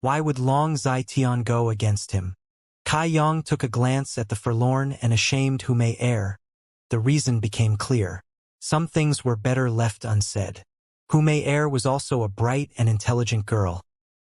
Why would Long Zai-Tian go against him? Kai Yang took a glance at the forlorn and ashamed Hu Mei Er. The reason became clear. Some things were better left unsaid. Hu Mei Er was also a bright and intelligent girl,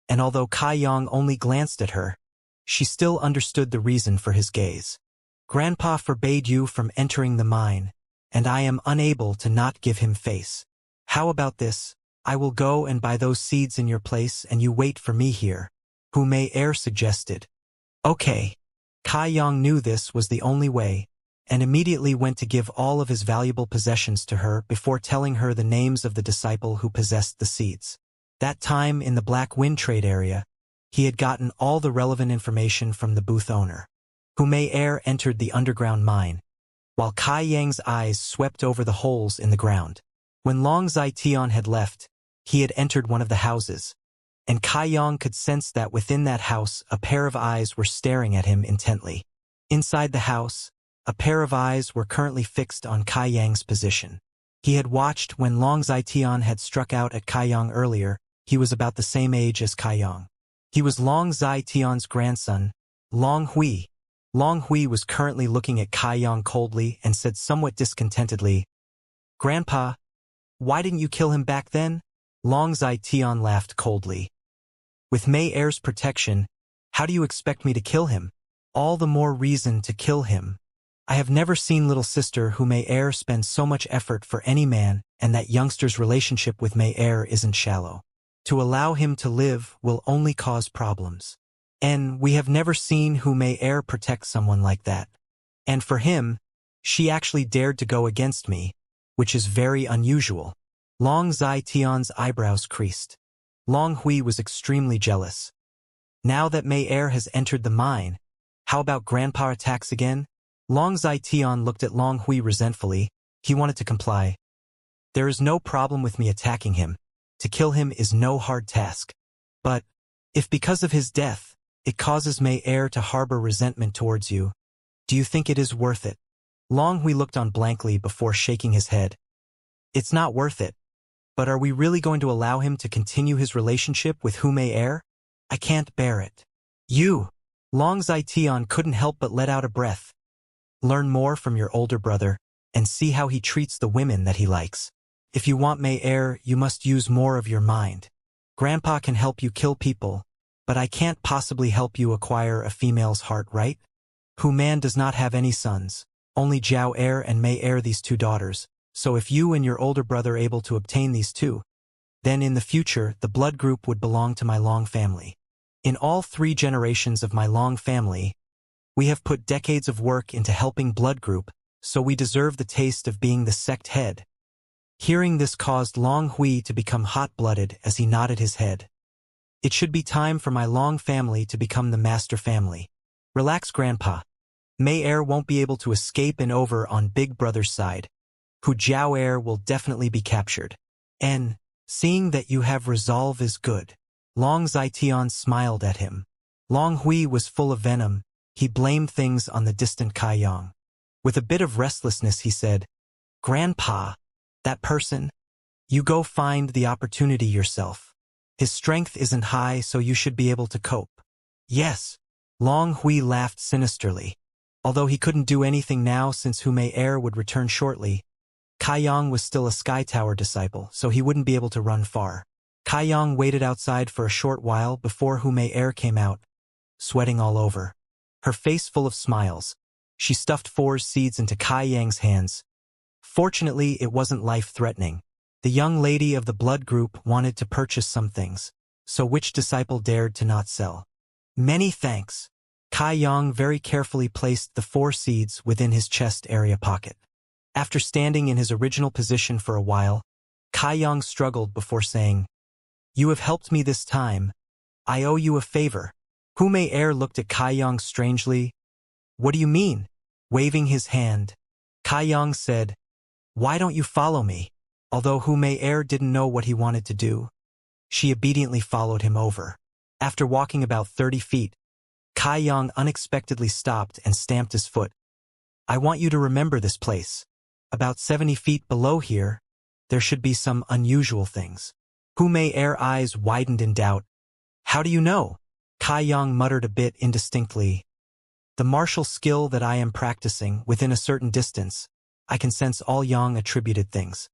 and although Kai Yang only glanced at her, she still understood the reason for his gaze. Grandpa forbade you from entering the mine, and I am unable to not give him face. How about this? I will go and buy those seeds in your place and you wait for me here, Hu Mei Er suggested. Okay. Kai Yang knew this was the only way, and immediately went to give all of his valuable possessions to her before telling her the names of the disciple who possessed the seeds. That time in the Black Wind trade area, he had gotten all the relevant information from the booth owner. Hu Mei Er entered the underground mine, while Kai Yang's eyes swept over the holes in the ground. When Long Zai-Tian had left, he had entered one of the houses, and Kai Yang could sense that within that house a pair of eyes were staring at him intently. Inside the house, a pair of eyes were currently fixed on Kai Yang's position. He had watched when Long Zai-Tian had struck out at Kai Yang earlier. He was about the same age as Kai Yang. He was Long Zai-Tian's grandson, Long Hui. Long Hui was currently looking at Kai Yang coldly and said somewhat discontentedly, "Grandpa, why didn't you kill him back then?" Long Zai-Tian laughed coldly. "With Mei Er's protection, how do you expect me to kill him? All the more reason to kill him. I have never seen little sister Hu Mei Er spend so much effort for any man, and that youngster's relationship with Mei Er isn't shallow. To allow him to live will only cause problems. And we have never seen Hu Mei Er protect someone like that. And for him, she actually dared to go against me, which is very unusual." Long Zai-Tian's eyebrows creased. Long Hui was extremely jealous. Now that Mei Er has entered the mine, how about Grandpa attacks again? Long Zai-Tian looked at Long Hui resentfully. He wanted to comply. "There is no problem with me attacking him. To kill him is no hard task. But, if because of his death, it causes Mei Er to harbor resentment towards you, do you think it is worth it?" Long Hui looked on blankly before shaking his head. "It's not worth it. But are we really going to allow him to continue his relationship with Hu Mei Er? I can't bear it." "You!" Long Zai-Tian couldn't help but let out a breath. "Learn more from your older brother, and see how he treats the women that he likes. If you want Mei Er, you must use more of your mind. Grandpa can help you kill people, but I can't possibly help you acquire a female's heart, right? Hu Man does not have any sons, only Jiao Er and Mei Er, these two daughters. So if you and your older brother are able to obtain these two, then in the future the blood group would belong to my Long family. In all 3 generations of my Long family, we have put decades of work into helping blood group, so we deserve the taste of being the sect head." Hearing this caused Long Hui to become hot-blooded as he nodded his head. "It should be time for my Long family to become the master family. Relax, Grandpa. Mei Er won't be able to escape, and over on Big Brother's side, Hu Jiao Er will definitely be captured. And, seeing that you have resolve is good." Long Zai-Tian smiled at him. Long Hui was full of venom. He blamed things on the distant Kai Yang. With a bit of restlessness he said, "Grandpa, that person, you go find the opportunity yourself. His strength isn't high, so you should be able to cope." "Yes." Long Hui laughed sinisterly. Although he couldn't do anything now since Hu Mei Er would return shortly, Kai Yang was still a Sky Tower disciple, so he wouldn't be able to run far. Kai Yang waited outside for a short while before Hu Mei Er came out, sweating all over. Her face full of smiles. She stuffed 4 seeds into Kai Yang's hands. Fortunately, it wasn't life-threatening. The young lady of the blood group wanted to purchase some things, so which disciple dared to not sell? "Many thanks." Kai Yang very carefully placed the 4 seeds within his chest area pocket. After standing in his original position for a while, Kai Yang struggled before saying, "You have helped me this time. I owe you a favor." Hu Mei Er looked at Kai Yang strangely. "What do you mean?" Waving his hand, Kai Yang said, "Why don't you follow me?" Although Hu Mei Er didn't know what he wanted to do, she obediently followed him over. After walking about 30 feet, Kai Yang unexpectedly stopped and stamped his foot. "I want you to remember this place. About 70 feet below here, there should be some unusual things." Hu Mei Er's eyes widened in doubt. How do you know? Kai Yang muttered a bit indistinctly. The martial skill that I am practicing, within a certain distance, I can sense all Yang attributed things.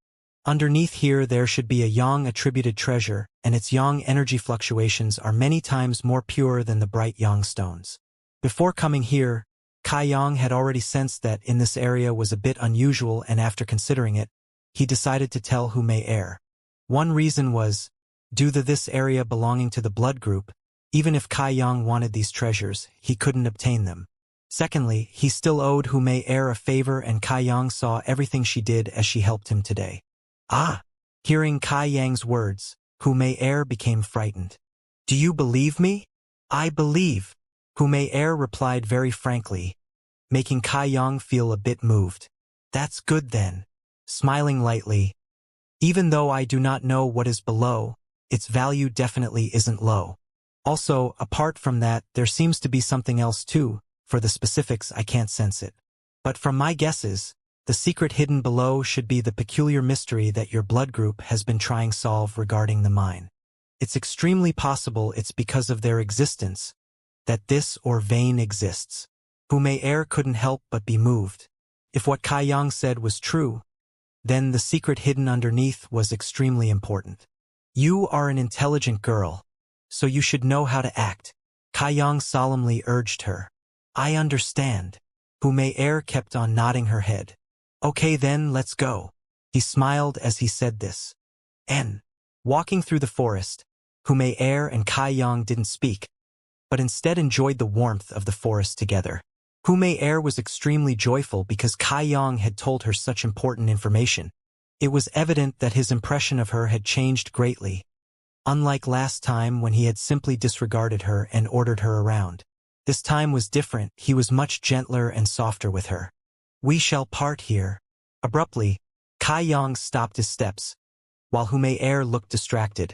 Underneath here there should be a Yang attributed treasure, and its Yang energy fluctuations are many times more pure than the bright Yang stones. Before coming here, Kai Yang had already sensed that in this area was a bit unusual, and after considering it, he decided to tell Hu Mei Er. One reason was, due to this area belonging to the blood group, even if Kai Yang wanted these treasures, he couldn't obtain them. Secondly, he still owed Hu Mei Er a favor, and Kai Yang saw everything she did as she helped him today. Ah! Hearing Kai Yang's words, Hu Mei Er became frightened. Do you believe me? I believe. Hu Mei Er replied very frankly, making Kai Yang feel a bit moved. That's good then. Smiling lightly. Even though I do not know what is below, its value definitely isn't low. Also, apart from that, there seems to be something else too. For the specifics, I can't sense it. But from my guesses, the secret hidden below should be the peculiar mystery that your blood group has been trying to solve regarding the mine. It's extremely possible it's because of their existence that this or vein exists. Hu Mei Er couldn't help but be moved. If what Kai Yang said was true, then the secret hidden underneath was extremely important. You are an intelligent girl, so you should know how to act. Kai Yang solemnly urged her. I understand. Hu Mei Er kept on nodding her head. Okay then, let's go. He smiled as he said this. Walking through the forest, Hu Mei Er and Kai Yang didn't speak, but instead enjoyed the warmth of the forest together. Hu Mei Er was extremely joyful because Kai Yang had told her such important information. It was evident that his impression of her had changed greatly, unlike last time when he had simply disregarded her and ordered her around. This time was different. He was much gentler and softer with her. We shall part here. Abruptly, Kai Yang stopped his steps, while Hu Mei Er looked distracted,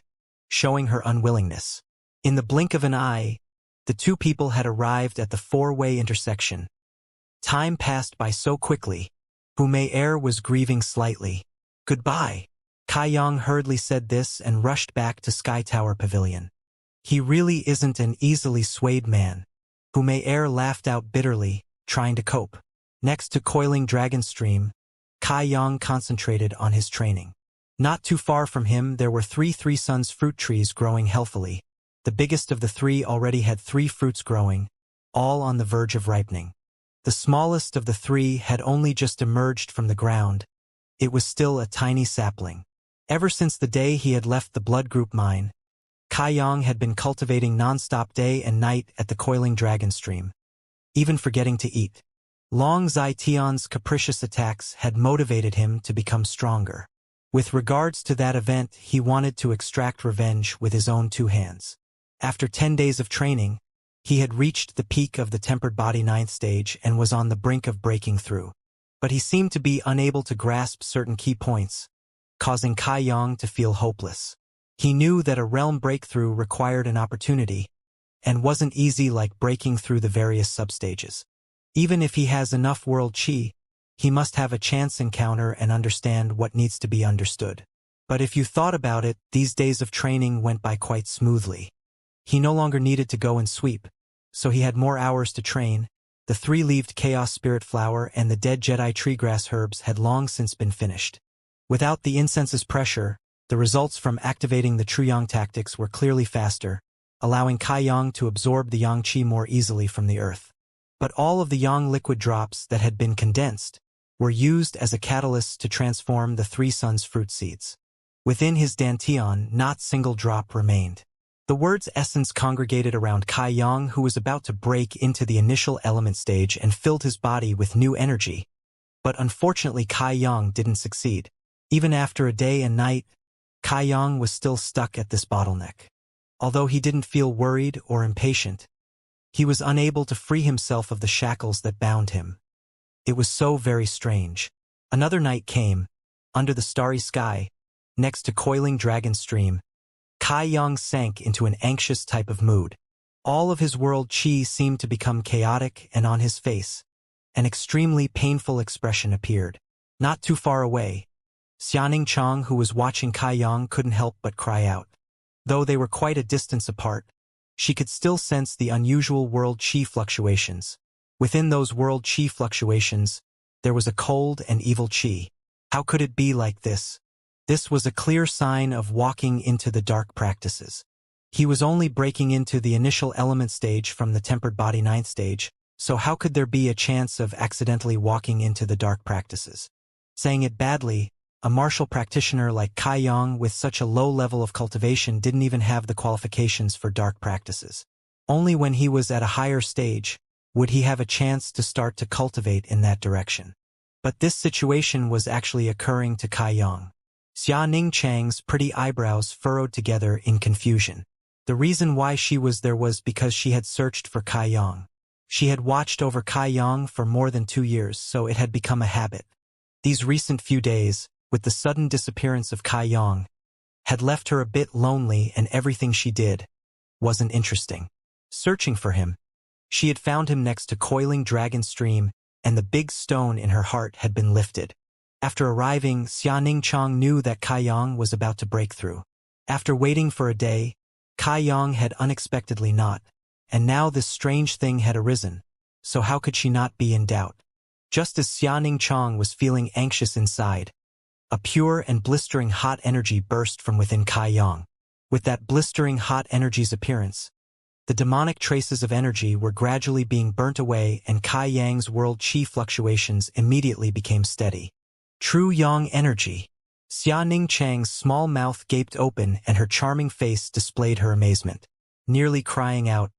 showing her unwillingness. In the blink of an eye, the two people had arrived at the four-way intersection. Time passed by so quickly. Hu Mei Er was grieving slightly. Goodbye. Kai Yang hurriedly said this and rushed back to Sky Tower Pavilion. He really isn't an easily swayed man. Hu Mei Er laughed out bitterly, trying to cope. Next to coiling dragon stream, Kai Yang concentrated on his training. Not too far from him there were three suns fruit trees growing healthily. The biggest of the three already had 3 fruits growing, all on the verge of ripening. The smallest of the 3 had only just emerged from the ground. It was still a tiny sapling. Ever since the day he had left the blood group mine, Kai Yang had been cultivating non-stop day and night at the coiling dragon stream, even forgetting to eat. Long Zai Tian's capricious attacks had motivated him to become stronger. With regards to that event, he wanted to extract revenge with his own 2 hands. After 10 days of training, he had reached the peak of the tempered body 9th stage and was on the brink of breaking through. But he seemed to be unable to grasp certain key points, causing Kai Yang to feel hopeless. He knew that a realm breakthrough required an opportunity, and wasn't easy like breaking through the various substages. Even if he has enough world chi, he must have a chance encounter and understand what needs to be understood. But if you thought about it, these days of training went by quite smoothly. He no longer needed to go and sweep, so he had more hours to train. The 3-leaved Chaos Spirit Flower and the dead Jedi Treegrass herbs had long since been finished. Without the incense's pressure, the results from activating the True Yang tactics were clearly faster, allowing Kai Yang to absorb the Yang Qi more easily from the earth. But all of the Yang liquid drops that had been condensed were used as a catalyst to transform the 3 suns fruit seeds. Within his dantian, not single drop remained. The word's essence congregated around Kai Yang, who was about to break into the initial element stage and filled his body with new energy. But unfortunately Kai Yang didn't succeed. Even after a day and night, Kai Yang was still stuck at this bottleneck. Although he didn't feel worried or impatient, he was unable to free himself of the shackles that bound him. It was so very strange. Another night came, under the starry sky, next to coiling dragon stream. Kai Yang sank into an anxious type of mood. All of his world chi seemed to become chaotic, and on his face, an extremely painful expression appeared. Not too far away, Xianxia, who was watching Kai Yang, couldn't help but cry out. Though they were quite a distance apart, she could still sense the unusual world chi fluctuations. Within those world chi fluctuations, there was a cold and evil chi. How could it be like this? This was a clear sign of walking into the dark practices. He was only breaking into the initial element stage from the tempered body ninth stage, so how could there be a chance of accidentally walking into the dark practices? Saying it badly, a martial practitioner like Kai Yang with such a low level of cultivation didn't even have the qualifications for dark practices. Only when he was at a higher stage would he have a chance to start to cultivate in that direction. But this situation was actually occurring to Kai Yang. Xia Ningchang's pretty eyebrows furrowed together in confusion. The reason why she was there was because she had searched for Kai Yang. She had watched over Kai Yang for more than 2 years, so it had become a habit. These recent few days, with the sudden disappearance of Kai Yang, had left her a bit lonely, and everything she did wasn't interesting. Searching for him, she had found him next to coiling dragon stream, and the big stone in her heart had been lifted. After arriving, Xia Ningchang knew that Kai Yang was about to break through. After waiting for a day, Kai Yang had unexpectedly not, and now this strange thing had arisen, so how could she not be in doubt? Just as Xia Ningchang was feeling anxious inside, a pure and blistering hot energy burst from within Kai Yang. With that blistering hot energy's appearance, the demonic traces of energy were gradually being burnt away, and Kai Yang's world chi fluctuations immediately became steady. True Yang energy. Xia Ningchang's small mouth gaped open and her charming face displayed her amazement, nearly crying out,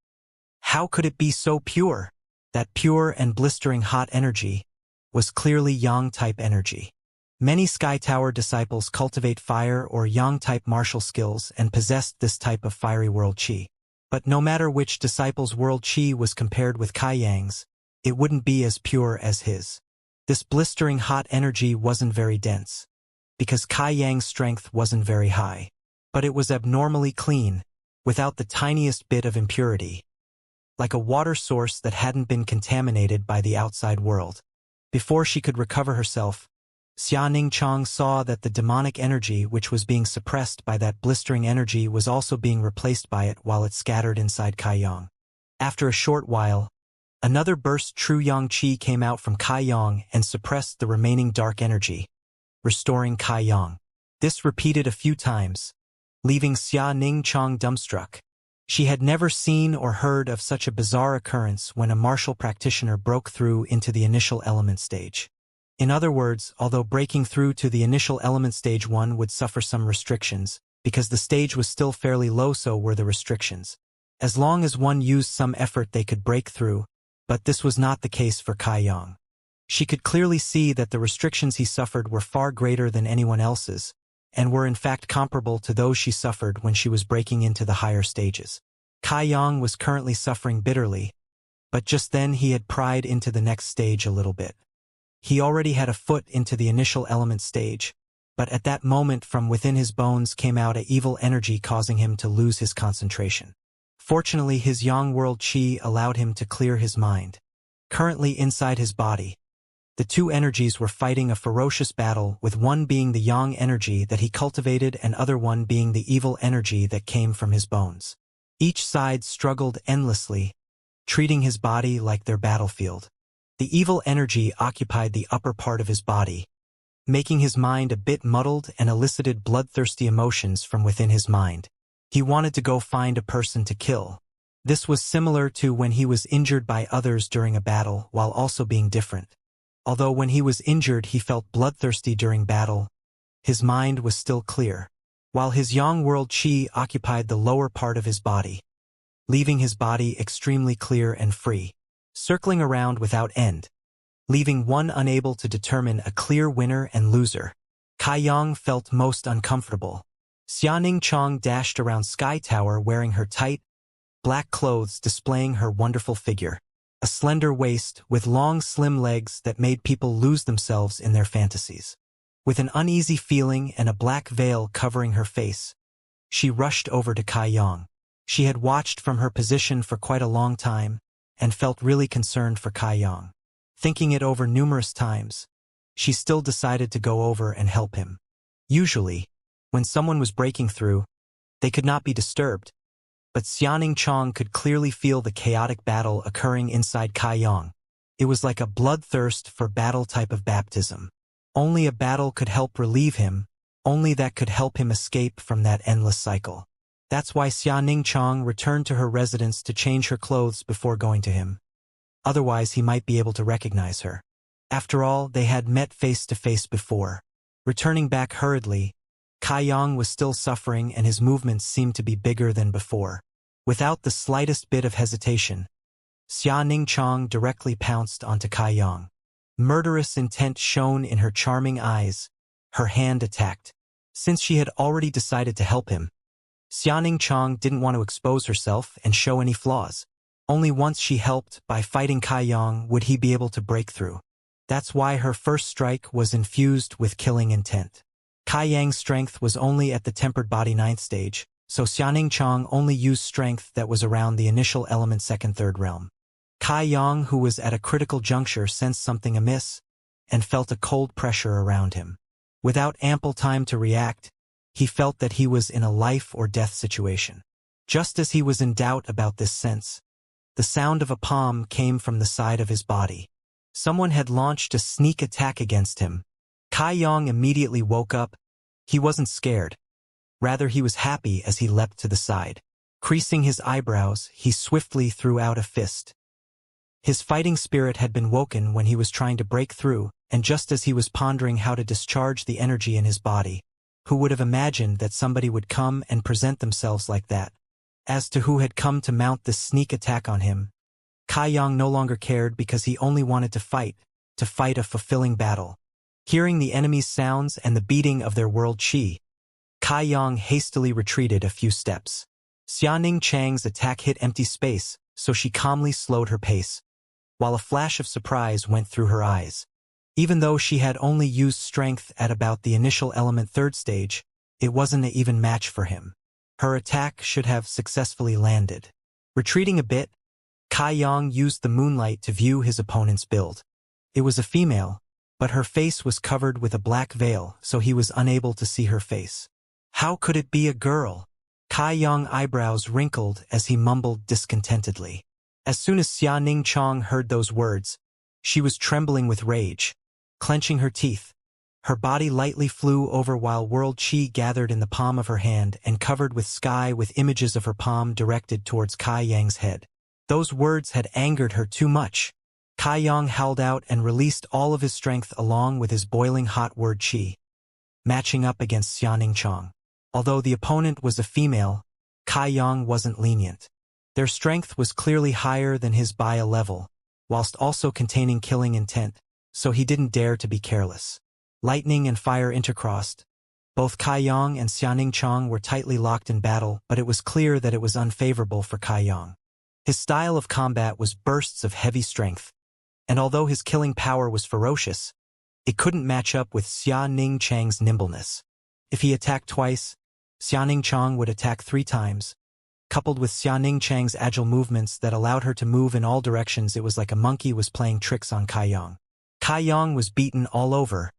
"How could it be so pure?" That pure and blistering hot energy was clearly Yang-type energy. Many Sky Tower disciples cultivate fire or Yang-type martial skills and possessed this type of fiery world chi. But no matter which disciple's world chi was compared with Kai Yang's, it wouldn't be as pure as his. This blistering hot energy wasn't very dense, because Kai Yang's strength wasn't very high. But it was abnormally clean, without the tiniest bit of impurity, like a water source that hadn't been contaminated by the outside world. Before she could recover herself, Xia Ningchang saw that the demonic energy which was being suppressed by that blistering energy was also being replaced by it while it scattered inside Kai Yang. After a short while, another burst true Yang Qi came out from Kai Yang and suppressed the remaining dark energy, restoring Kai Yang. This repeated a few times, leaving Xia Ningchang dumbstruck. She had never seen or heard of such a bizarre occurrence when a martial practitioner broke through into the initial element stage. In other words, although breaking through to the initial element stage one would suffer some restrictions, because the stage was still fairly low, so were the restrictions. As long as one used some effort they could break through, but this was not the case for Kai Yang. She could clearly see that the restrictions he suffered were far greater than anyone else's, and were in fact comparable to those she suffered when she was breaking into the higher stages. Kai Yang was currently suffering bitterly, but just then he had pried into the next stage a little bit. He already had a foot into the initial element stage, but at that moment from within his bones came out an evil energy causing him to lose his concentration. Fortunately, his Yang world chi allowed him to clear his mind. Currently inside his body, the two energies were fighting a ferocious battle, with one being the Yang energy that he cultivated and other one being the evil energy that came from his bones. Each side struggled endlessly, treating his body like their battlefield. The evil energy occupied the upper part of his body, making his mind a bit muddled and elicited bloodthirsty emotions from within his mind. He wanted to go find a person to kill. This was similar to when he was injured by others during a battle, while also being different. Although when he was injured he felt bloodthirsty during battle, his mind was still clear, while his Yang world chi occupied the lower part of his body, leaving his body extremely clear and free, circling around without end, leaving one unable to determine a clear winner and loser. Kai Yang felt most uncomfortable. Xia Ningchang dashed around Sky Tower wearing her tight, black clothes displaying her wonderful figure, a slender waist with long slim legs that made people lose themselves in their fantasies. With an uneasy feeling and a black veil covering her face, she rushed over to Kai Yang. She had watched from her position for quite a long time, and felt really concerned for Kai Yang. Thinking it over numerous times, she still decided to go over and help him. Usually, when someone was breaking through, they could not be disturbed, But Xianing Chong could clearly feel the chaotic battle occurring inside Kai Yang. It was like a bloodthirst for battle type of baptism. Only a battle could help relieve him, only that could help him escape from that endless cycle. That's why Xianing Chong returned to her residence to change her clothes before going to him. Otherwise he might be able to recognize her. After all, they had met face to face before. Returning back hurriedly, Kai Yang was still suffering and his movements seemed to be bigger than before. Without the slightest bit of hesitation, Xianing Chong directly pounced onto Kai Yang. Murderous intent shone in her charming eyes. Her hand attacked. Since she had already decided to help him, Xianing Chong didn't want to expose herself and show any flaws. Only once she helped, by fighting Kai Yang, would he be able to break through. That's why her first strike was infused with killing intent. Kai Yang's strength was only at the tempered body 9th stage, so Xianing Chong only used strength that was around the initial element 2nd-3rd realm. Kai Yang, who was at a critical juncture, sensed something amiss and felt a cold pressure around him. Without ample time to react, he felt that he was in a life-or-death situation. Just as he was in doubt about this sense, the sound of a palm came from the side of his body. Someone had launched a sneak attack against him. Kai Yang immediately woke up. He wasn't scared. Rather, he was happy as he leapt to the side. Creasing his eyebrows, he swiftly threw out a fist. His fighting spirit had been woken when he was trying to break through, and just as he was pondering how to discharge the energy in his body, who would have imagined that somebody would come and present themselves like that? As to who had come to mount this sneak attack on him, Kai Yang no longer cared because he only wanted to fight a fulfilling battle. Hearing the enemy's sounds and the beating of their world chi, Kai Yang hastily retreated a few steps. Xianing Chang's attack hit empty space, so she calmly slowed her pace, while a flash of surprise went through her eyes. Even though she had only used strength at about the initial element 3rd stage, it wasn't an even match for him. Her attack should have successfully landed. Retreating a bit, Kai Yang used the moonlight to view his opponent's build. It was a female, but her face was covered with a black veil, so he was unable to see her face. How could it be a girl? Kai Yang's eyebrows wrinkled as he mumbled discontentedly. As soon as Xianing Chong heard those words, she was trembling with rage. Clenching her teeth, her body lightly flew over while world chi gathered in the palm of her hand and covered with sky with images of her palm directed towards Kai Yang's head. Those words had angered her too much. Kai Yang howled out and released all of his strength along with his boiling hot word chi, matching up against Xianing Chong. Although the opponent was a female, Kai Yang wasn't lenient. Their strength was clearly higher than his by a level, whilst also containing killing intent, so he didn't dare to be careless. Lightning and fire intercrossed. Both Kai Yang and Xianing Chong were tightly locked in battle, but it was clear that it was unfavorable for Kai Yang. His style of combat was bursts of heavy strength, and although his killing power was ferocious, it couldn't match up with Xianing Chang's nimbleness. If he attacked twice, Xianing Chong would attack 3 times. Coupled with Xianing Chang's agile movements that allowed her to move in all directions, it was like a monkey was playing tricks on Kai Yang. Kai Yang was beaten all over,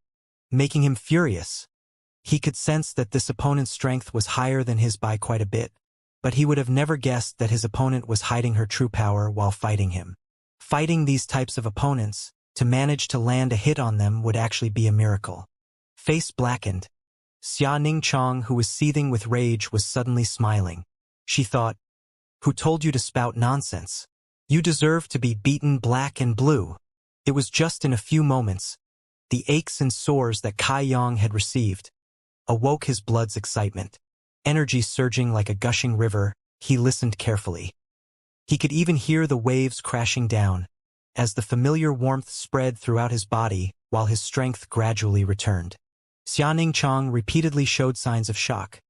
making him furious. He could sense that this opponent's strength was higher than his by quite a bit, but he would have never guessed that his opponent was hiding her true power while fighting him. Fighting these types of opponents, to manage to land a hit on them would actually be a miracle. Face blackened, Xianing Chong, who was seething with rage, was suddenly smiling. She thought, "Who told you to spout nonsense? You deserve to be beaten black and blue." It was just in a few moments. The aches and sores that Kai Yang had received awoke his blood's excitement. Energy surging like a gushing river, he listened carefully. He could even hear the waves crashing down, as the familiar warmth spread throughout his body while his strength gradually returned. Xianing Chong repeatedly showed signs of shock,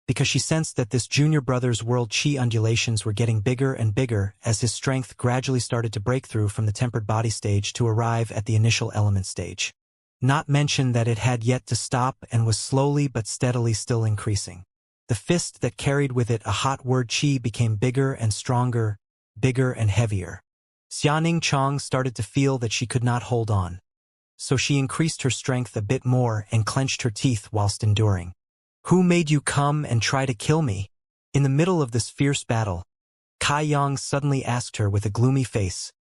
because she sensed that this junior brother's world chi undulations were getting bigger and bigger as his strength gradually started to break through from the tempered body stage to arrive at the initial element stage. Not mention that it had yet to stop and was slowly but steadily still increasing. The fist that carried with it a hot word chi became bigger and stronger, bigger and heavier. Xianing Chong started to feel that she could not hold on, so she increased her strength a bit more and clenched her teeth whilst enduring. "Who made you come and try to kill me?" In the middle of this fierce battle, Kai Yang suddenly asked her with a gloomy face.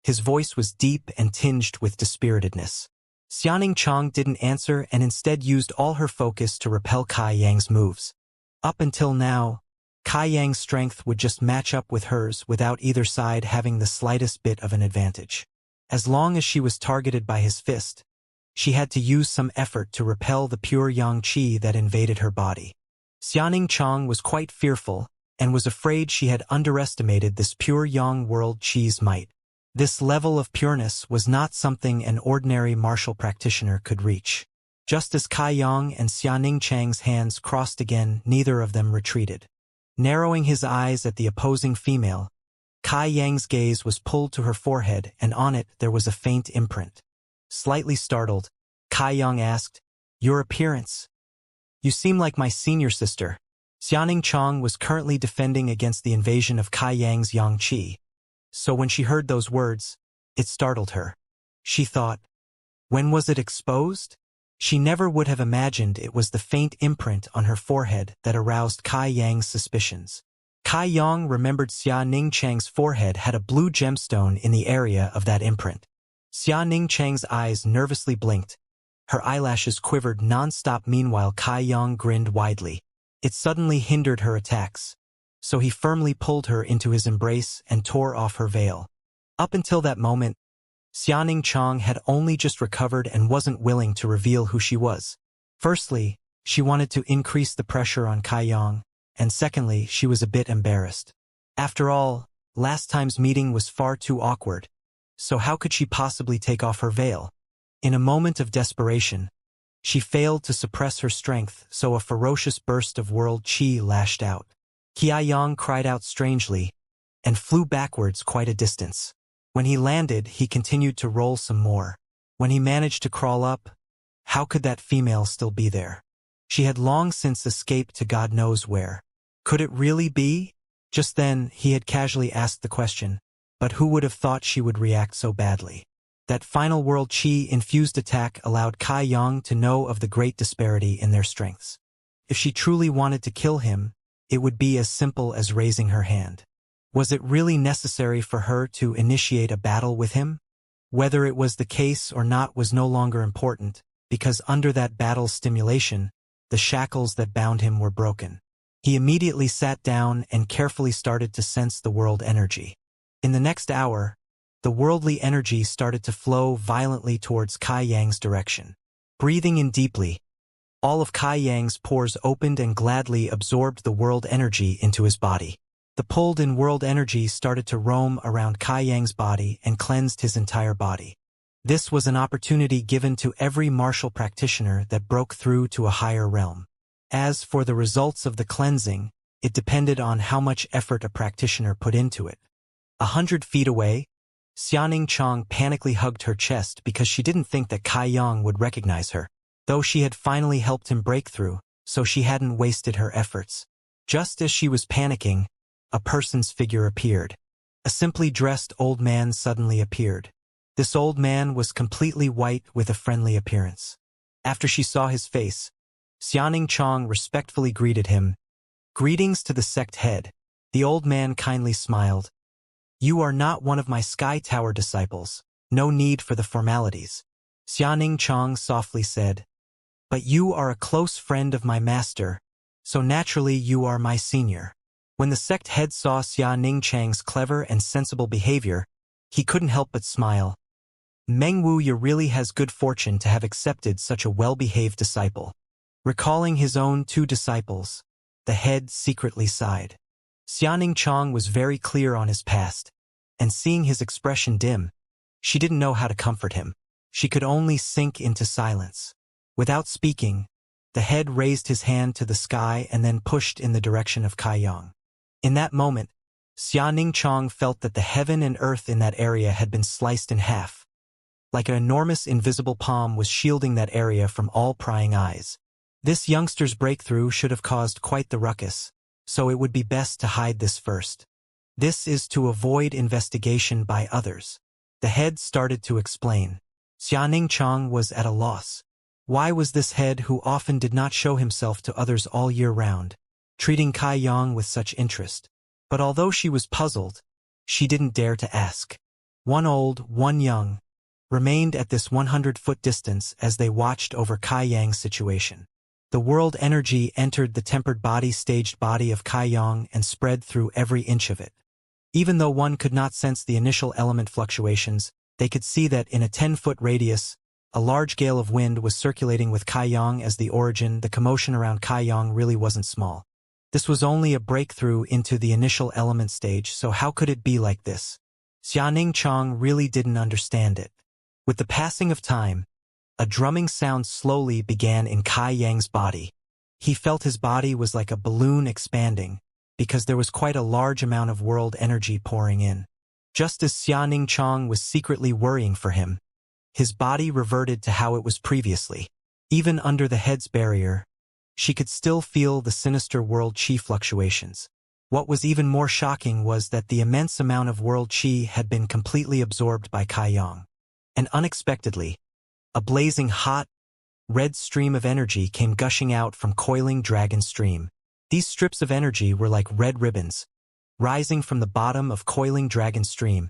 His voice was deep and tinged with dispiritedness. Xianxia didn't answer and instead used all her focus to repel Kai Yang's moves. Up until now, Kai Yang's strength would just match up with hers without either side having the slightest bit of an advantage. As long as she was targeted by his fist, she had to use some effort to repel the pure yang qi that invaded her body. Xianxia was quite fearful and was afraid she had underestimated this pure yang world qi's might. This level of pureness was not something an ordinary martial practitioner could reach. Just as Kai Yang and Xianxia's hands crossed again, neither of them retreated. Narrowing his eyes at the opposing female, Kai Yang's gaze was pulled to her forehead, and on it there was a faint imprint. Slightly startled, Kai Yang asked, "Your appearance? You seem like my senior sister." Xianxia was currently defending against the invasion of Kai Yang's yang qi, so when she heard those words, it startled her. She thought, when was it exposed? She never would have imagined it was the faint imprint on her forehead that aroused Kai Yang's suspicions. Kai Yang remembered Xianxia's forehead had a blue gemstone in the area of that imprint. Xianxia's eyes nervously blinked. Her eyelashes quivered non-stop. Meanwhile, Kai Yang grinned widely. It suddenly hindered her attacks, so he firmly pulled her into his embrace and tore off her veil. Up until that moment, Xianxia had only just recovered and wasn't willing to reveal who she was. Firstly, she wanted to increase the pressure on Kai Yang, and secondly, she was a bit embarrassed. After all, last time's meeting was far too awkward, so how could she possibly take off her veil? In a moment of desperation, she failed to suppress her strength, so a ferocious burst of world qi lashed out. Kai Yang cried out strangely and flew backwards quite a distance. When he landed, he continued to roll some more. When he managed to crawl up, how could that female still be there? She had long since escaped to God knows where. Could it really be? Just then, he had casually asked the question, but who would have thought she would react so badly? That final world qi-infused attack allowed Kai Yang to know of the great disparity in their strengths. If she truly wanted to kill him, it would be as simple as raising her hand. Was it really necessary for her to initiate a battle with him? Whether it was the case or not was no longer important, because under that battle stimulation, the shackles that bound him were broken. He immediately sat down and carefully started to sense the world energy. In the next hour, the worldly energy started to flow violently towards Kai Yang's direction. Breathing in deeply, all of Kai Yang's pores opened and gladly absorbed the world energy into his body. The pulled-in world energy started to roam around Kai Yang's body and cleansed his entire body. This was an opportunity given to every martial practitioner that broke through to a higher realm. As for the results of the cleansing, it depended on how much effort a practitioner put into it. 100 feet away, Xianxia panically hugged her chest because she didn't think that Kai Yang would recognize her, though she had finally helped him break through, so she hadn't wasted her efforts. Just as she was panicking, a person's figure appeared. A simply dressed old man suddenly appeared. This old man was completely white with a friendly appearance. After she saw his face, Xianxia respectfully greeted him. "Greetings to the sect head." The old man kindly smiled. "You are not one of my Sky Tower disciples. No need for the formalities," Xianxia softly said. "But you are a close friend of my master, so naturally you are my senior." When the sect head saw Xianxia's clever and sensible behavior, he couldn't help but smile. Meng Wuya really has good fortune to have accepted such a well-behaved disciple. Recalling his own 2 disciples, the head secretly sighed. Xianxia was very clear on his past, and seeing his expression dim, she didn't know how to comfort him. She could only sink into silence. Without speaking, the head raised his hand to the sky and then pushed in the direction of Kai Yang. In that moment, Xianxia felt that the heaven and earth in that area had been sliced in half. Like an enormous invisible palm was shielding that area from all prying eyes. This youngster's breakthrough should have caused quite the ruckus, so it would be best to hide this first. This is to avoid investigation by others. The head started to explain. Xianxia was at a loss. Why was this head, who often did not show himself to others all year round, treating Kai Yang with such interest. But although she was puzzled, she didn't dare to ask. One old, one young, remained at this 100-foot distance as they watched over Kai Yang's situation. The world energy entered the tempered body staged body of Kai Yang and spread through every inch of it. Even though one could not sense the initial element fluctuations, they could see that in a 10-foot radius, a large gale of wind was circulating with Kai Yang as the origin. The commotion around Kai Yang really wasn't small. This was only a breakthrough into the initial element stage, so how could it be like this? Xianxia really didn't understand it. With the passing of time, a drumming sound slowly began in Kai Yang's body. He felt his body was like a balloon expanding, because there was quite a large amount of world energy pouring in. Just as Xianxia was secretly worrying for him, his body reverted to how it was previously. Even under the head's barrier, she could still feel the sinister world chi fluctuations. What was even more shocking was that the immense amount of world chi had been completely absorbed by Kai Yang. And unexpectedly, a blazing hot, red stream of energy came gushing out from coiling dragon stream. These strips of energy were like red ribbons, rising from the bottom of coiling dragon stream.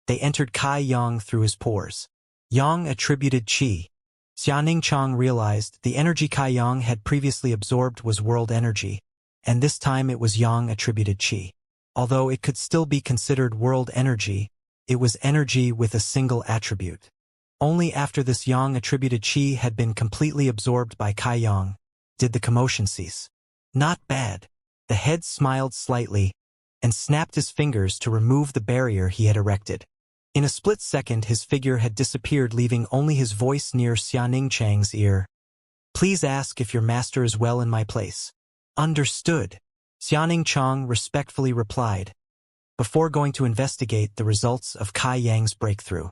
They entered Kai Yang through his pores. Yang attributed chi. Xianxia realized the energy Kai Yang had previously absorbed was world energy, and this time it was Yang attributed chi. Although it could still be considered world energy, it was energy with a single attribute. Only after this Yang attributed chi had been completely absorbed by Kai Yang did the commotion cease. Not bad. The head smiled slightly and snapped his fingers to remove the barrier he had erected. In a split second his figure had disappeared, leaving only his voice near Xianxia's ear. "Please ask if your master is well in my place." "Understood," Xianxia respectfully replied, before going to investigate the results of Kai Yang's breakthrough.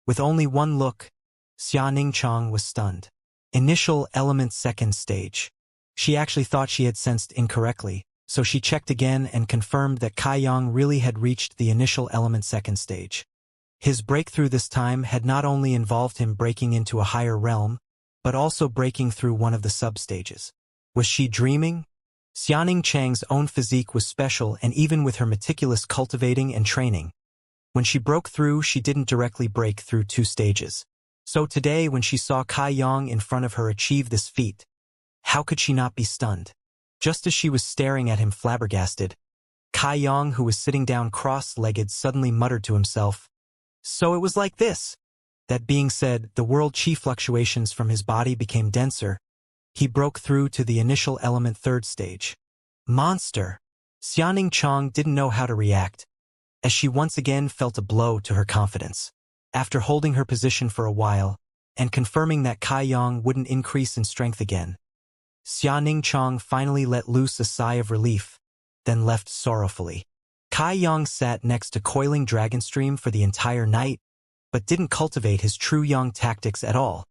With only one look, Xianxia was stunned. Initial element second stage. She actually thought she had sensed incorrectly, so she checked again and confirmed that Kai Yang really had reached the initial element second stage. His breakthrough this time had not only involved him breaking into a higher realm, but also breaking through one of the sub-stages. Was she dreaming? Xianxia's own physique was special, and even with her meticulous cultivating and training, when she broke through, she didn't directly break through 2 stages. So today, when she saw Kai Yang in front of her achieve this feat, how could she not be stunned? Just as she was staring at him flabbergasted, Kai Yang, who was sitting down cross-legged, suddenly muttered to himself, "So it was like this." That being said, the world chi fluctuations from his body became denser. He broke through to the initial element third stage. Monster! Xianxia didn't know how to react, as she once again felt a blow to her confidence. After holding her position for a while, and confirming that Kai Yang wouldn't increase in strength again, Xianxia finally let loose a sigh of relief, then left sorrowfully. Kai Yang sat next to coiling dragon stream for the entire night, but didn't cultivate his true Yang tactics at all.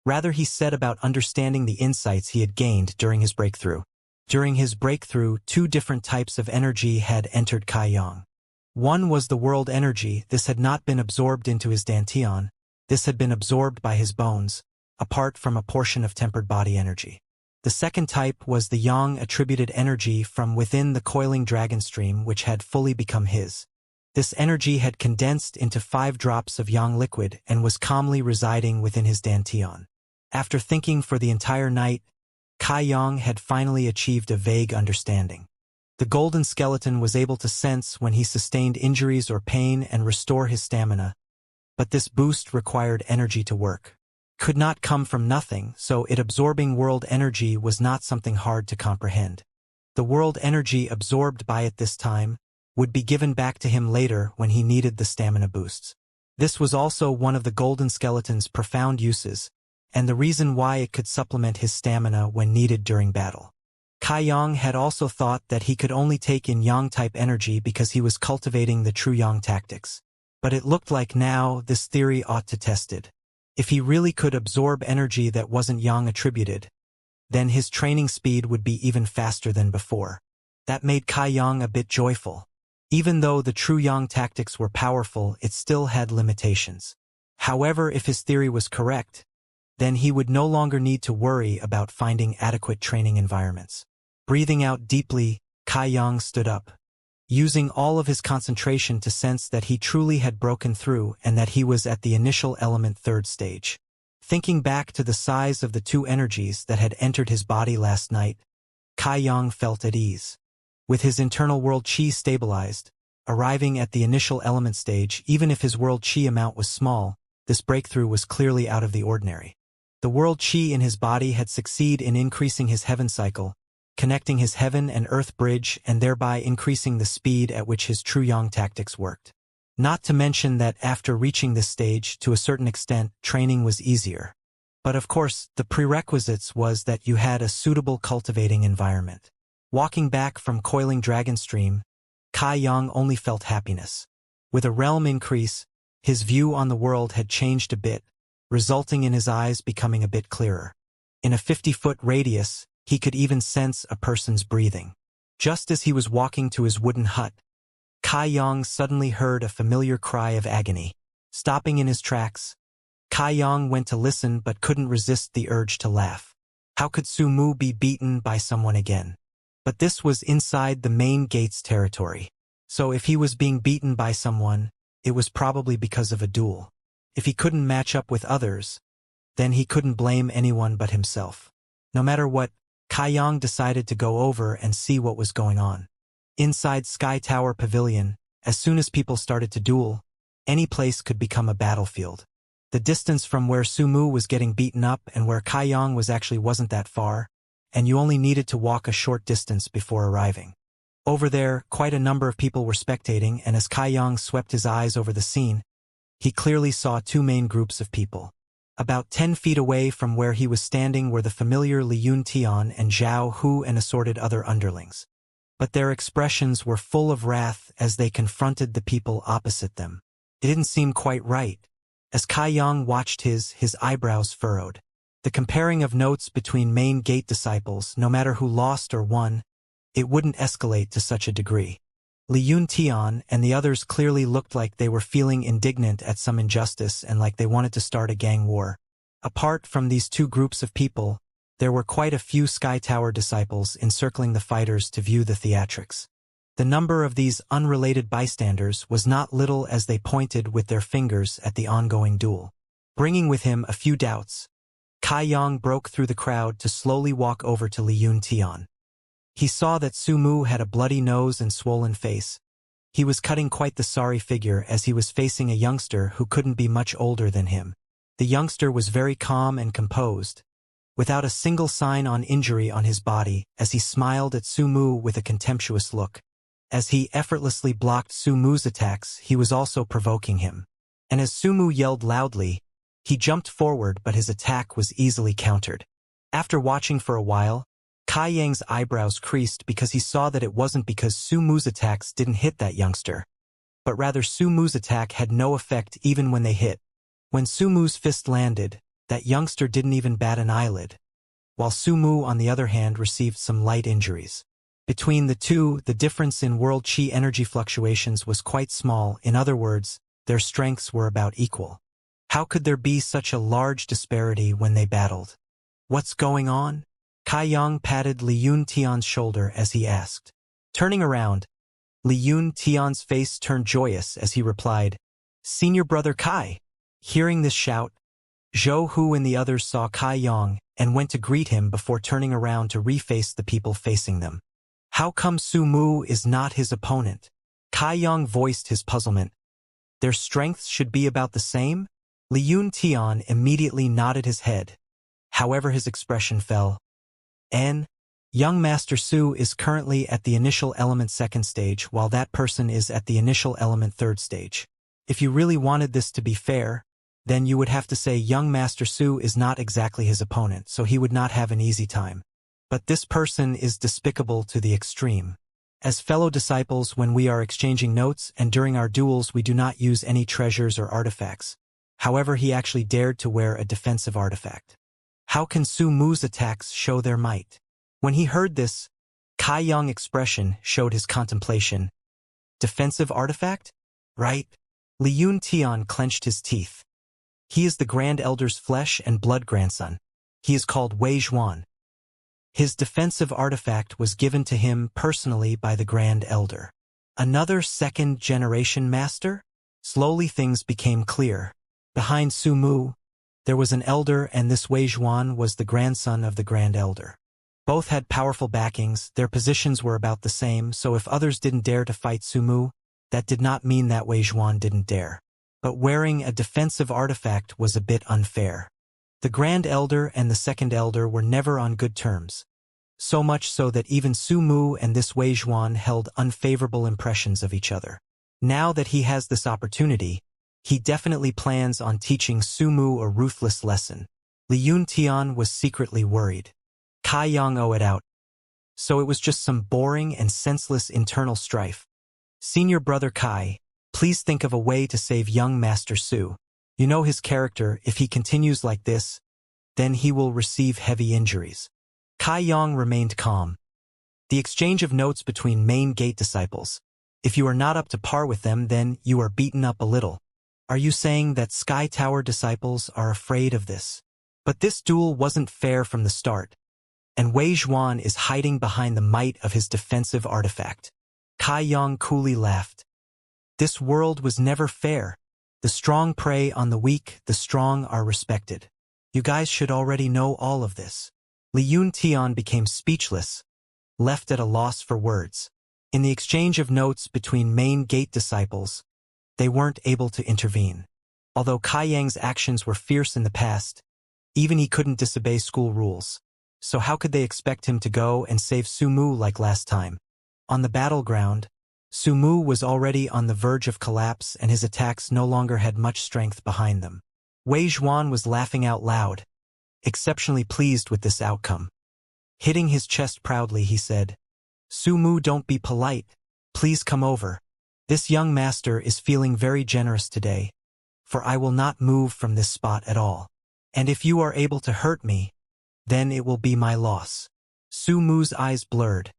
Rather, he set about understanding the insights he had gained during his breakthrough. During his breakthrough, 2 different types of energy had entered Kai Yang. One was the world energy. This had not been absorbed into his dantian. This had been absorbed by his bones, apart from a portion of tempered body energy. The second type was the Yang attributed energy from within the coiling dragon stream, which had fully become his. This energy had condensed into 5 drops of Yang liquid and was calmly residing within his dantian. After thinking for the entire night, Kai Yang had finally achieved a vague understanding. The golden skeleton was able to sense when he sustained injuries or pain and restore his stamina, but this boost required energy to work. Could not come from nothing, so it absorbing world energy was not something hard to comprehend. The world energy absorbed by it this time would be given back to him later when he needed the stamina boosts. This was also one of the golden skeleton's profound uses, and the reason why it could supplement his stamina when needed during battle. Kai Yang had also thought that he could only take in Yang-type energy because he was cultivating the true Yang tactics. But it looked like now this theory ought to tested. If he really could absorb energy that wasn't Yang attributed, then his training speed would be even faster than before. That made Kai Yang a bit joyful. Even though the true Yang tactics were powerful, it still had limitations. However, if his theory was correct, then he would no longer need to worry about finding adequate training environments. Breathing out deeply, Kai Yang stood up, using all of his concentration to sense that he truly had broken through and that he was at the initial element third stage. Thinking back to the size of the two energies that had entered his body last night, Kai Yang felt at ease. With his internal world qi stabilized, arriving at the initial element stage, even if his world qi amount was small, this breakthrough was clearly out of the ordinary. The world qi in his body had succeeded in increasing his heaven cycle, connecting his heaven and earth bridge and thereby increasing the speed at which his true yang tactics worked. Not to mention that after reaching this stage, to a certain extent, training was easier. But of course, the prerequisites was that you had a suitable cultivating environment. Walking back from coiling dragon stream, Kai Yang only felt happiness. With a realm increase, his view on the world had changed a bit, resulting in his eyes becoming a bit clearer. In a 50-foot radius, he could even sense a person's breathing. Just as he was walking to his wooden hut, Kai Yang suddenly heard a familiar cry of agony. Stopping in his tracks, Kai Yang went to listen but couldn't resist the urge to laugh. How could Su Mu be beaten by someone again? But this was inside the main gate's territory. So if he was being beaten by someone, it was probably because of a duel. If he couldn't match up with others, then he couldn't blame anyone but himself. No matter what, Kai Yang decided to go over and see what was going on. Inside Sky Tower Pavilion, as soon as people started to duel, any place could become a battlefield. The distance from where Su Mu was getting beaten up and where Kai Yang was actually wasn't that far, and you only needed to walk a short distance before arriving. Over there, quite a number of people were spectating, and as Kai Yang swept his eyes over the scene, he clearly saw two main groups of people. About 10 feet away from where he was standing were the familiar Li Yun Tian and Zhao Hu and assorted other underlings. But their expressions were full of wrath as they confronted the people opposite them. It didn't seem quite right. As Kai Yang watched his eyebrows furrowed. The comparing of notes between main gate disciples, no matter who lost or won, it wouldn't escalate to such a degree. Li Yun Tian and the others clearly looked like they were feeling indignant at some injustice and like they wanted to start a gang war. Apart from these two groups of people, there were quite a few Sky Tower disciples encircling the fighters to view the theatrics. The number of these unrelated bystanders was not little as they pointed with their fingers at the ongoing duel. Bringing with him a few doubts, Kai Yang broke through the crowd to slowly walk over to Li Yun Tian. He saw that Su Mu had a bloody nose and swollen face. He was cutting quite the sorry figure as he was facing a youngster who couldn't be much older than him. The youngster was very calm and composed, without a single sign on injury on his body, as he smiled at Su Mu with a contemptuous look. As he effortlessly blocked Su Mu's attacks, he was also provoking him. And as Su Mu yelled loudly, he jumped forward but his attack was easily countered. After watching for a while, Kai Yang's eyebrows creased because he saw that it wasn't because Su Mu's attacks didn't hit that youngster, but rather Su Mu's attack had no effect even when they hit. When Su Mu's fist landed, that youngster didn't even bat an eyelid, while Su Mu on the other hand received some light injuries. Between the two, the difference in world qi energy fluctuations was quite small. In other words, their strengths were about equal. How could there be such a large disparity when they battled? What's going on? Kai Yang patted Li Yun Tian's shoulder as he asked. Turning around, Li Yun Tian's face turned joyous as he replied, "Senior brother Kai." Hearing this shout, Zhou Hu and the others saw Kai Yang and went to greet him before turning around to reface the people facing them. How come Su Mu is not his opponent? Kai Yang voiced his puzzlement. Their strengths should be about the same? Li Yun Tian immediately nodded his head. However, his expression fell. Young Master Su is currently at the initial element second stage while that person is at the initial element third stage. If you really wanted this to be fair, then you would have to say young Master Su is not exactly his opponent, so he would not have an easy time. But this person is despicable to the extreme. As fellow disciples, when we are exchanging notes and during our duels we do not use any treasures or artifacts. However, he actually dared to wear a defensive artifact. How can Su Mu's attacks show their might? When he heard this, Kai Yang's expression showed his contemplation. Defensive artifact? Right? Li Yun Tian clenched his teeth. He is the Grand Elder's flesh and blood grandson. He is called Wei Zhuan. His defensive artifact was given to him personally by the Grand Elder. Another second-generation master? Slowly things became clear. Behind Su Mu, there was an elder, and this Wei Zhuan was the grandson of the Grand Elder. Both had powerful backings, their positions were about the same, so if others didn't dare to fight Su Mu, that did not mean that Wei Zhuan didn't dare. But wearing a defensive artifact was a bit unfair. The Grand Elder and the Second Elder were never on good terms. So much so that even Su Mu and this Wei Zhuan held unfavorable impressions of each other. Now that he has this opportunity, he definitely plans on teaching Su Mu a ruthless lesson. Li Yuntian was secretly worried. Kai Yang owed it out. So it was just some boring and senseless internal strife. Senior brother Kai, please think of a way to save young Master Su. You know his character, if he continues like this, then he will receive heavy injuries. Kai Yang remained calm. The exchange of notes between main gate disciples. If you are not up to par with them, then you are beaten up a little. Are you saying that Sky Tower disciples are afraid of this? But this duel wasn't fair from the start, and Wei Zhuan is hiding behind the might of his defensive artifact. Kai Yang coolly laughed. This world was never fair. The strong prey on the weak, the strong are respected. You guys should already know all of this. Li Yuntian became speechless, left at a loss for words. In the exchange of notes between main gate disciples, they weren't able to intervene. Although Kai Yang's actions were fierce in the past, even he couldn't disobey school rules. So how could they expect him to go and save Su Mu like last time? On the battleground, Su Mu was already on the verge of collapse, and his attacks no longer had much strength behind them. Wei Zhuan was laughing out loud, exceptionally pleased with this outcome. Hitting his chest proudly, he said, "Su Mu, don't be polite. Please come over. This young master is feeling very generous today, for I will not move from this spot at all. And if you are able to hurt me, then it will be my loss." Su Mu's eyes blurred.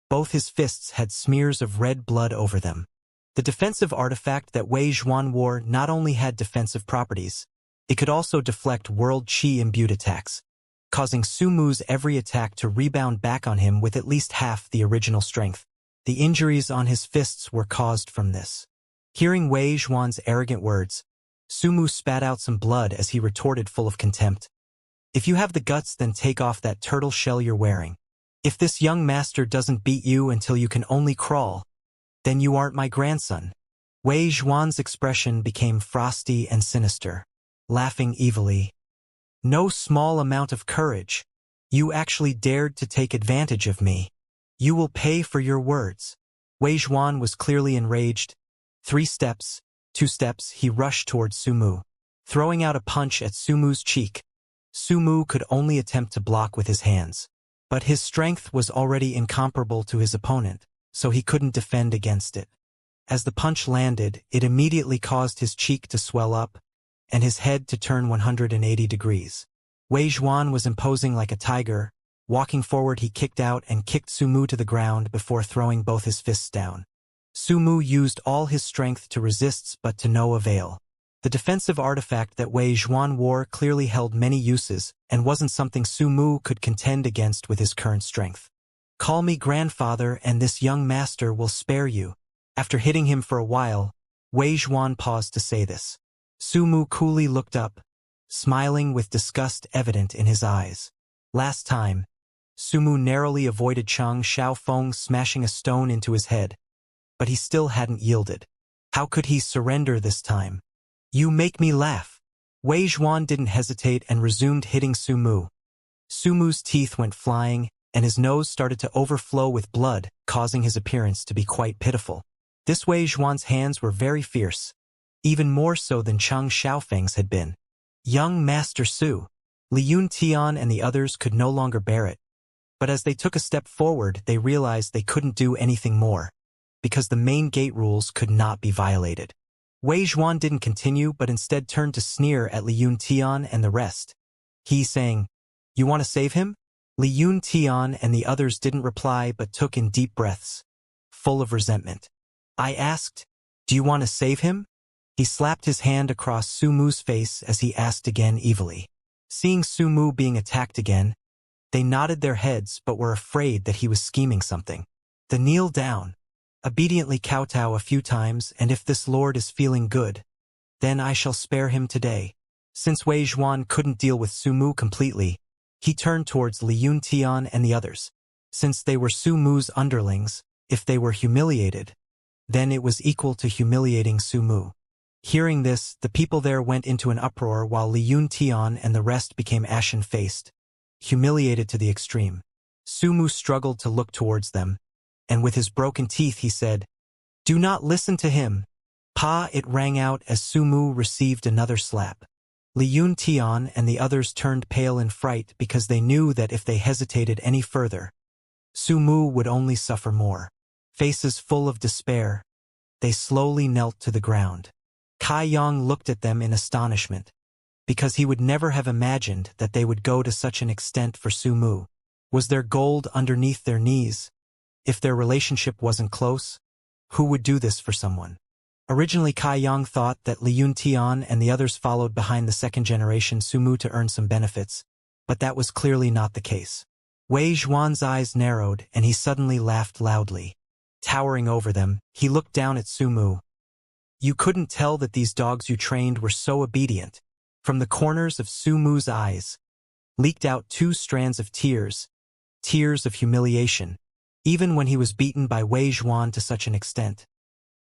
Both his fists had smears of red blood over them. The defensive artifact that Wei Zhuan wore not only had defensive properties, it could also deflect world chi-imbued attacks, causing Su Mu's every attack to rebound back on him with at least half the original strength. The injuries on his fists were caused from this. Hearing Wei Zhuan's arrogant words, Su Mu spat out some blood as he retorted full of contempt. "If you have the guts, then take off that turtle shell you're wearing. If this young master doesn't beat you until you can only crawl, then you aren't my grandson." Wei Zhuan's expression became frosty and sinister, laughing evilly. "No small amount of courage. You actually dared to take advantage of me. You will pay for your words." Wei Zhuan was clearly enraged. 3 steps, 2 steps, he rushed towards Su Mu, throwing out a punch at Su Mu's cheek. Su Mu could only attempt to block with his hands, but his strength was already incomparable to his opponent, so he couldn't defend against it. As the punch landed, it immediately caused his cheek to swell up, and his head to turn 180 degrees. Wei Zhuan was imposing like a tiger. Walking forward, he kicked out and kicked Su Mu to the ground before throwing both his fists down. Su Mu used all his strength to resist, but to no avail. The defensive artifact that Wei Zhuan wore clearly held many uses and wasn't something Su Mu could contend against with his current strength. "Call me grandfather, and this young master will spare you." After hitting him for a while, Wei Zhuan paused to say this. Su Mu coolly looked up, smiling with disgust evident in his eyes. Last time, Su Mu narrowly avoided Chang Xiaofeng smashing a stone into his head, but he still hadn't yielded. How could he surrender this time? "You make me laugh." Wei Zhuan didn't hesitate and resumed hitting Su Mu. Su Mu's teeth went flying, and his nose started to overflow with blood, causing his appearance to be quite pitiful. This Wei Zhuan's hands were very fierce, even more so than Chang Xiaofeng's had been. Young Master Su, Li Yuntian and the others could no longer bear it. But as they took a step forward, they realized they couldn't do anything more, because the main gate rules could not be violated. Wei Zhuan didn't continue, but instead turned to sneer at Li Yuntian and the rest. He saying, "You want to save him?" Li Yuntian and the others didn't reply but took in deep breaths, full of resentment. I asked, "Do you want to save him?" He slapped his hand across Su Mu's face as he asked again evilly. Seeing Su Mu being attacked again, They nodded their heads but were afraid that he was scheming something. They kneel down, obediently kowtow a few times, and if this lord is feeling good, then I shall spare him today. Since Wei Zhuan couldn't deal with Su Mu completely, he turned towards Li Yuntian and the others. Since they were Su Mu's underlings, if they were humiliated, then it was equal to humiliating Su Mu. Hearing this, the people there went into an uproar while Li Yuntian and the rest became ashen-faced, humiliated to the extreme. Su Mu struggled to look towards them, and with his broken teeth he said, "Do not listen to him." Pa! It rang out as Su Mu received another slap. Li Yuntian and the others turned pale in fright because they knew that if they hesitated any further, Su Mu would only suffer more. Faces full of despair, they slowly knelt to the ground. Kai Yang looked at them in astonishment, because he would never have imagined that they would go to such an extent for Su Mu. Was there gold underneath their knees? If their relationship wasn't close, who would do this for someone? Originally Kai Yang thought that Li Yuntian and the others followed behind the second generation Su Mu to earn some benefits, but that was clearly not the case. Wei Zhuan's eyes narrowed and he suddenly laughed loudly. Towering over them, he looked down at Su Mu. You couldn't tell that these dogs you trained were so obedient. From the corners of Su Mu's eyes leaked out 2 strands of tears, tears of humiliation, even when he was beaten by Wei Zhuan to such an extent.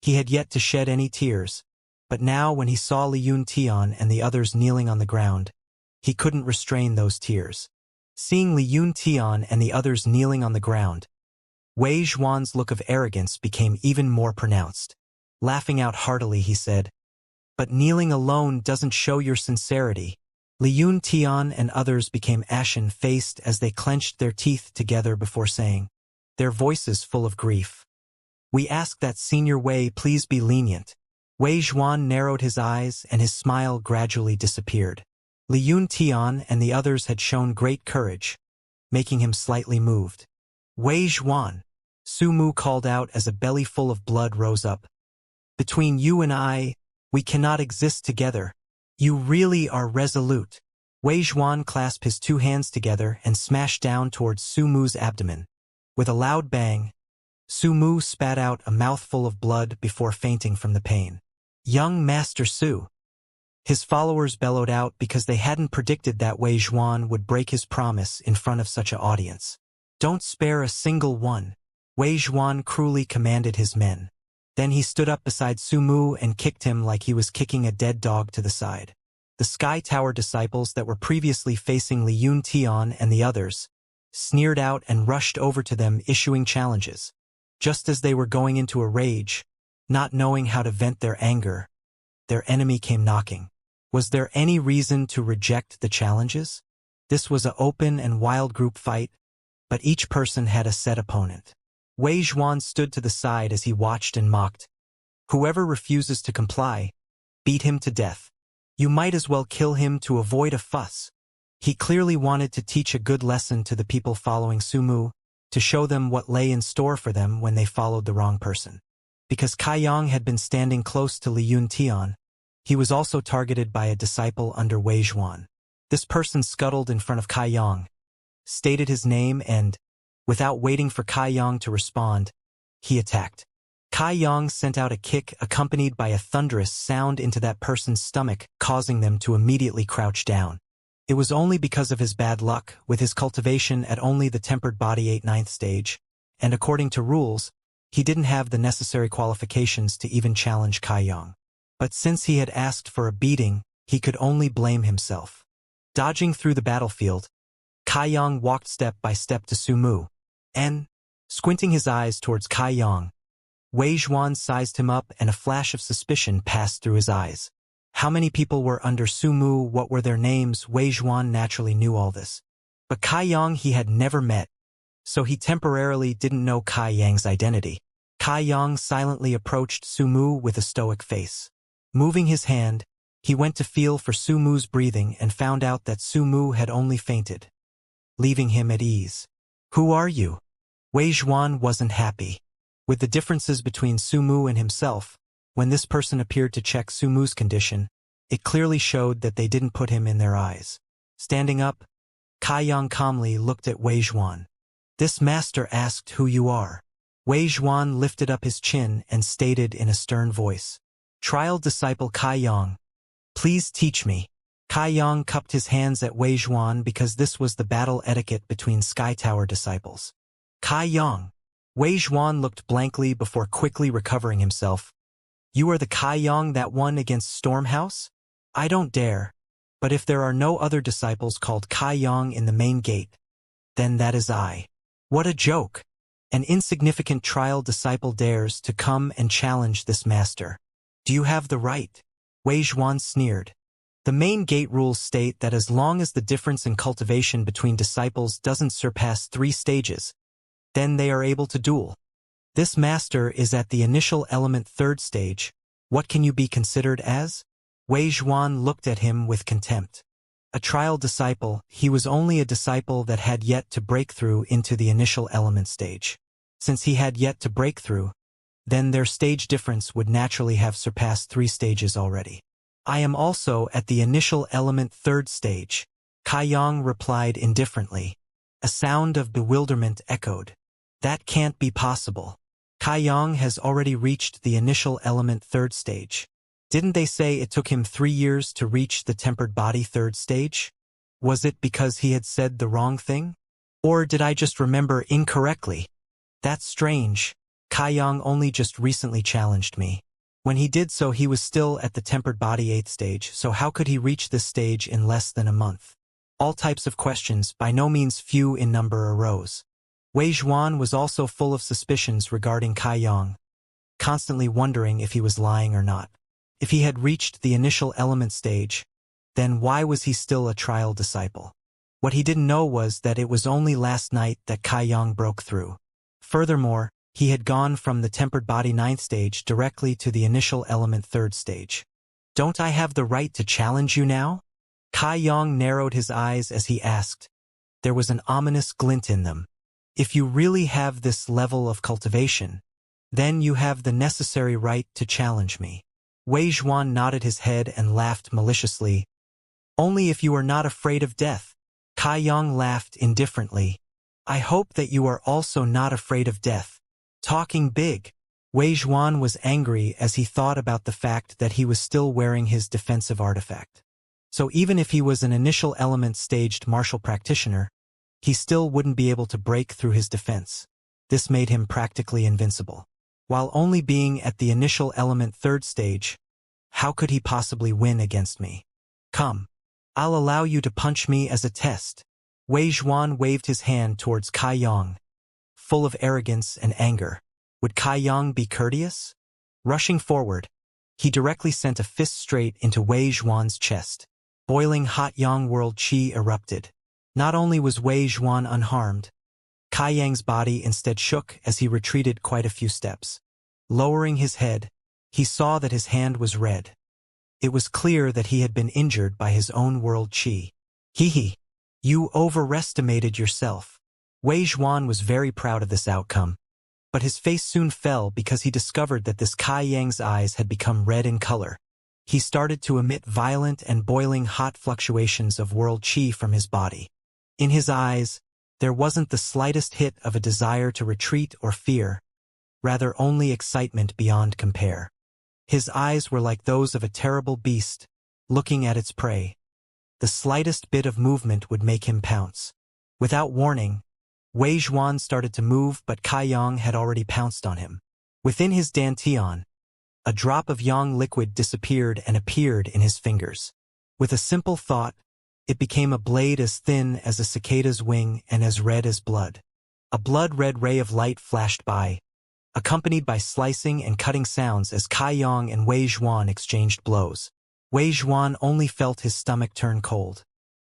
He had yet to shed any tears, but now when he saw Li Yuntian and the others kneeling on the ground, he couldn't restrain those tears. Seeing Li Yuntian and the others kneeling on the ground, Wei Zhuan's look of arrogance became even more pronounced. Laughing out heartily, he said, "But kneeling alone doesn't show your sincerity." Li Yuntian and others became ashen-faced as they clenched their teeth together before saying, their voices full of grief, "We ask that Senior Wei please be lenient." Wei Zhuan narrowed his eyes and his smile gradually disappeared. Li Yuntian and the others had shown great courage, making him slightly moved. "Wei Zhuan," Su Mu called out as a belly full of blood rose up. "Between you and I, we cannot exist together. You really are resolute." Wei Zhuan clasped his 2 hands together and smashed down towards Su Mu's abdomen. With a loud bang, Su Mu spat out a mouthful of blood before fainting from the pain. "Young Master Su!" His followers bellowed out because they hadn't predicted that Wei Zhuan would break his promise in front of such an audience. "Don't spare a single one," Wei Zhuan cruelly commanded his men. Then he stood up beside Su Mu and kicked him like he was kicking a dead dog to the side. The Sky Tower disciples that were previously facing Li Yuntian and the others sneered out and rushed over to them issuing challenges. Just as they were going into a rage, not knowing how to vent their anger, their enemy came knocking. Was there any reason to reject the challenges? This was an open and wild group fight, but each person had a set opponent. Wei Zhuan stood to the side as he watched and mocked. "Whoever refuses to comply, beat him to death. You might as well kill him to avoid a fuss." He clearly wanted to teach a good lesson to the people following Su Mu, to show them what lay in store for them when they followed the wrong person. Because Kai Yang had been standing close to Li Yuntian, he was also targeted by a disciple under Wei Zhuan. This person scuttled in front of Kai Yang, stated his name and, without waiting for Kai Yang to respond, he attacked. Kai Yang sent out a kick accompanied by a thunderous sound into that person's stomach, causing them to immediately crouch down. It was only because of his bad luck, with his cultivation at only the tempered body 8/9 stage, and according to rules, he didn't have the necessary qualifications to even challenge Kai Yang. But since he had asked for a beating, he could only blame himself. Dodging through the battlefield, Kai Yang walked step by step to Su Mu, and, squinting his eyes towards Kai Yang, Wei Zhuan sized him up and a flash of suspicion passed through his eyes. How many people were under Su Mu, what were their names? Wei Zhuan naturally knew all this. But Kai Yang he had never met, so he temporarily didn't know Kai Yang's identity. Kai Yang silently approached Su Mu with a stoic face. Moving his hand, he went to feel for Su Mu's breathing and found out that Su Mu had only fainted, leaving him at ease. "Who are you?" Wei Zhuan wasn't happy. With the differences between Su Mu and himself, when this person appeared to check Su Mu's condition, it clearly showed that they didn't put him in their eyes. Standing up, Kaiyang calmly looked at Wei Zhuan. This master asked who you are. Wei Zhuan lifted up his chin and stated in a stern voice. Trial disciple Kaiyang. Please teach me. Kaiyang cupped his hands at Wei Zhuan because this was the battle etiquette between Sky Tower disciples. Kaiyang. Wei Zhuan looked blankly before quickly recovering himself. You are the Kaiyang that won against Stormhouse? I don't dare. But if there are no other disciples called Kaiyang in the main gate, then that is I. What a joke! An insignificant trial disciple dares to come and challenge this master. Do you have the right? Wei Zhuan sneered. The main gate rules state that as long as the difference in cultivation between disciples doesn't surpass 3 stages, then they are able to duel. This master is at the initial element 3rd stage. What can you be considered as? Wei Zhuan looked at him with contempt. A trial disciple, he was only a disciple that had yet to break through into the initial element stage. Since he had yet to break through, then their stage difference would naturally have surpassed 3 stages already. I am also at the initial element 3rd stage, Kaiyang replied indifferently. A sound of bewilderment echoed. That can't be possible. Kaiyang has already reached the initial element 3rd stage. Didn't they say it took him 3 years to reach the tempered body 3rd stage? Was it because he had said the wrong thing? Or did I just remember incorrectly? That's strange. Kaiyang only just recently challenged me. When he did so he was still at the tempered body 8th stage, so how could he reach this stage in less than a month? All types of questions, by no means few in number, arose. Wei Zhuan was also full of suspicions regarding Kaiyang, constantly wondering if he was lying or not. If he had reached the initial element stage, then why was he still a trial disciple? What he didn't know was that it was only last night that Kaiyang broke through. Furthermore, he had gone from the tempered body 9th stage directly to the initial element 3rd stage. Don't I have the right to challenge you now? Kaiyang narrowed his eyes as he asked. There was an ominous glint in them. If you really have this level of cultivation, then you have the necessary right to challenge me. Wei Zhuan nodded his head and laughed maliciously. Only if you are not afraid of death. Kaiyang laughed indifferently. I hope that you are also not afraid of death. Talking big. Wei Zhuan was angry as he thought about the fact that he was still wearing his defensive artifact. So even if he was an initial element staged martial practitioner, he still wouldn't be able to break through his defense. This made him practically invincible. While only being at the initial element 3rd stage, how could he possibly win against me? Come. I'll allow you to punch me as a test. Wei Zhuan waved his hand towards Kaiyang, full of arrogance and anger. Would Kaiyang be courteous? Rushing forward, he directly sent a fist straight into Wei Zhuan's chest. Boiling hot Yang world qi erupted. Not only was Wei Zhuan unharmed, Kaiyang's body instead shook as he retreated quite a few steps. Lowering his head, he saw that his hand was red. It was clear that he had been injured by his own world qi. Hee. You overestimated yourself. Wei Zhuan was very proud of this outcome, but his face soon fell because he discovered that this Kaiyang's eyes had become red in color. He started to emit violent and boiling hot fluctuations of world qi from his body. In his eyes, there wasn't the slightest hit of a desire to retreat or fear, rather only excitement beyond compare. His eyes were like those of a terrible beast, looking at its prey. The slightest bit of movement would make him pounce. Without warning, Wei Zhuan started to move, but Kaiyang had already pounced on him. Within his dantian, a drop of yang liquid disappeared and appeared in his fingers. With a simple thought, it became a blade as thin as a cicada's wing and as red as blood. A blood-red ray of light flashed by, accompanied by slicing and cutting sounds as Kaiyang and Wei Zhuan exchanged blows. Wei Zhuan only felt his stomach turn cold.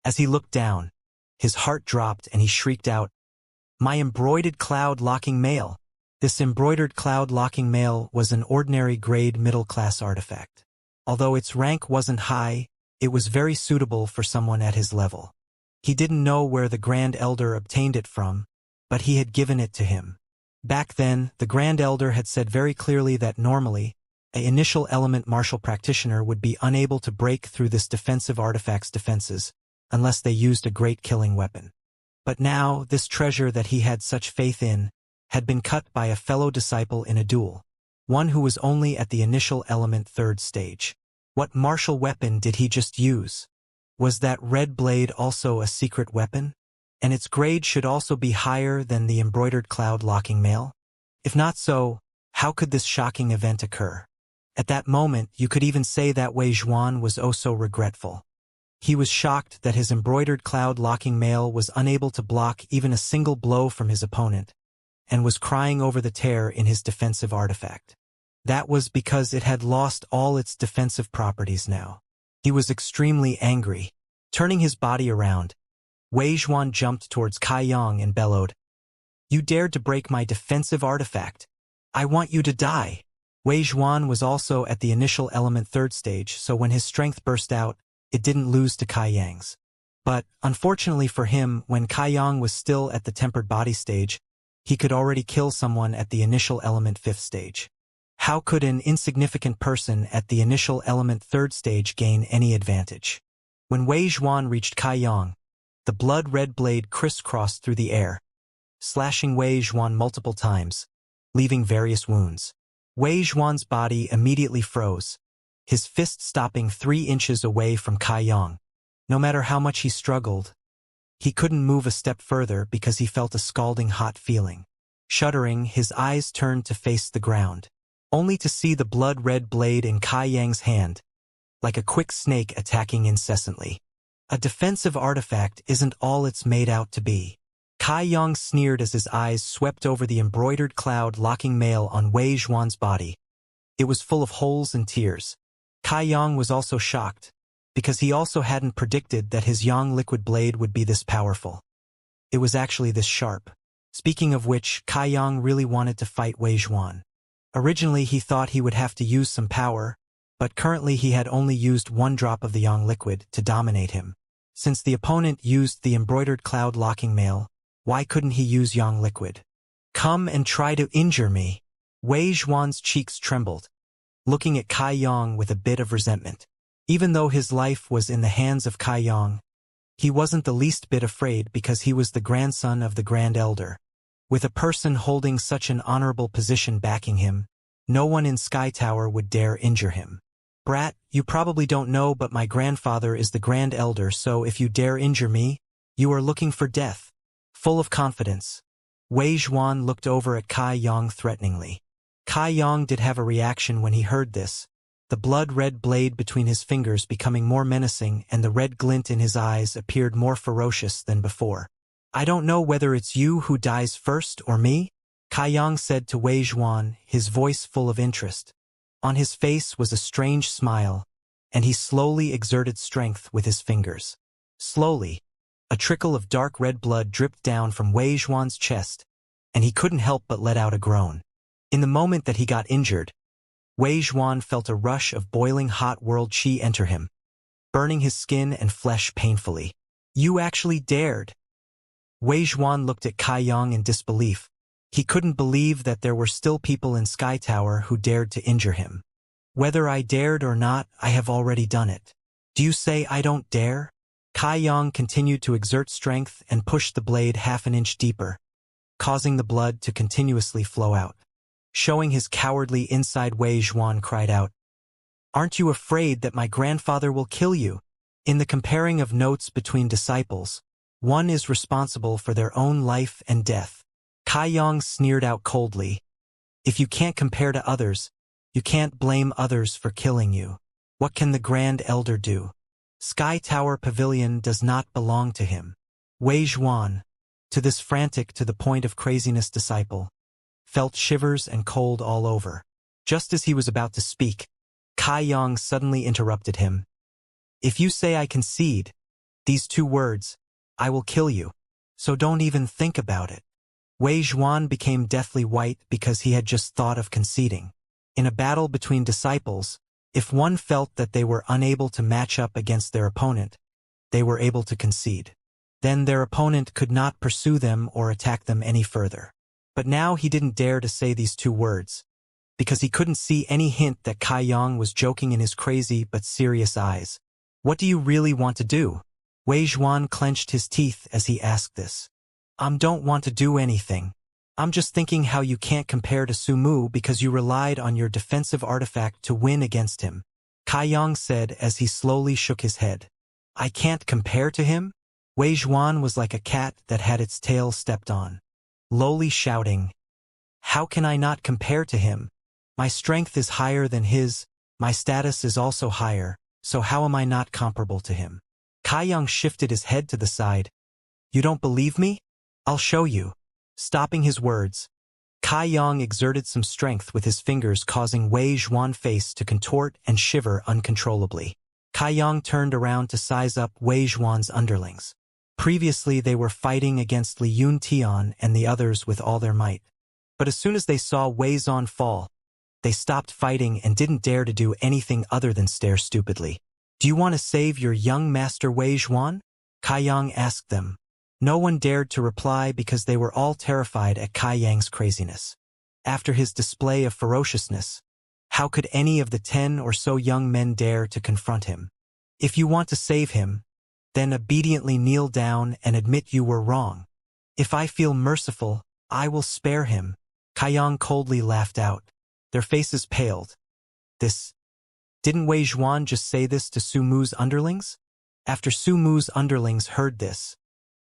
As he looked down, his heart dropped and he shrieked out, "My embroidered cloud-locking mail!" This embroidered cloud-locking mail was an ordinary grade middle-class artifact. Although its rank wasn't high, it was very suitable for someone at his level. He didn't know where the Grand Elder obtained it from, but he had given it to him. Back then, the Grand Elder had said very clearly that normally, an initial element martial practitioner would be unable to break through this defensive artifact's defenses, unless they used a great killing weapon. But now, this treasure that he had such faith in had been cut by a fellow disciple in a duel, one who was only at the initial element 3rd stage. What martial weapon did he just use? Was that red blade also a secret weapon? And its grade should also be higher than the embroidered cloud locking mail? If not so, how could this shocking event occur? At that moment, you could even say that Wei Zhuan was oh so regretful. He was shocked that his embroidered cloud locking mail was unable to block even a single blow from his opponent, and was crying over the tear in his defensive artifact. That was because it had lost all its defensive properties now. He was extremely angry. Turning his body around, Wei Zhuan jumped towards Kai Yang and bellowed, "You dared to break my defensive artifact. I want you to die." Wei Zhuan was also at the initial element 3rd stage, so when his strength burst out, it didn't lose to Kai Yang's. But, unfortunately for him, when Kai Yang was still at the tempered body stage, he could already kill someone at the initial element 5th stage. How could an insignificant person at the initial element 3rd stage gain any advantage? When Wei Zhuan reached Kai Yang, the blood-red blade crisscrossed through the air, slashing Wei Zhuan multiple times, leaving various wounds. Wei Zhuan's body immediately froze, his fist stopping 3 inches away from Kai Yang. No matter how much he struggled, he couldn't move a step further because he felt a scalding hot feeling. Shuddering, his eyes turned to face the ground, only to see the blood-red blade in Kai Yang's hand, like a quick snake attacking incessantly. A defensive artifact isn't all it's made out to be. Kai Yang sneered as his eyes swept over the embroidered cloud locking mail on Wei Zhuan's body. It was full of holes and tears. Kai Yang was also shocked, because he also hadn't predicted that his Yang liquid blade would be this powerful. It was actually this sharp. Speaking of which, Kai Yang really wanted to fight Wei Zhuan. Originally he thought he would have to use some power, but currently he had only used 1 drop of the Yang liquid to dominate him. Since the opponent used the embroidered cloud locking mail, why couldn't he use Yang liquid? "Come and try to injure me." Wei Zhuan's cheeks trembled, looking at Kai Yang with a bit of resentment. Even though his life was in the hands of Kai Yang, he wasn't the least bit afraid because he was the grandson of the Grand Elder. With a person holding such an honorable position backing him, no one in Sky Tower would dare injure him. "Brat, you probably don't know, but my grandfather is the Grand Elder, so if you dare injure me, you are looking for death." Full of confidence, Wei Zhuan looked over at Kai Yang threateningly. Kai Yang did have a reaction when he heard this, the blood-red blade between his fingers becoming more menacing and the red glint in his eyes appeared more ferocious than before. "I don't know whether it's you who dies first or me," Kai Yang said to Wei Zhuan, his voice full of interest. On his face was a strange smile, and he slowly exerted strength with his fingers. Slowly, a trickle of dark red blood dripped down from Wei Zhuan's chest, and he couldn't help but let out a groan. In the moment that he got injured, Wei Zhuan felt a rush of boiling hot world qi enter him, burning his skin and flesh painfully. "You actually dared." Wei Zhuan looked at Kai Yang in disbelief. He couldn't believe that there were still people in Sky Tower who dared to injure him. "Whether I dared or not, I have already done it. Do you say I don't dare?" Kai Yang continued to exert strength and pushed the blade half an inch deeper, causing the blood to continuously flow out. Showing his cowardly inside, Wei Zhuan cried out, "Aren't you afraid that my grandfather will kill you?" In the comparing of notes between disciples, one is responsible for their own life and death. Kai Yang sneered out coldly, "If you can't compare to others, you can't blame others for killing you. What can the Grand Elder do? Sky Tower Pavilion does not belong to him." Wei Zhuan, to this frantic to the point of craziness disciple, felt shivers and cold all over. Just as he was about to speak, Kai Yang suddenly interrupted him. "If you say I concede, these 2 words, I will kill you. So don't even think about it." Wei Zhuan became deathly white because he had just thought of conceding. In a battle between disciples, if one felt that they were unable to match up against their opponent, they were able to concede. Then their opponent could not pursue them or attack them any further. But now he didn't dare to say these 2 words, because he couldn't see any hint that Kai Yang was joking in his crazy but serious eyes. "What do you really want to do?" Wei Zhuan clenched his teeth as he asked this. Don't want to do anything. I'm just thinking how you can't compare to Su Mu because you relied on your defensive artifact to win against him. Kai Yang said as he slowly shook his head. I can't compare to him? Wei Zhuan was like a cat that had its tail stepped on. Lowly shouting, how can I not compare to him? My strength is higher than his, my status is also higher, so how am I not comparable to him? Kai Yang shifted his head to the side. You don't believe me? I'll show you. Stopping his words, Kai Yang exerted some strength with his fingers, causing Wei Zhuan's face to contort and shiver uncontrollably. Kai Yang turned around to size up Wei Zhuan's underlings. Previously they were fighting against Li Yun Tian and the others with all their might. But as soon as they saw Wei Zhuan fall, they stopped fighting and didn't dare to do anything other than stare stupidly. Do you want to save your young master Wei Zhuan? Kai Yang asked them. No one dared to reply because they were all terrified at Kai Yang's craziness. After his display of ferociousness, how could any of the 10 or so young men dare to confront him? If you want to save him, then obediently kneel down and admit you were wrong. If I feel merciful, I will spare him. Kai Yang coldly laughed out. Their faces paled. Didn't Wei Zhuan just say this to Su Mu's underlings? After Su Mu's underlings heard this,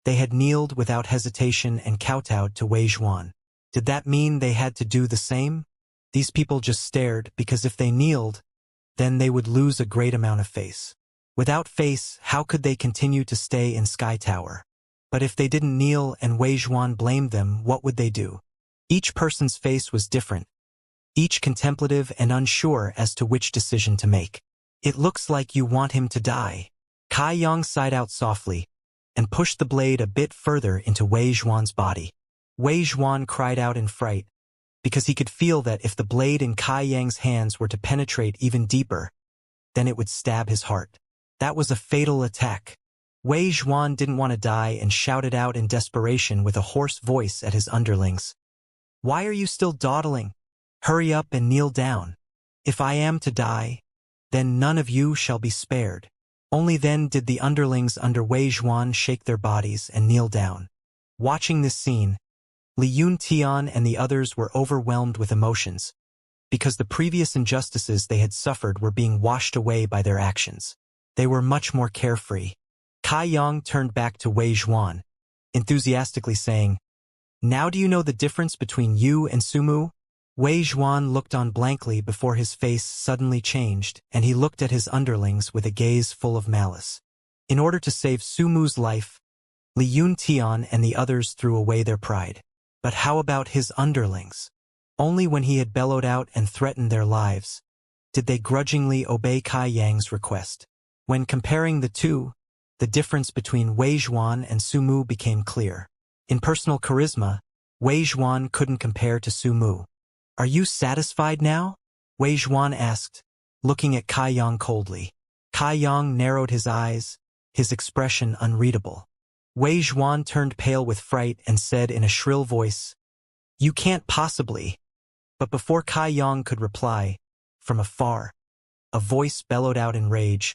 they had kneeled without hesitation and kowtowed to Wei Zhuan. Did that mean they had to do the same? These people just stared because if they kneeled, then they would lose a great amount of face. Without face, how could they continue to stay in Sky Tower? But if they didn't kneel and Wei Zhuan blamed them, what would they do? Each person's face was different, each contemplative and unsure as to which decision to make. It looks like you want him to die. Kai Yang sighed out softly and pushed the blade a bit further into Wei Zhuan's body. Wei Zhuan cried out in fright, because he could feel that if the blade in Kai Yang's hands were to penetrate even deeper, then it would stab his heart. That was a fatal attack. Wei Zhuan didn't want to die and shouted out in desperation with a hoarse voice at his underlings. Why are you still dawdling? Hurry up and kneel down. If I am to die, then none of you shall be spared. Only then did the underlings under Wei Zhuan shake their bodies and kneel down. Watching this scene, Li Yun Tian and the others were overwhelmed with emotions, because the previous injustices they had suffered were being washed away by their actions. They were much more carefree. Kai Yang turned back to Wei Zhuan, enthusiastically saying, Now do you know the difference between you and Su Mu? Wei Zhuan looked on blankly before his face suddenly changed, and he looked at his underlings with a gaze full of malice. In order to save Su Mu's life, Li Yun Tian and the others threw away their pride. But how about his underlings? Only when he had bellowed out and threatened their lives did they grudgingly obey Kai Yang's request. When comparing the two, the difference between Wei Zhuan and Su Mu became clear. In personal charisma, Wei Zhuan couldn't compare to Su Mu. Are you satisfied now? Wei Zhuan asked, looking at Kai Yang coldly. Kai Yang narrowed his eyes, his expression unreadable. Wei Zhuan turned pale with fright and said in a shrill voice, You can't possibly. But before Kai Yang could reply, from afar, a voice bellowed out in rage,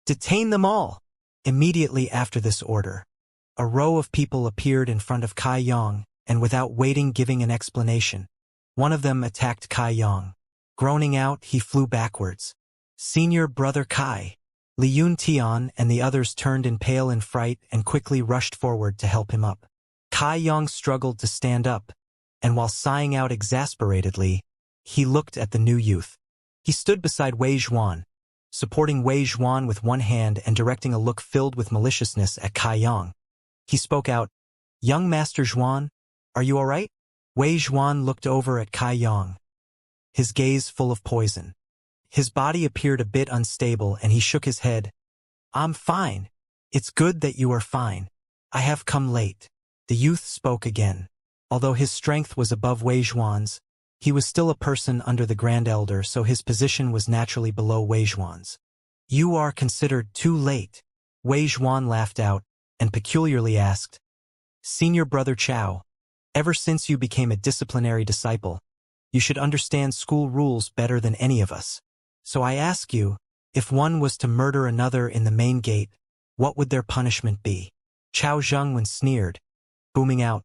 Detain them all! Immediately after this order, a row of people appeared in front of Kai Yang, and without waiting giving an explanation, one of them attacked Kai Yang. Groaning out, he flew backwards. Senior brother Kai. Li Yun Tian and the others turned in pale in fright and quickly rushed forward to help him up. Kai Yang struggled to stand up, and while sighing out exasperatedly, he looked at the new youth. He stood beside Wei Zhuan, supporting Wei Zhuan with one hand and directing a look filled with maliciousness at Kai Yang. He spoke out, Young Master Zhuan, are you all right? Wei Zhuan looked over at Kai Yang, his gaze full of poison. His body appeared a bit unstable and he shook his head. I'm fine. It's good that you are fine. I have come late. The youth spoke again. Although his strength was above Wei Zhuan's, he was still a person under the Grand Elder, so his position was naturally below Wei Zhuan's. You are considered too late. Wei Zhuan laughed out and peculiarly asked, Senior brother Chao, ever since you became a disciplinary disciple, you should understand school rules better than any of us. So I ask you, if one was to murder another in the main gate, what would their punishment be? Chao Zhengwen sneered, booming out,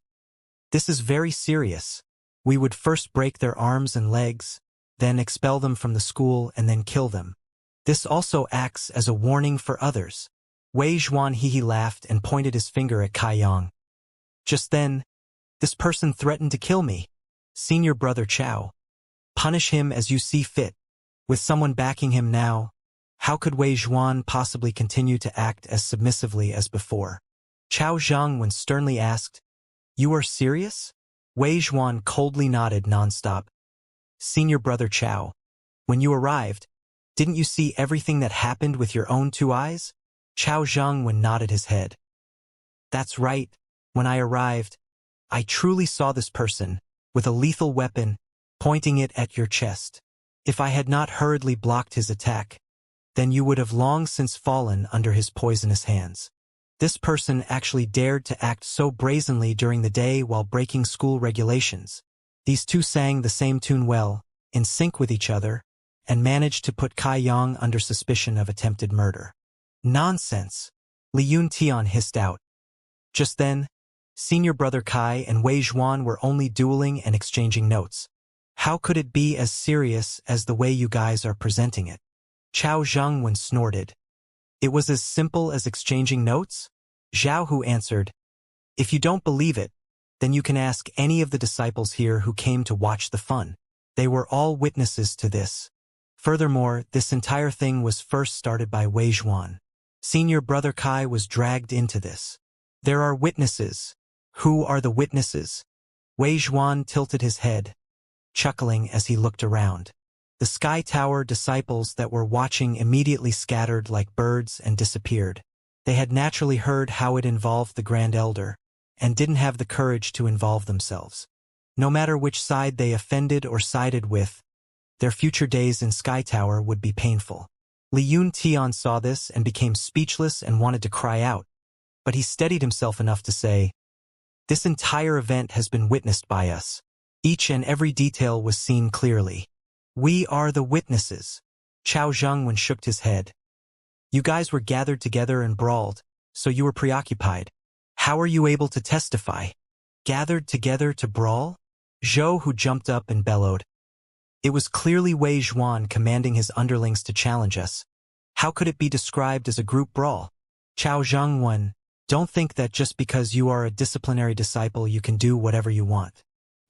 "This is very serious. We would first break their arms and legs, then expel them from the school and then kill them. This also acts as a warning for others." Wei Zhuan he laughed and pointed his finger at Kai Yang. "Just then, this person threatened to kill me. Senior brother Chao. Punish him as you see fit. With someone backing him now, how could Wei Zhuan possibly continue to act as submissively as before?" Chao Zhengwen sternly asked, "You are serious?" Wei Zhuan coldly nodded nonstop. "Senior brother Chao, when you arrived, didn't you see everything that happened with your own 2 eyes?" Chao Zhengwen nodded his head. "That's right. When I arrived, I truly saw this person, with a lethal weapon, pointing it at your chest. If I had not hurriedly blocked his attack, then you would have long since fallen under his poisonous hands. This person actually dared to act so brazenly during the day while breaking school regulations. These two sang the same tune well, in sync with each other, and managed to put Kai Yang under suspicion of attempted murder." "Nonsense!" Li Yuntian hissed out. Just then, senior brother Kai and Wei Zhuan were only dueling and exchanging notes. How could it be as serious as the way you guys are presenting it? Chao Zhengwen snorted. "It was as simple as exchanging notes?" Zhao Hu answered, "If you don't believe it, then you can ask any of the disciples here who came to watch the fun. They were all witnesses to this. Furthermore, this entire thing was first started by Wei Zhuan. Senior brother Kai was dragged into this. There are witnesses. Who are the witnesses?" Wei Zhuan tilted his head, chuckling as he looked around. The Sky Tower disciples that were watching immediately scattered like birds and disappeared. They had naturally heard how it involved the Grand Elder, and didn't have the courage to involve themselves. No matter which side they offended or sided with, their future days in Sky Tower would be painful. Li Yuntian saw this and became speechless and wanted to cry out, but he steadied himself enough to say, "This entire event has been witnessed by us. Each and every detail was seen clearly. We are the witnesses." Chao Zhengwen shook his head. "You guys were gathered together and brawled, so you were preoccupied. How are you able to testify?" "Gathered together to brawl?" Zhou Hu jumped up and bellowed. "It was clearly Wei Zhuan commanding his underlings to challenge us. How could it be described as a group brawl?" Chao Zhengwen, "Don't think that just because you are a disciplinary disciple you can do whatever you want.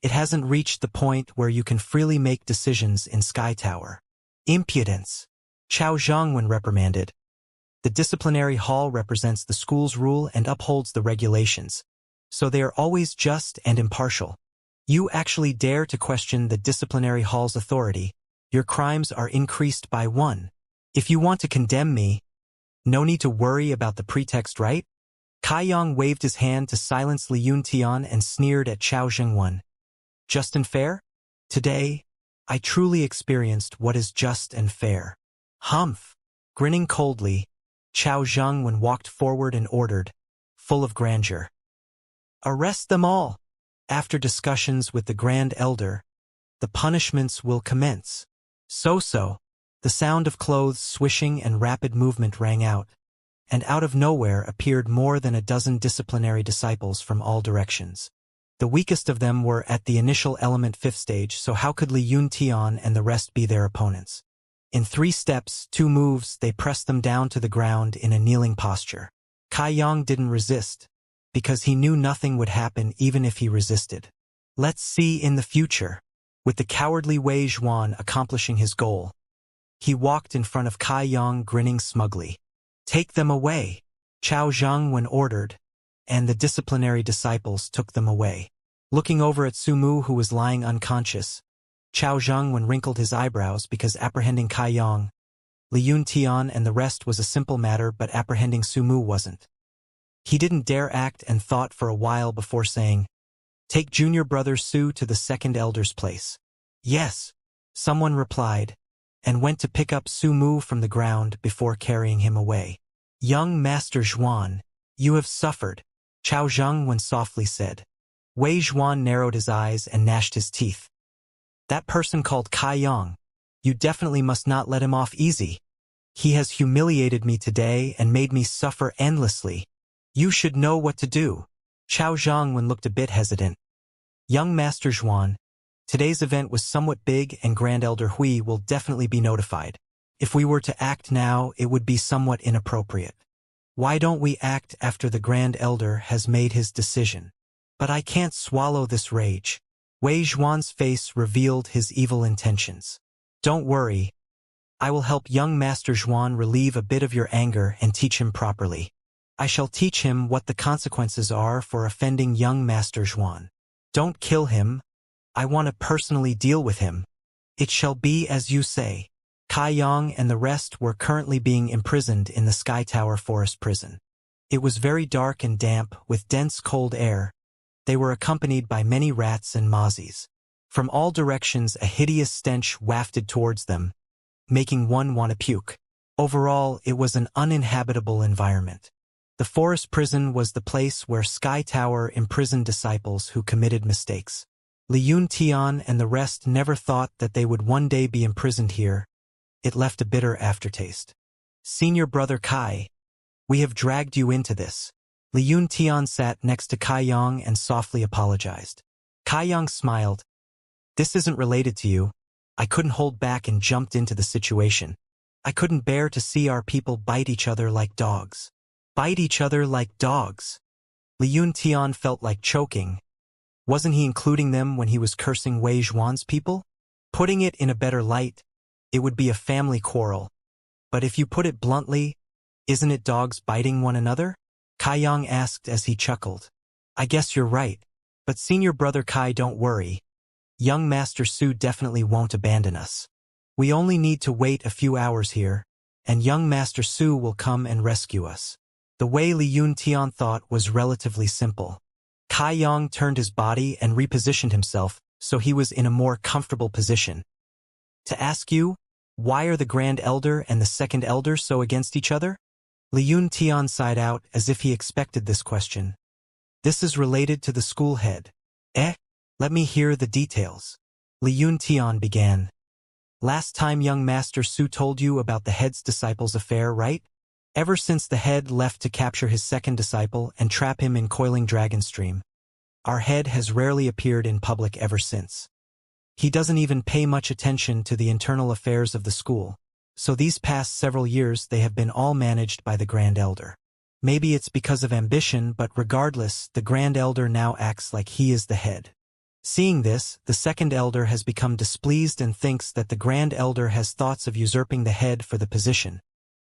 It hasn't reached the point where you can freely make decisions in Sky Tower." "Impudence!" Chao Zhengwen reprimanded. "The disciplinary hall represents the school's rule and upholds the regulations, so they are always just and impartial. You actually dare to question the disciplinary hall's authority, your crimes are increased by 1. If you want to condemn me, no need to worry about the pretext, right?" Kai Yang waved his hand to silence Li Yuntian and sneered at Chao Zhengwen. "Just and fair? Today, I truly experienced what is just and fair." "Humph!" Grinning coldly, Chao Zhengwen walked forward and ordered, full of grandeur, "Arrest them all. After discussions with the Grand Elder, the punishments will commence." So, the sound of clothes swishing and rapid movement rang out, and out of nowhere appeared more than a dozen disciplinary disciples from all directions. The weakest of them were at the initial element 5th stage, so how could Li Yuntian and the rest be their opponents? In 3 steps, 2 moves, they pressed them down to the ground in a kneeling posture. Kai Yang didn't resist, because he knew nothing would happen even if he resisted. Let's see in the future. With the cowardly Wei Zhuan accomplishing his goal, he walked in front of Kai Yang grinning smugly. "Take them away," Chao Zhengwen ordered, and the disciplinary disciples took them away. Looking over at Sumu, who was lying unconscious, Chao Zhengwen wrinkled his eyebrows because apprehending Kai Yang, Li Yuntian and the rest was a simple matter, but apprehending Sumu wasn't. He didn't dare act and thought for a while before saying, "Take junior brother Su to the second elder's place." "Yes," someone replied, and went to pick up Sumu from the ground before carrying him away. "Young Master Zhuan, you have suffered," Chao Zhengwen softly said. Wei Zhuan narrowed his eyes and gnashed his teeth. "That person called Kai Yang. You definitely must not let him off easy." He has humiliated me today and made me suffer endlessly. You should know what to do. Xiao Zhangwen looked a bit hesitant. Young Master Zhuan, today's event was somewhat big and Grand Elder Hui will definitely be notified. If we were to act now, it would be somewhat inappropriate. Why don't we act after the Grand Elder has made his decision? But I can't swallow this rage. Wei Zhuan's face revealed his evil intentions. Don't worry. I will help young Master Zhuan relieve a bit of your anger and teach him properly. I shall teach him what the consequences are for offending young Master Zhuan. Don't kill him. I want to personally deal with him. It shall be as you say. Kai Yang and the rest were currently being imprisoned in the Sky Tower Forest Prison. It was very dark and damp, with dense cold air. They were accompanied by many rats and mozzies. From all directions a hideous stench wafted towards them, making one want to puke. Overall, it was an uninhabitable environment. The forest prison was the place where Sky Tower imprisoned disciples who committed mistakes. Li Yun Tian and the rest never thought that they would one day be imprisoned here. It left a bitter aftertaste. Senior brother Kai, we have dragged you into this. Li Yun Tian sat next to Kai Yang and softly apologized. Kai Yang smiled. This isn't related to you. I couldn't hold back and jumped into the situation. I couldn't bear to see our people bite each other like dogs. Bite each other like dogs. Li Yun Tian felt like choking. Wasn't he including them when he was cursing Wei Zhuan's people? Putting it in a better light, it would be a family quarrel. But if you put it bluntly, isn't it dogs biting one another? Kai Yang asked as he chuckled. I guess you're right. But senior brother Kai, don't worry. Young Master Su definitely won't abandon us. We only need to wait a few hours here, and young Master Su will come and rescue us. The way Li Yun Tian thought was relatively simple. Kai Yang turned his body and repositioned himself so he was in a more comfortable position. To ask you, why are the Grand Elder and the Second Elder so against each other? Li Yun Tian sighed out as if he expected this question. This is related to the school head. Let me hear the details. Li Yun Tian began. Last time young Master Su told you about the head's disciple's affair, right? Ever since the head left to capture his second disciple and trap him in coiling dragon stream, our head has rarely appeared in public ever since. He doesn't even pay much attention to the internal affairs of the school, so these past several years they have been all managed by the Grand Elder. Maybe it's because of ambition, but regardless, the Grand Elder now acts like he is the head. Seeing this, the Second Elder has become displeased and thinks that the Grand Elder has thoughts of usurping the head for the position.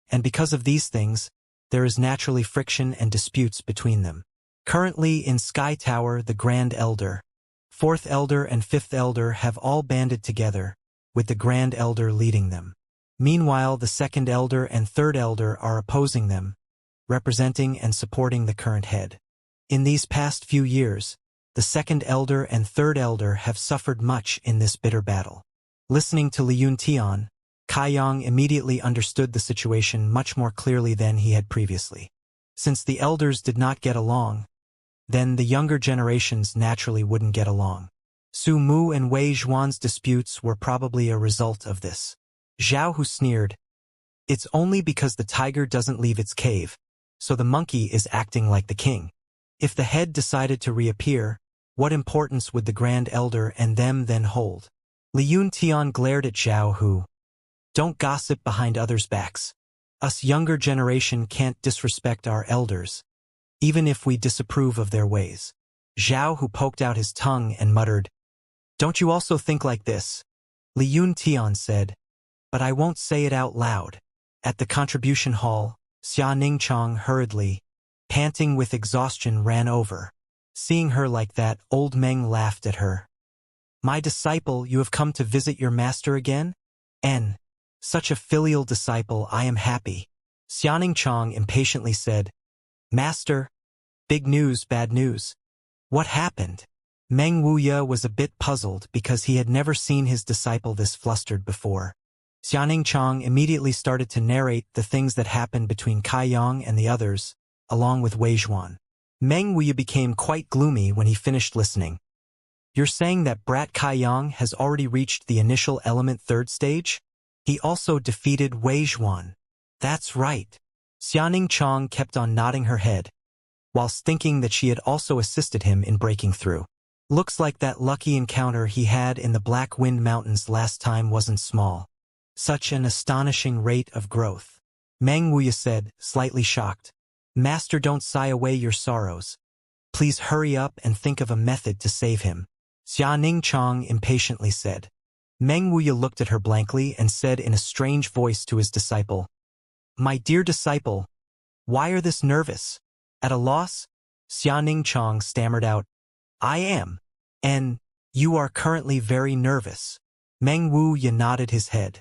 And because of these things, there is naturally friction and disputes between them. Currently in Sky Tower, the Grand Elder, Fourth Elder and Fifth Elder have all banded together, with the Grand Elder leading them. Meanwhile, the Second Elder and Third Elder are opposing them, representing and supporting the current head. In these past few years, the Second Elder and Third Elder have suffered much in this bitter battle. Listening to Li Yun Tian, Kai Yang immediately understood the situation much more clearly than he had previously. Since the elders did not get along, then the younger generations naturally wouldn't get along. Su Mu and Wei Zhuan's disputes were probably a result of this. Zhao Hu sneered. It's only because the tiger doesn't leave its cave, so the monkey is acting like the king. If the head decided to reappear, what importance would the Grand Elder and them then hold? Li Yun Tian glared at Zhao Hu. Don't gossip behind others' backs. Us younger generation can't disrespect our elders, even if we disapprove of their ways. Zhao Hu poked out his tongue and muttered. Don't you also think like this? Li Yun Tian said. But I won't say it out loud. At the contribution hall, Xia Ningchang hurriedly, panting with exhaustion, ran over. Seeing her like that, old Meng laughed at her. My disciple, you have come to visit your master again? Such a filial disciple, I am happy. Xianxia impatiently said. Master, big news, bad news. What happened? Meng Wuya was a bit puzzled because he had never seen his disciple this flustered before. Xianxia immediately started to narrate the things that happened between Kai Yang and the others, along with Wei Zhuan. Meng Wuya became quite gloomy when he finished listening. You're saying that brat Kai Yang has already reached the initial element third stage? He also defeated Wei Zhuan. That's right. Xianing Chong kept on nodding her head, whilst thinking that she had also assisted him in breaking through. Looks like that lucky encounter he had in the Black Wind Mountains last time wasn't small. Such an astonishing rate of growth. Meng Wuya said, slightly shocked. Master, don't sigh away your sorrows. Please hurry up and think of a method to save him. Xianing Chong impatiently said. Meng Wuya looked at her blankly and said in a strange voice to his disciple, My dear disciple, why are this nervous? At a loss? Xianing Chong stammered out, I am. And you are currently very nervous. Meng Wuya nodded his head.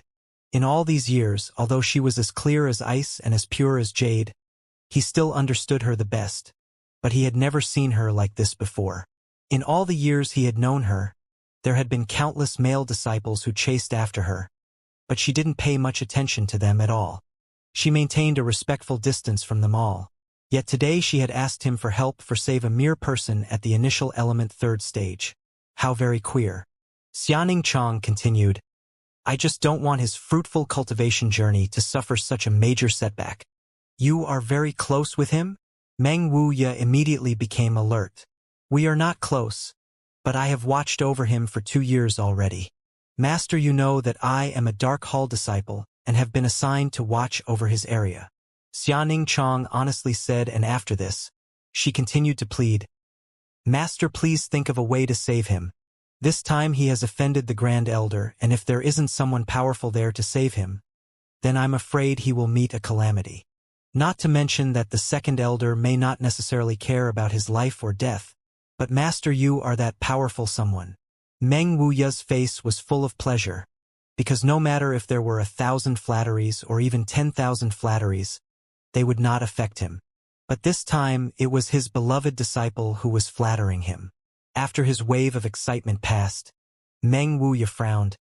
In all these years, although she was as clear as ice and as pure as jade, he still understood her the best, but he had never seen her like this before. In all the years he had known her, there had been countless male disciples who chased after her, but she didn't pay much attention to them at all. She maintained a respectful distance from them all. Yet today she had asked him for help for save a mere person at the initial element third stage. How very queer. Xianing Chong continued, I just don't want his fruitful cultivation journey to suffer such a major setback. You are very close with him? Meng Wuya immediately became alert. We are not close, but I have watched over him for 2 years already. Master, you know that I am a Dark Hall disciple and have been assigned to watch over his area. Xianing Chong honestly said, and after this, she continued to plead, Master, please think of a way to save him. This time he has offended the Grand Elder, and if there isn't someone powerful there to save him, then I'm afraid he will meet a calamity. Not to mention that the second Elder may not necessarily care about his life or death, but Master, you are that powerful someone. Meng Wuya's face was full of pleasure, because no matter if there were 1,000 flatteries or even 10,000 flatteries, they would not affect him. But this time it was his beloved disciple who was flattering him. After his wave of excitement passed, Meng Wuya frowned.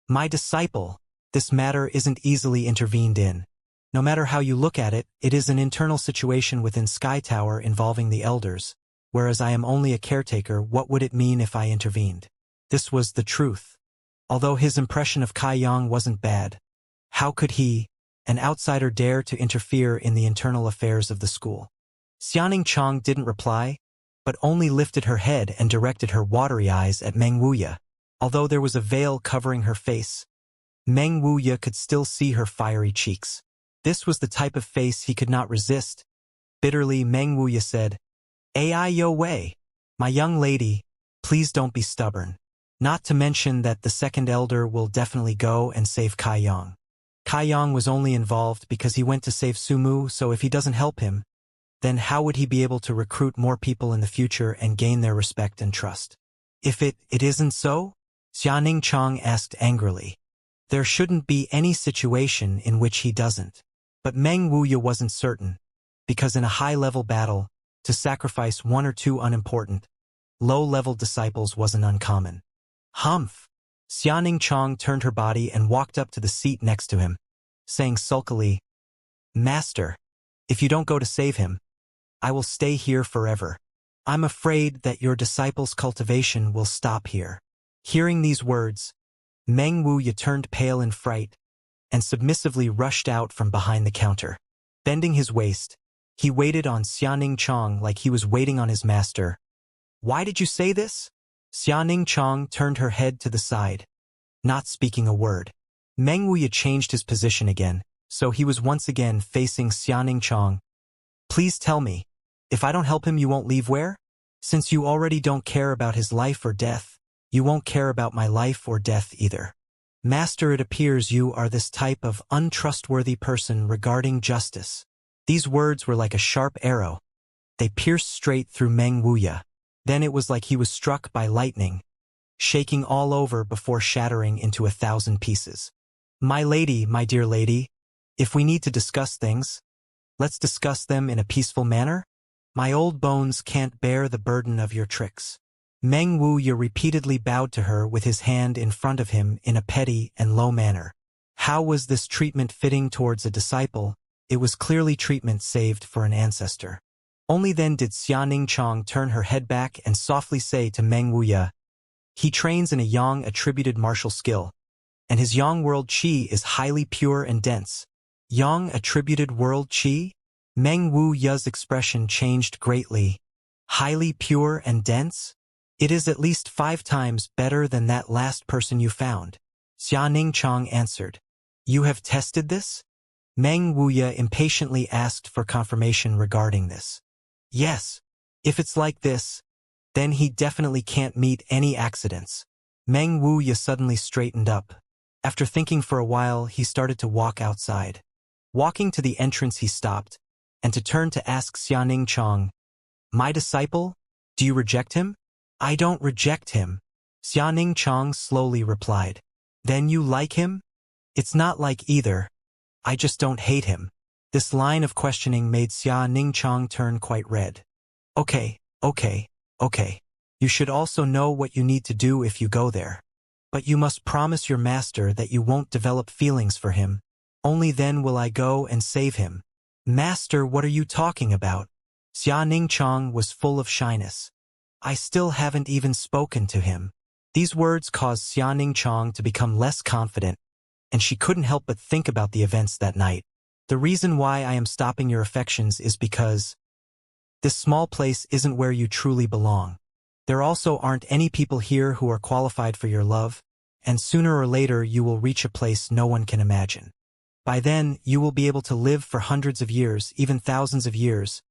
My disciple, this matter isn't easily intervened in. No matter how you look at it, it is an internal situation within Sky Tower involving the elders, whereas I am only a caretaker. What would it mean if I intervened? This was the truth. Although his impression of Kai Yang wasn't bad, how could he, an outsider, dare to interfere in the internal affairs of the school? Xianing Chong didn't reply, but only lifted her head and directed her watery eyes at Meng Wuya. Although there was a veil covering her face, Meng Wuya could still see her fiery cheeks. This was the type of face he could not resist. Bitterly, Meng Wuya said, Ai Yo Wei, my young lady, please don't be stubborn. Not to mention that the second elder will definitely go and save Kai Yang. Kai Yang was only involved because he went to save Sumu, so if he doesn't help him, then how would he be able to recruit more people in the future and gain their respect and trust? If it isn't so? Xianing Chong asked angrily. There shouldn't be any situation in which he doesn't. But Meng Wuya wasn't certain, because in a high-level battle, to sacrifice 1 or 2 unimportant, low-level disciples wasn't uncommon. Humph! Xianing Chong turned her body and walked up to the seat next to him, saying sulkily, Master, if you don't go to save him, I will stay here forever. I'm afraid that your disciple's cultivation will stop here. Hearing these words, Meng Wuya turned pale in fright and submissively rushed out from behind the counter. Bending his waist, he waited on Xianing Chong like he was waiting on his master. Why did you say this? Xianing Chong turned her head to the side, not speaking a word. Meng Wuya changed his position again, so he was once again facing Xianing Chong. Please tell me, if I don't help him you won't leave where? Since you already don't care about his life or death, you won't care about my life or death either. Master, it appears you are this type of untrustworthy person regarding justice. These words were like a sharp arrow. They pierced straight through Meng Wuya. Then it was like he was struck by lightning, shaking all over before shattering into 1,000 pieces. My lady, my dear lady, if we need to discuss things, let's discuss them in a peaceful manner. My old bones can't bear the burden of your tricks. Meng Wuya repeatedly bowed to her with his hand in front of him in a petty and low manner. How was this treatment fitting towards a disciple? It was clearly treatment saved for an ancestor. Only then did Xianing Chong turn her head back and softly say to Meng Wuya, he trains in a Yang-attributed martial skill, and his Yang world qi is highly pure and dense. Yang attributed world qi? Meng Wuya's expression changed greatly. Highly pure and dense? It is at least 5 times better than that last person you found. Xianxia answered. You have tested this? Meng Wuya impatiently asked for confirmation regarding this. Yes. If it's like this, then he definitely can't meet any accidents. Meng Wuya suddenly straightened up. After thinking for a while, he started to walk outside. Walking to the entrance, he stopped, and to turn to ask Xianxia, My disciple? Do you reject him? I don't reject him, Xianxia slowly replied. Then you like him? It's not like either. I just don't hate him. This line of questioning made Xianxia turn quite red. Okay. You should also know what you need to do if you go there. But you must promise your master that you won't develop feelings for him. Only then will I go and save him. Master, what are you talking about? Xianxia was full of shyness. I still haven't even spoken to him. These words caused Xianxia to become less confident, and she couldn't help but think about the events that night. The reason why I am stopping your affections is because this small place isn't where you truly belong. There also aren't any people here who are qualified for your love, and sooner or later you will reach a place no one can imagine. By then, you will be able to live for hundreds of years, even thousands of years.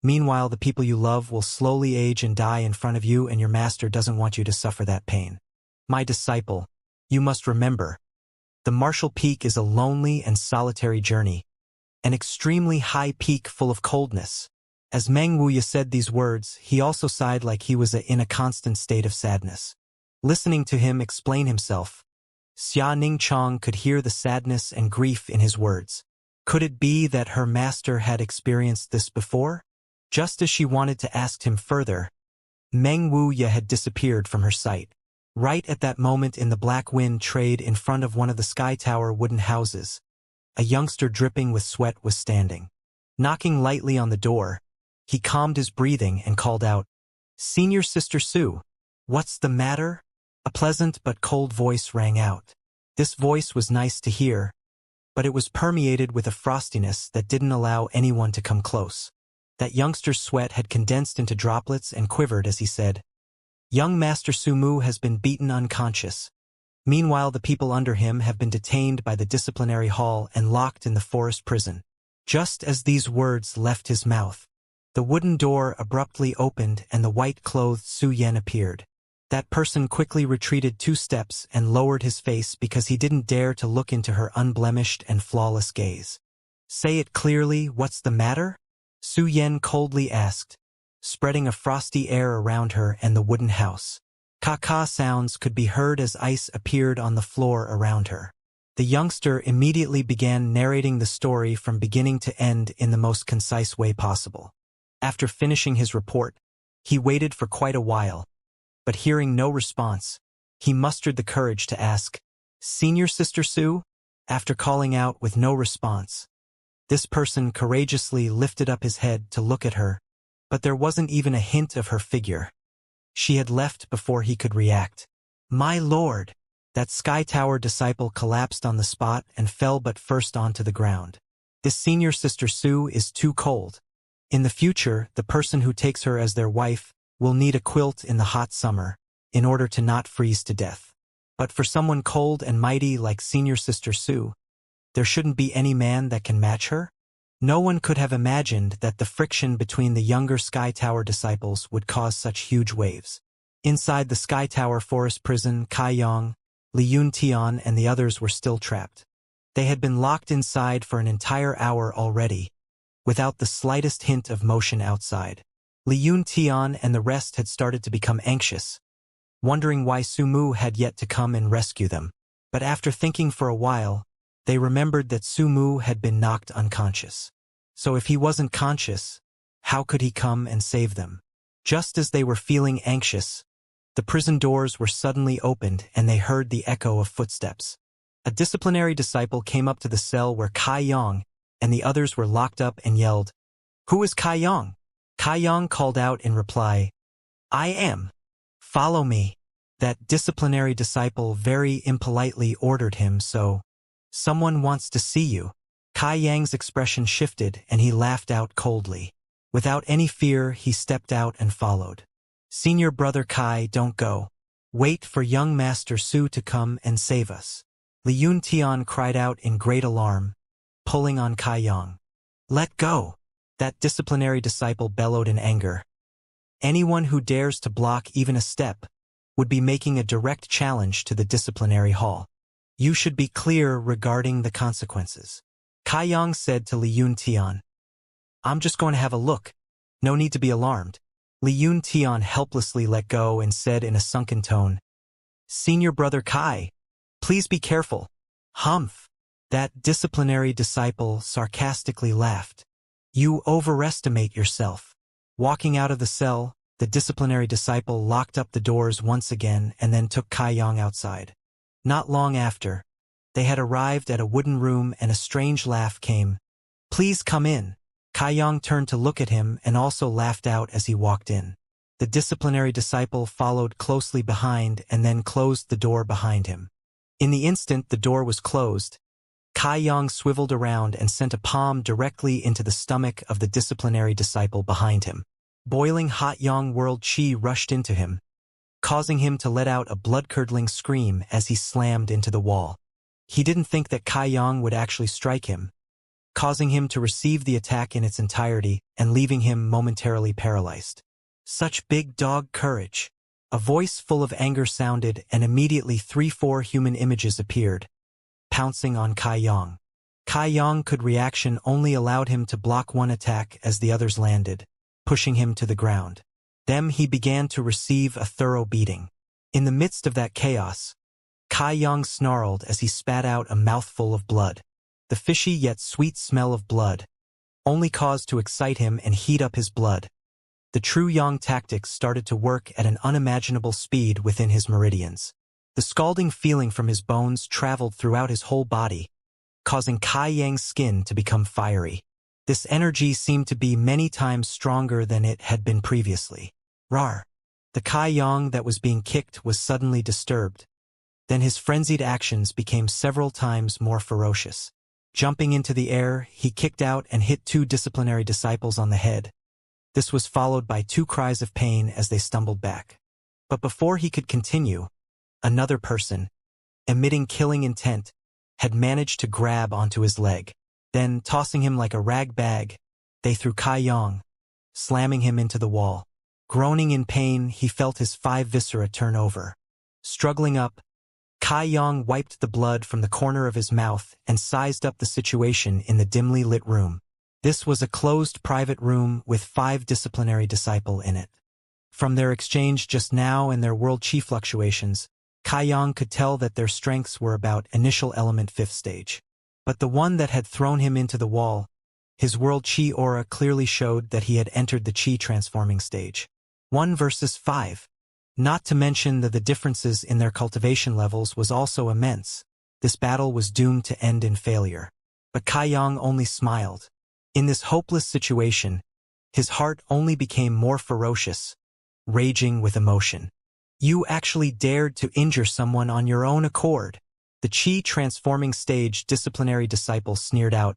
Meanwhile, the people you love will slowly age and die in front of you, and your master doesn't want you to suffer that pain. My disciple, you must remember, the Martial Peak is a lonely and solitary journey, an extremely high peak full of coldness. As Meng Wuya said these words, he also sighed like he was in a constant state of sadness. Listening to him explain himself, Xianxia could hear the sadness and grief in his words. Could it be that her master had experienced this before? Just as she wanted to ask him further, Meng Wuya had disappeared from her sight. Right at that moment, in the black wind trade in front of one of the Sky Tower wooden houses, a youngster dripping with sweat was standing. Knocking lightly on the door, he calmed his breathing and called out, Senior Sister Su, what's the matter? A pleasant but cold voice rang out. This voice was nice to hear, but it was permeated with a frostiness that didn't allow anyone to come close. That youngster's sweat had condensed into droplets and quivered as he said, Young Master Sumu has been beaten unconscious. Meanwhile, the people under him have been detained by the disciplinary hall and locked in the forest prison. Just as these words left his mouth, the wooden door abruptly opened and the white-clothed Su Yan appeared. That person quickly retreated 2 steps and lowered his face because he didn't dare to look into her unblemished and flawless gaze. Say it clearly, what's the matter? Su Yan coldly asked, spreading a frosty air around her and the wooden house. Caca sounds could be heard as ice appeared on the floor around her. The youngster immediately began narrating the story from beginning to end in the most concise way possible. After finishing his report, he waited for quite a while, but hearing no response, he mustered the courage to ask, Senior Sister Su? After calling out with no response, this person courageously lifted up his head to look at her, but there wasn't even a hint of her figure. She had left before he could react. My lord! That Sky Tower disciple collapsed on the spot and fell but first onto the ground. This Senior Sister Su is too cold. In the future, the person who takes her as their wife will need a quilt in the hot summer in order to not freeze to death. But for someone cold and mighty like Senior Sister Su, there shouldn't be any man that can match her? No one could have imagined that the friction between the younger Sky Tower disciples would cause such huge waves. Inside the Sky Tower forest prison, Kai Yang, Li Yuntian, and the others were still trapped. They had been locked inside for an entire hour already, without the slightest hint of motion outside. Li Yuntian and the rest had started to become anxious, wondering why Sumu had yet to come and rescue them. But after thinking for a while, they remembered that Sumu had been knocked unconscious. So if he wasn't conscious, how could he come and save them? Just as they were feeling anxious, the prison doors were suddenly opened and they heard the echo of footsteps. A disciplinary disciple came up to the cell where Kai Yang and the others were locked up and yelled, Who is Kai Yang? Kai Yang called out in reply, I am. Follow me. That disciplinary disciple very impolitely ordered him, so, Someone wants to see you. Kai Yang's expression shifted and he laughed out coldly. Without any fear, he stepped out and followed. Senior brother Kai, don't go. Wait for young Master Su to come and save us. Li Yun Tian cried out in great alarm, pulling on Kai Yang. Let go! That disciplinary disciple bellowed in anger. Anyone who dares to block even a step would be making a direct challenge to the disciplinary hall. You should be clear regarding the consequences. Kai Yang said to Li Yun Tian. I'm just going to have a look. No need to be alarmed. Li Yun Tian helplessly let go and said in a sunken tone, Senior brother Kai, please be careful. Humph. That disciplinary disciple sarcastically laughed. You overestimate yourself. Walking out of the cell, the disciplinary disciple locked up the doors once again and then took Kai Yang outside. Not long after, they had arrived at a wooden room and a strange laugh came. Please come in. Kai Yang turned to look at him and also laughed out as he walked in. The disciplinary disciple followed closely behind and then closed the door behind him. In the instant the door was closed, Kai Yang swiveled around and sent a palm directly into the stomach of the disciplinary disciple behind him. Boiling hot Yang world chi rushed into him, causing him to let out a blood-curdling scream as he slammed into the wall. He didn't think that Kai Yang would actually strike him, causing him to receive the attack in its entirety and leaving him momentarily paralyzed. Such big dog courage. A voice full of anger sounded and immediately 3-4 human images appeared, pouncing on Kai Yang. Kai Yang could reaction only allowed him to block one attack as the others landed, pushing him to the ground. Then he began to receive a thorough beating. In the midst of that chaos, Kai Yang snarled as he spat out a mouthful of blood. The fishy yet sweet smell of blood only caused to excite him and heat up his blood. The true Yang tactics started to work at an unimaginable speed within his meridians. The scalding feeling from his bones traveled throughout his whole body, causing Kai Yang's skin to become fiery. This energy seemed to be many times stronger than it had been previously. Rar! The Kai Yang that was being kicked was suddenly disturbed. Then his frenzied actions became several times more ferocious. Jumping into the air, he kicked out and hit 2 disciplinary disciples on the head. This was followed by 2 cries of pain as they stumbled back. But before he could continue, another person, emitting killing intent, had managed to grab onto his leg. Then, tossing him like a rag bag, they threw Kai Yang, slamming him into the wall. Groaning in pain, he felt his 5 viscera turn over. Struggling up, Kai Yang wiped the blood from the corner of his mouth and sized up the situation in the dimly lit room. This was a closed private room with 5 disciplinary disciple in it. From their exchange just now and their world chi fluctuations, Kai Yang could tell that their strengths were about initial element 5th stage. But the one that had thrown him into the wall, his world chi aura clearly showed that he had entered the chi transforming stage. 1 versus 5. Not to mention that the differences in their cultivation levels was also immense. This battle was doomed to end in failure. But Kai Yang only smiled. In this hopeless situation, his heart only became more ferocious, raging with emotion. You actually dared to injure someone on your own accord. The chi transforming stage disciplinary disciple sneered out.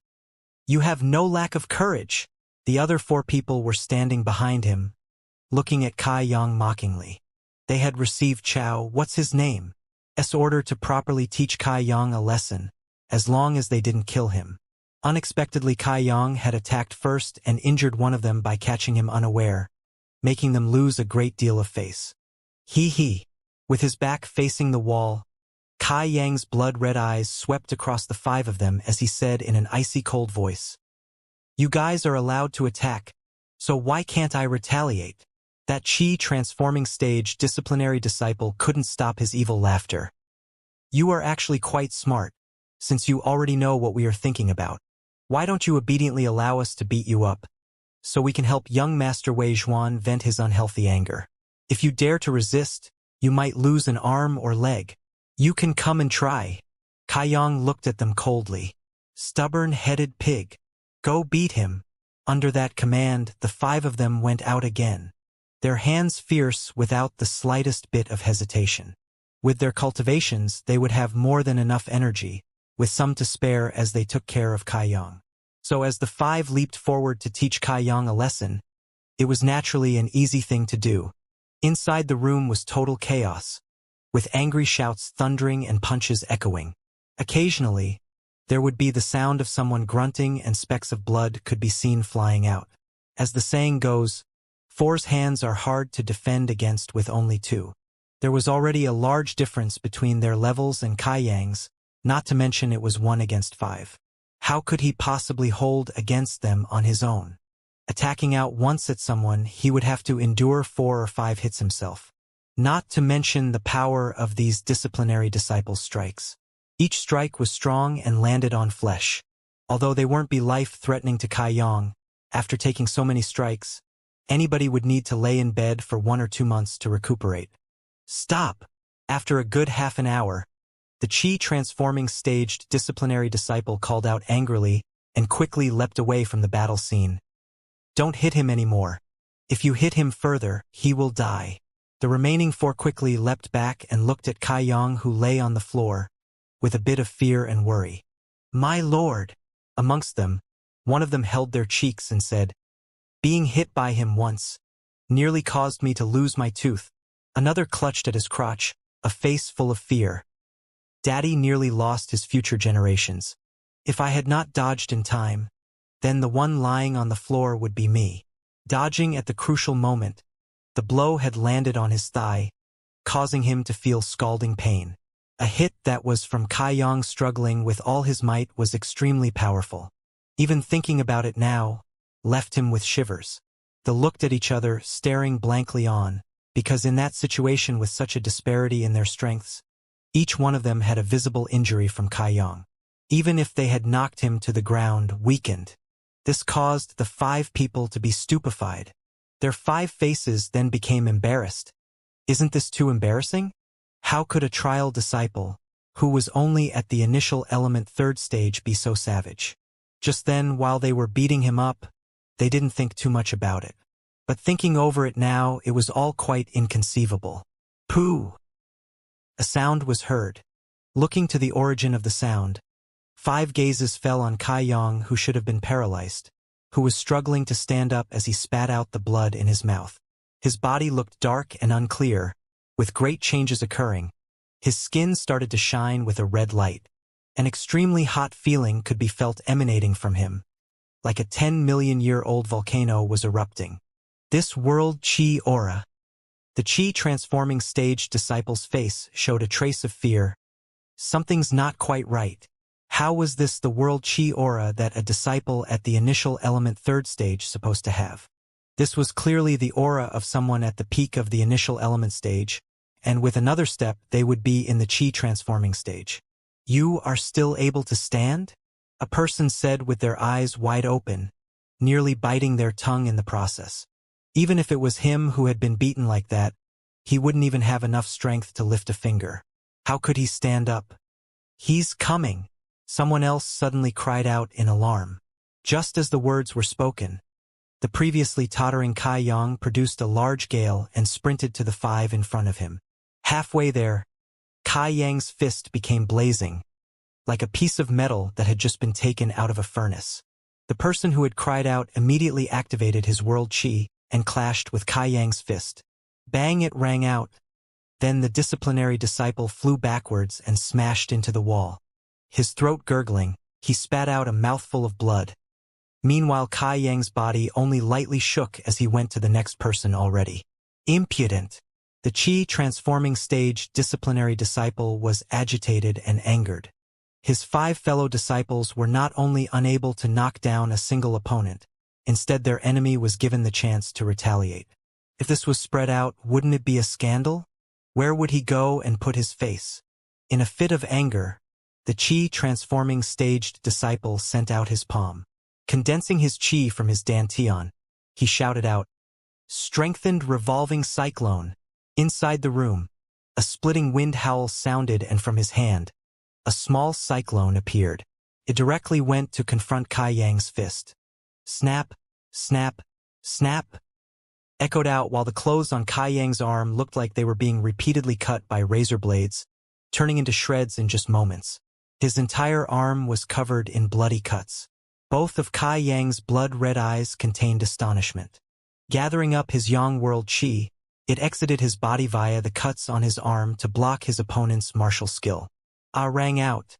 You have no lack of courage. The other 4 people were standing behind him, looking at Kai Yang mockingly. They had received what's his name? S order to properly teach Kai Yang a lesson, as long as they didn't kill him. Unexpectedly, Kai Yang had attacked first and injured one of them by catching him unaware, making them lose a great deal of face. He. With his back facing the wall, Kai Yang's blood-red eyes swept across the 5 of them as he said in an icy cold voice. You guys are allowed to attack, so why can't I retaliate? That chi transforming stage disciplinary disciple couldn't stop his evil laughter. You are actually quite smart, since you already know what we are thinking about. Why don't you obediently allow us to beat you up, so we can help young Master Wei Zhuan vent his unhealthy anger? If you dare to resist, you might lose an arm or leg. You can come and try. Kai Yang looked at them coldly. Stubborn-headed pig. Go beat him. Under that command, the 5 of them went out again, their hands fierce without the slightest bit of hesitation. With their cultivations, they would have more than enough energy, with some to spare as they took care of Kai Yang. So as the 5 leaped forward to teach Kai Yang a lesson, it was naturally an easy thing to do. Inside the room was total chaos, with angry shouts thundering and punches echoing. Occasionally, there would be the sound of someone grunting and specks of blood could be seen flying out. As the saying goes, 4's hands are hard to defend against with only 2. There was already a large difference between their levels and Kai Yang's, not to mention it was 1 against 5. How could he possibly hold against them on his own? Attacking out once at someone, he would have to endure 4 or 5 hits himself. Not to mention the power of these disciplinary disciples' strikes. Each strike was strong and landed on flesh. Although they weren't be life-threatening to Kai Yang, after taking so many strikes, anybody would need to lay in bed for 1 or 2 months to recuperate. Stop! After a good half an hour, the Chi-transforming staged disciplinary disciple called out angrily and quickly leapt away from the battle scene. Don't hit him anymore. If you hit him further, he will die. The remaining 4 quickly leapt back and looked at Kai Yang, who lay on the floor, with a bit of fear and worry. My lord! Amongst them, one of them held their cheeks and said, being hit by him once nearly caused me to lose my tooth. Another clutched at his crotch, a face full of fear. Daddy nearly lost his future generations. If I had not dodged in time, then the one lying on the floor would be me. Dodging at the crucial moment, the blow had landed on his thigh, causing him to feel scalding pain. A hit that was from Kai Yang struggling with all his might was extremely powerful. Even thinking about it now left him with shivers. They looked at each other, staring blankly on, because in that situation with such a disparity in their strengths, each one of them had a visible injury from Kai Yang. Even if they had knocked him to the ground, weakened, this caused the 5 people to be stupefied. Their 5 faces then became embarrassed. Isn't this too embarrassing? How could a trial disciple, who was only at the initial element 3rd stage, be so savage? Just then, while they were beating him up, they didn't think too much about it. But thinking over it now, it was all quite inconceivable. Pooh! A sound was heard. Looking to the origin of the sound, 5 gazes fell on Kai Yang, who should have been paralyzed, who was struggling to stand up as he spat out the blood in his mouth. His body looked dark and unclear, with great changes occurring. His skin started to shine with a red light. An extremely hot feeling could be felt emanating from him, like a 10-million-year-old volcano was erupting. This world Chi aura. The Chi-transforming stage disciple's face showed a trace of fear. Something's not quite right. How was this the world Chi aura that a disciple at the initial element 3rd stage supposed to have? This was clearly the aura of someone at the peak of the initial element stage, and with another step they would be in the Chi-transforming stage. You are still able to stand? A person said with their eyes wide open, nearly biting their tongue in the process. Even if it was him who had been beaten like that, he wouldn't even have enough strength to lift a finger. How could he stand up? He's coming! Someone else suddenly cried out in alarm. Just as the words were spoken, the previously tottering Kai Yang produced a large gale and sprinted to the 5 in front of him. Halfway there, Kai Yang's fist became blazing, like a piece of metal that had just been taken out of a furnace. The person who had cried out immediately activated his world Chi and clashed with Kai Yang's fist. Bang, it rang out. Then the disciplinary disciple flew backwards and smashed into the wall. His throat gurgling, he spat out a mouthful of blood. Meanwhile, Kai Yang's body only lightly shook as he went to the next person already. Impudent! The Chi-transforming stage disciplinary disciple was agitated and angered. His 5 fellow disciples were not only unable to knock down a single opponent, instead their enemy was given the chance to retaliate. If this was spread out, wouldn't it be a scandal? Where would he go and put his face? In a fit of anger, the Chi-transforming staged disciple sent out his palm. Condensing his Chi from his dantian, he shouted out, "Strengthened revolving cyclone!" Inside the room, a splitting wind howl sounded, and from his hand, a small cyclone appeared. It directly went to confront Kai Yang's fist. Snap, snap, snap, echoed out while the clothes on Kai Yang's arm looked like they were being repeatedly cut by razor blades, turning into shreds in just moments. His entire arm was covered in bloody cuts. Both of Kai Yang's blood-red eyes contained astonishment. Gathering up his Yang world chi, it exited his body via the cuts on his arm to block his opponent's martial skill. Ah rang out,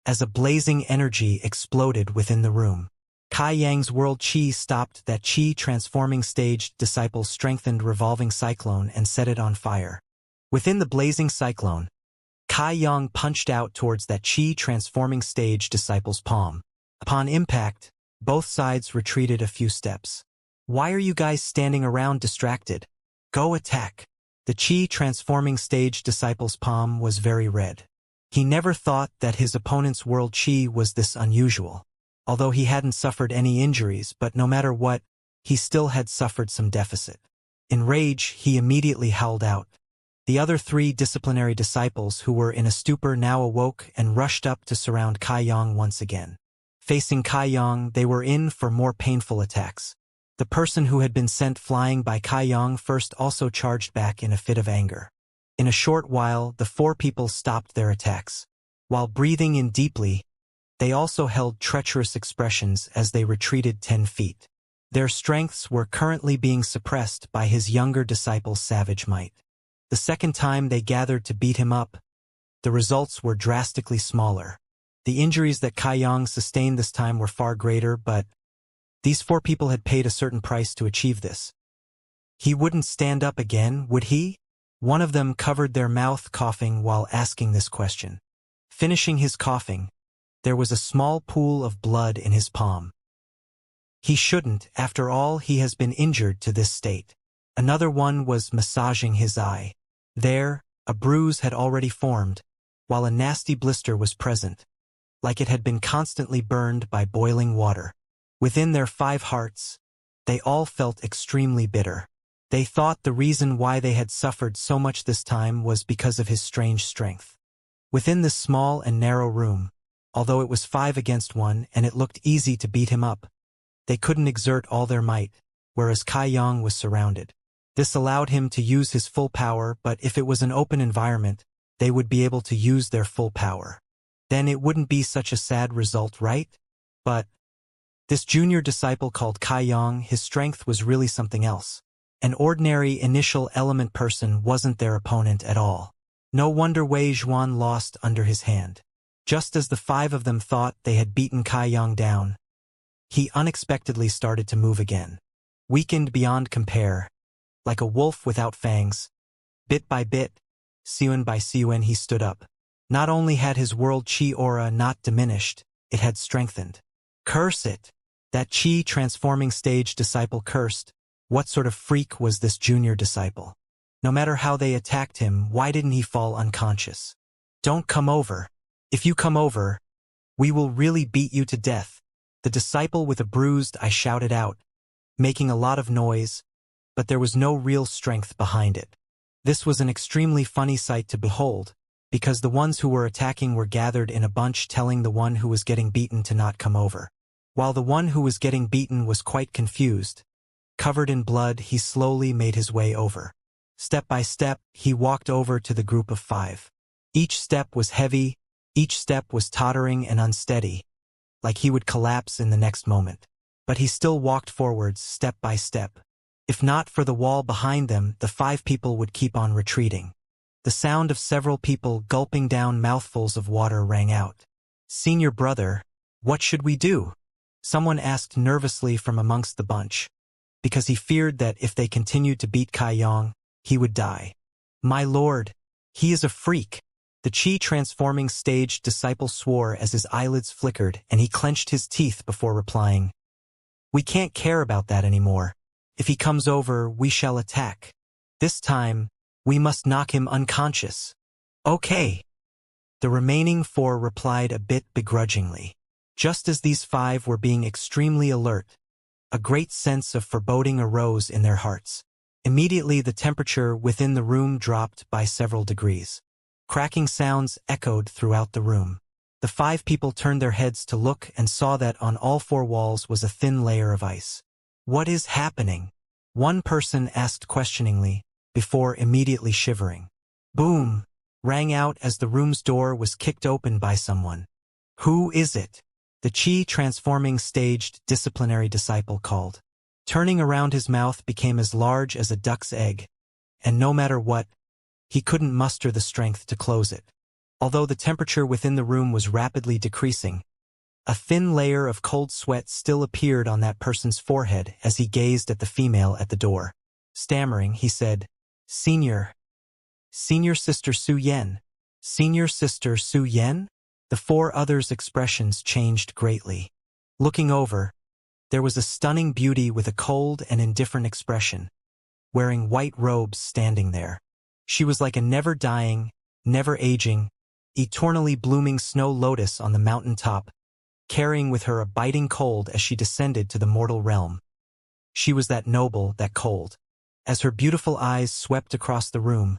as a blazing energy exploded within the room. Kai Yang's world chi stopped that chi transforming stage disciple strengthened revolving cyclone and set it on fire. Within the blazing cyclone, Kai Yang punched out towards that chi transforming stage disciple's palm. Upon impact, both sides retreated a few steps. Why are you guys standing around distracted? Go attack. The chi transforming stage disciple's palm was very red. He never thought that his opponent's world chi was this unusual. Although he hadn't suffered any injuries, but no matter what, he still had suffered some deficit. In rage, he immediately howled out. The other 3 disciplinary disciples who were in a stupor now awoke and rushed up to surround Kai Yang once again. Facing Kai Yang, they were in for more painful attacks. The person who had been sent flying by Kai Yang first also charged back in a fit of anger. In a short while, the 4 people stopped their attacks. While breathing in deeply, they also held treacherous expressions as they retreated 10 feet. Their strengths were currently being suppressed by his younger disciple's savage might. The second time they gathered to beat him up, the results were drastically smaller. The injuries that Kai Yang sustained this time were far greater, but these 4 people had paid a certain price to achieve this. He wouldn't stand up again, would he? One of them covered their mouth coughing while asking this question. Finishing his coughing, there was a small pool of blood in his palm. He shouldn't, after all, he has been injured to this state. Another one was massaging his eye. There, a bruise had already formed, while a nasty blister was present, like it had been constantly burned by boiling water. Within their 5 hearts, they all felt extremely bitter. They thought the reason why they had suffered so much this time was because of his strange strength. Within this small and narrow room, although it was 5 against 1 and it looked easy to beat him up, they couldn't exert all their might, whereas Kai Yang was surrounded. This allowed him to use his full power, but if it was an open environment, they would be able to use their full power. Then it wouldn't be such a sad result, right? But this junior disciple called Kai Yang, his strength was really something else. An ordinary initial element person wasn't their opponent at all. No wonder Wei Zhuan lost under his hand. Just as the 5 of them thought they had beaten Kai Yang down, he unexpectedly started to move again. Weakened beyond compare, like a wolf without fangs, bit by bit, siuan by siuan he stood up. Not only had his world chi aura not diminished, it had strengthened. Curse it! That chi transforming stage disciple cursed. What sort of freak was this junior disciple? No matter how they attacked him, why didn't he fall unconscious? Don't come over. If you come over, we will really beat you to death. The disciple with a bruised eye shouted out, making a lot of noise, but there was no real strength behind it. This was an extremely funny sight to behold, because the ones who were attacking were gathered in a bunch telling the one who was getting beaten to not come over. While the one who was getting beaten was quite confused, covered in blood, he slowly made his way over. Step by step, he walked over to the group of 5. Each step was heavy, each step was tottering and unsteady, like he would collapse in the next moment. But he still walked forwards, step by step. If not for the wall behind them, the 5 people would keep on retreating. The sound of several people gulping down mouthfuls of water rang out. "Senior brother, what should we do?" Someone asked nervously from amongst the bunch, because he feared that if they continued to beat Kai Yang, he would die. "My lord, he is a freak." The chi transforming stage disciple swore as his eyelids flickered and he clenched his teeth before replying, "We can't care about that anymore. If he comes over, we shall attack. This time, we must knock him unconscious." "Okay." The remaining 4 replied a bit begrudgingly. Just as these 5 were being extremely alert, a great sense of foreboding arose in their hearts. Immediately the temperature within the room dropped by several degrees. Cracking sounds echoed throughout the room. The 5 people turned their heads to look and saw that on all 4 walls was a thin layer of ice. "What is happening?" one person asked questioningly, before immediately shivering. Boom! Rang out as the room's door was kicked open by someone. Who is it? The Qi transforming staged disciplinary disciple called. Turning around, his mouth became as large as a duck's egg, and no matter what, he couldn't muster the strength to close it. Although the temperature within the room was rapidly decreasing, a thin layer of cold sweat still appeared on that person's forehead as he gazed at the female at the door. Stammering, he said, Senior Sister Su Yen. Senior Sister Su Yen? The four others' expressions changed greatly. Looking over, there was a stunning beauty with a cold and indifferent expression, wearing white robes standing there. She was like a never-dying, never-aging, eternally blooming snow lotus on the mountain top, carrying with her a biting cold as she descended to the mortal realm. She was that noble, that cold. As her beautiful eyes swept across the room,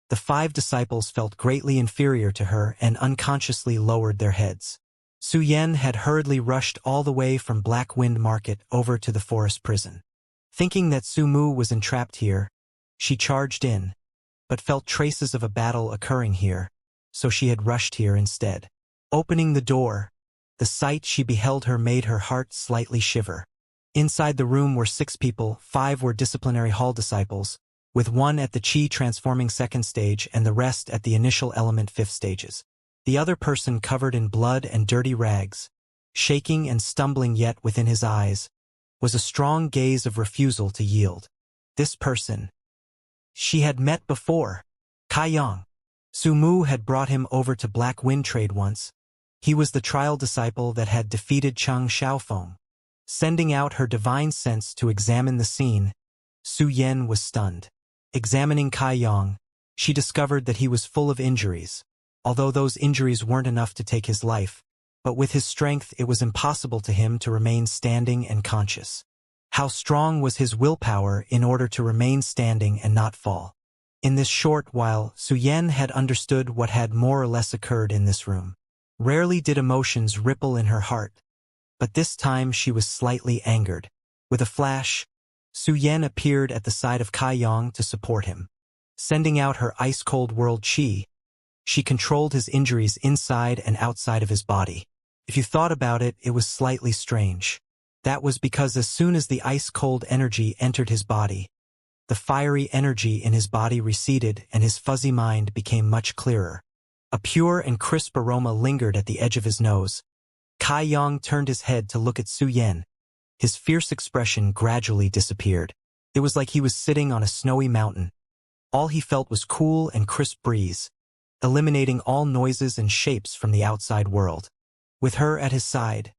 the 5 disciples felt greatly inferior to her and unconsciously lowered their heads. Su Yen had hurriedly rushed all the way from Black Wind Market over to the forest prison. Thinking that Su Mu was entrapped here, she charged in, but felt traces of a battle occurring here, so she had rushed here instead. Opening the door, the sight she beheld her made her heart slightly shiver. Inside the room were 6 people, 5 were disciplinary hall disciples, with 1 at the Qi transforming 2nd stage and the rest at the initial element 5th stages. The other person covered in blood and dirty rags, shaking and stumbling yet within his eyes, was a strong gaze of refusal to yield. This person she had met before. Kai Yang. Su Mu had brought him over to Black Wind Trade once. He was the trial disciple that had defeated Cheng Xiaofeng. Sending out her divine sense to examine the scene, Su Yen was stunned. Examining Kai Yang, she discovered that he was full of injuries, although those injuries weren't enough to take his life, but with his strength it was impossible to him to remain standing and conscious. How strong was his willpower in order to remain standing and not fall? In this short while, Su Yen had understood what had more or less occurred in this room. Rarely did emotions ripple in her heart, but this time she was slightly angered. With a flash, Su Yen appeared at the side of Kai Yang to support him. Sending out her ice-cold world Qi, she controlled his injuries inside and outside of his body. If you thought about it, it was slightly strange. That was because as soon as the ice-cold energy entered his body, the fiery energy in his body receded and his fuzzy mind became much clearer. A pure and crisp aroma lingered at the edge of his nose. Kai Yang turned his head to look at Su Yen. His fierce expression gradually disappeared. It was like he was sitting on a snowy mountain. All he felt was cool and crisp breeze, eliminating all noises and shapes from the outside world. With her at his side,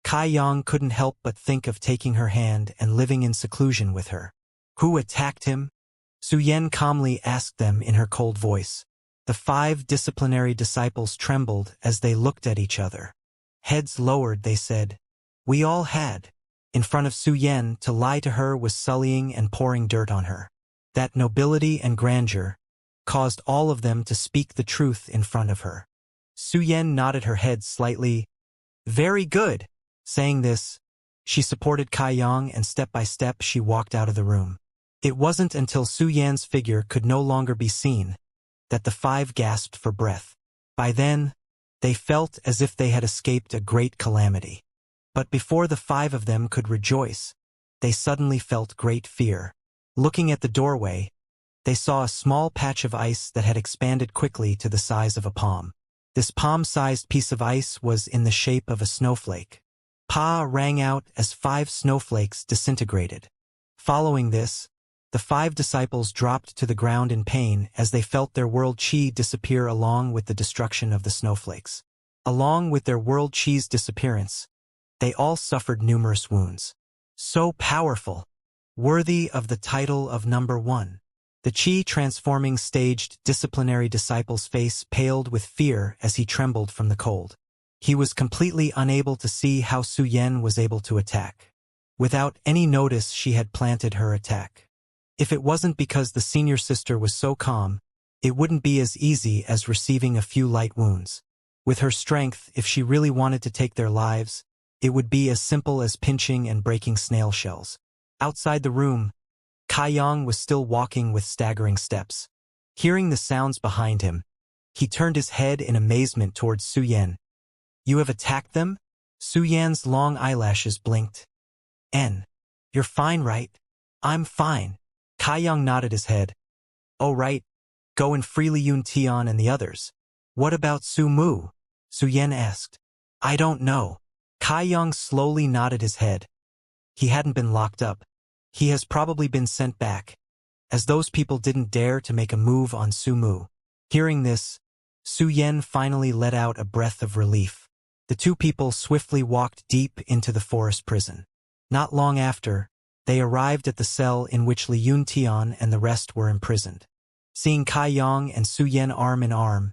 Kai Yang couldn't help but think of taking her hand and living in seclusion with her. Who attacked him? Su Yen calmly asked them in her cold voice. The 5 disciplinary disciples trembled as they looked at each other. Heads lowered, they said, "We all had." In front of Su Yen, to lie to her was sullying and pouring dirt on her. That nobility and grandeur caused all of them to speak the truth in front of her. Su Yen nodded her head slightly. "Very good." Saying this, she supported Kai Yang and step by step she walked out of the room. It wasn't until Su Yan's figure could no longer be seen that the 5 gasped for breath. By then, they felt as if they had escaped a great calamity. But before the 5 of them could rejoice, they suddenly felt great fear. Looking at the doorway, they saw a small patch of ice that had expanded quickly to the size of a palm. This palm-sized piece of ice was in the shape of a snowflake. Pa rang out as 5 snowflakes disintegrated. Following this, the 5 disciples dropped to the ground in pain as they felt their world Qi disappear along with the destruction of the snowflakes. Along with their world Qi's disappearance, they all suffered numerous wounds. So powerful, worthy of the title of number 1. The Qi transforming staged disciplinary disciple's face paled with fear as he trembled from the cold. He was completely unable to see how Su Yen was able to attack. Without any notice, she had planted her attack. If it wasn't because the senior sister was so calm, it wouldn't be as easy as receiving a few light wounds. With her strength, if she really wanted to take their lives, it would be as simple as pinching and breaking snail shells. Outside the room, Kai Yang was still walking with staggering steps. Hearing the sounds behind him, he turned his head in amazement towards Su Yen. You have attacked them? Su Yan's long eyelashes blinked. You're fine, right? I'm fine. Kai Yang nodded his head. Oh right, go and free Li Yun Tian and the others. What about Su Mu? Su Yan asked. I don't know. Kai Yang slowly nodded his head. He hadn't been locked up. He has probably been sent back, as those people didn't dare to make a move on Su Mu. Hearing this, Su Yan finally let out a breath of relief. The two people swiftly walked deep into the forest prison. Not long after, they arrived at the cell in which Li Yun Tian and the rest were imprisoned. Seeing Kai Yang and Su Yan arm in arm,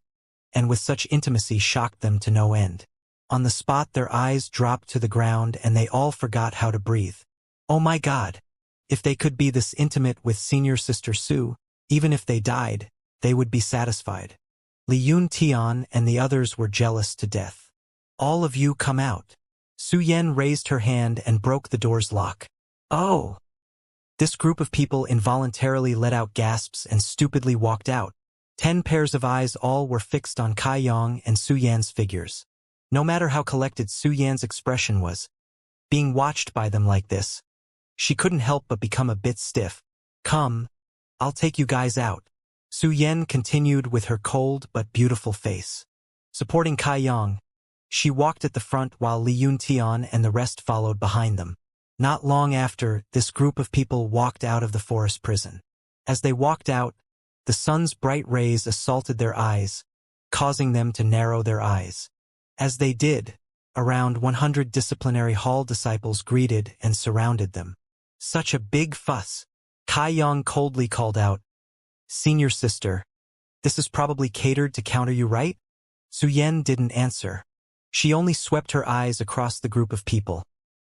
and with such intimacy, shocked them to no end. On the spot their eyes dropped to the ground and they all forgot how to breathe. Oh my God! If they could be this intimate with senior sister Su, even if they died, they would be satisfied. Li Yun Tian and the others were jealous to death. All of you come out. Su Yan raised her hand and broke the door's lock. Oh! This group of people involuntarily let out gasps and stupidly walked out. 10 pairs of eyes all were fixed on Kai Yang and Su Yan's figures. No matter how collected Su Yan's expression was, being watched by them like this, she couldn't help but become a bit stiff. Come, I'll take you guys out. Su Yan continued with her cold but beautiful face. Supporting Kai Yang, she walked at the front while Li Yun Tian and the rest followed behind them. Not long after, this group of people walked out of the forest prison. As they walked out, the sun's bright rays assaulted their eyes, causing them to narrow their eyes. As they did, around 100 disciplinary hall disciples greeted and surrounded them. Such a big fuss. Kai Yang coldly called out, Senior sister, this is probably catered to counter you, right? Su Yan didn't answer. She only swept her eyes across the group of people.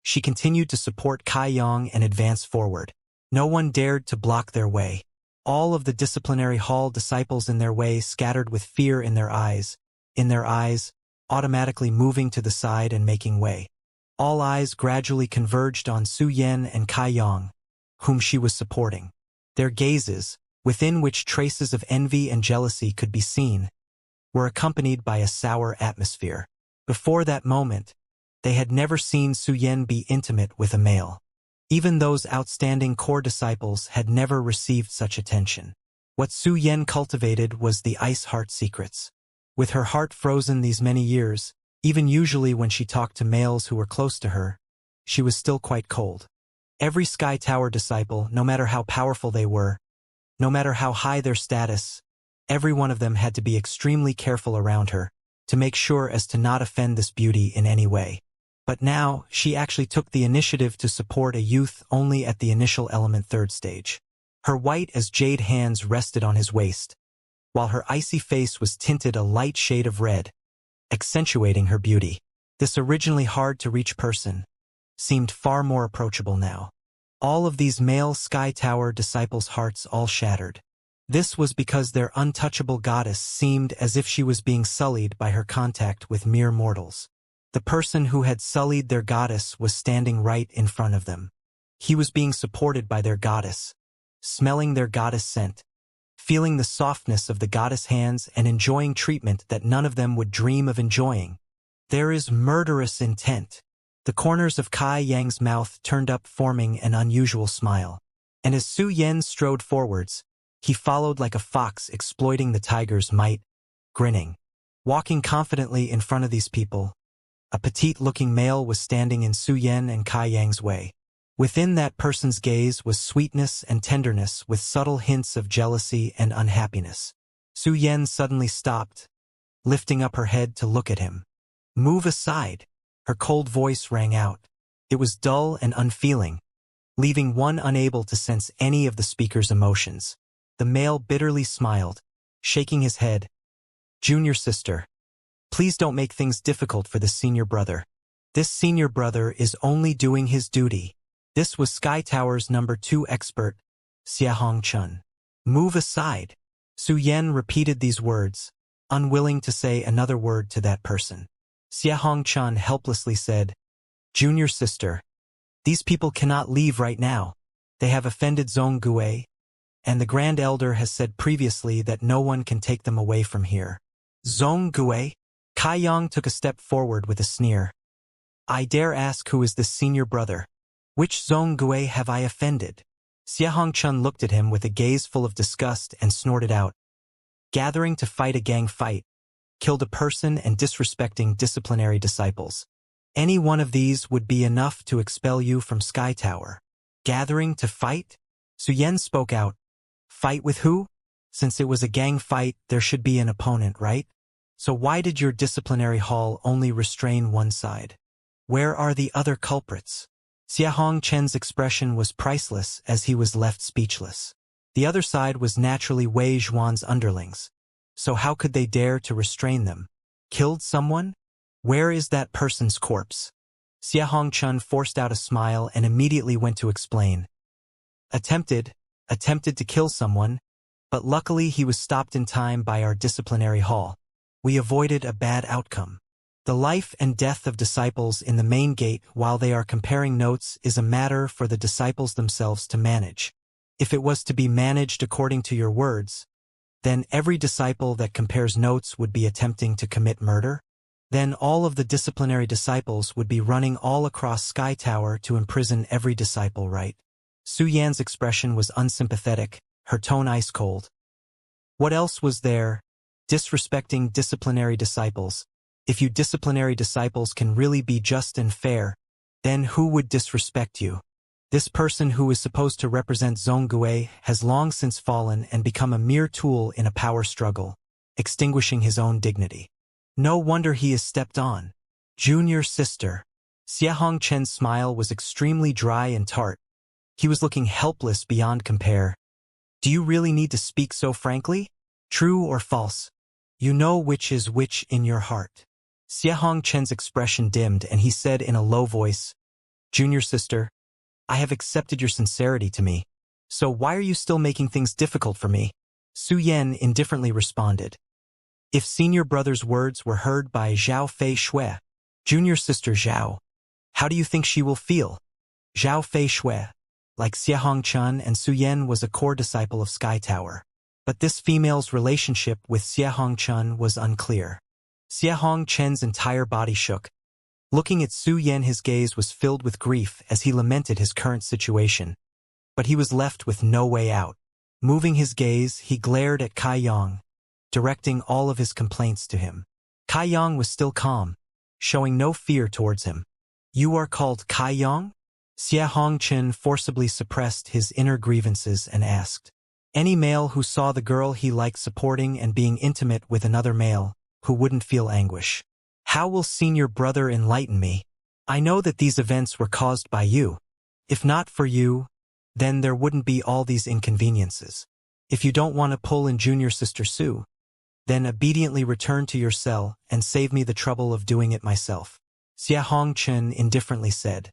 She continued to support Kai Yang and advance forward. No one dared to block their way. All of the disciplinary hall disciples in their way scattered with fear in their eyes, automatically moving to the side and making way. All eyes gradually converged on Su Yan and Kai Yang, whom she was supporting. Their gazes, within which traces of envy and jealousy could be seen, were accompanied by a sour atmosphere. Before that moment, they had never seen Su Yan be intimate with a male. Even those outstanding core disciples had never received such attention. What Su Yan cultivated was the ice heart secrets. With her heart frozen these many years, even usually when she talked to males who were close to her, she was still quite cold. Every Sky Tower disciple, no matter how powerful they were, no matter how high their status, every one of them had to be extremely careful around her, to make sure as to not offend this beauty in any way. But now, she actually took the initiative to support a youth only at the initial element 3rd stage. Her white as jade hands rested on his waist, while her icy face was tinted a light shade of red, accentuating her beauty. This originally hard-to-reach person seemed far more approachable now. All of these male Sky Tower disciples' hearts all shattered. This was because their untouchable goddess seemed as if she was being sullied by her contact with mere mortals. The person who had sullied their goddess was standing right in front of them. He was being supported by their goddess, smelling their goddess scent, feeling the softness of the goddess hands and enjoying treatment that none of them would dream of enjoying. There is murderous intent. The corners of Kai Yang's mouth turned up, forming an unusual smile. And as Su Yan strode forwards, he followed like a fox exploiting the tiger's might, grinning. Walking confidently in front of these people, a petite-looking male was standing in Su Yan and Kai Yang's way. Within that person's gaze was sweetness and tenderness with subtle hints of jealousy and unhappiness. Su Yan suddenly stopped, lifting up her head to look at him. Move aside, her cold voice rang out. It was dull and unfeeling, leaving one unable to sense any of the speaker's emotions. The male bitterly smiled, shaking his head. Junior sister, please don't make things difficult for the senior brother. This senior brother is only doing his duty. This was Sky Tower's number 2 expert, Xianxia. Move aside. Su Yan repeated these words, unwilling to say another word to that person. Xianxia helplessly said, Junior sister, these people cannot leave right now. They have offended Zhonggue, and the Grand Elder has said previously that no one can take them away from here. Zhonggue? Kai Yang took a step forward with a sneer. I dare ask, who is this senior brother? Which Zhong have I offended? Xia Hongchun looked at him with a gaze full of disgust and snorted out. Gathering to fight a gang fight. Killed a person and disrespecting disciplinary disciples. Any one of these would be enough to expel you from Sky Tower. Gathering to fight? Su Yan spoke out. Fight with who? Since it was a gang fight, there should be an opponent, right? So why did your disciplinary hall only restrain one side? Where are the other culprits? Xia Hongchen's expression was priceless as he was left speechless. The other side was naturally Wei Zhuan's underlings. So how could they dare to restrain them? Killed someone? Where is that person's corpse? Xia Hongchun forced out a smile and immediately went to explain. Attempted to kill someone, but luckily he was stopped in time by our disciplinary hall. We avoided a bad outcome. The life and death of disciples in the main gate while they are comparing notes is a matter for the disciples themselves to manage. If it was to be managed according to your words, then every disciple that compares notes would be attempting to commit murder? Then all of the disciplinary disciples would be running all across Sky Tower to imprison every disciple, right? Su Yan's expression was unsympathetic, her tone ice-cold. What else was there? Disrespecting disciplinary disciples. If you disciplinary disciples can really be just and fair, then who would disrespect you? This person who is supposed to represent Zhonggue has long since fallen and become a mere tool in a power struggle, extinguishing his own dignity. No wonder he is stepped on. Junior sister. Xia Hongchen's smile was extremely dry and tart. He was looking helpless beyond compare. Do you really need to speak so frankly? True or false? You know which is which in your heart. Xia Hongchen's expression dimmed and he said in a low voice, Junior sister, I have accepted your sincerity to me. So why are you still making things difficult for me? Su Yan indifferently responded. If senior brother's words were heard by Zhao Fei Shui, junior sister Zhao, how do you think she will feel? Zhao Fei Shui, like Xia Hongchun and Su Yan, was a core disciple of Sky Tower. But this female's relationship with Xia Hongchun was unclear. Xia Hongchen's entire body shook. Looking at Su Yan, his gaze was filled with grief as he lamented his current situation. But he was left with no way out. Moving his gaze, he glared at Kai Yang, directing all of his complaints to him. Kai Yang was still calm, showing no fear towards him. You are called Kai Yang? Xia Hongchen forcibly suppressed his inner grievances and asked. Any male who saw the girl he liked supporting and being intimate with another male, who wouldn't feel anguish. How will senior brother enlighten me? I know that these events were caused by you. If not for you, then there wouldn't be all these inconveniences. If you don't want to pull in junior sister Su, then obediently return to your cell and save me the trouble of doing it myself. Xia Hongchen indifferently said.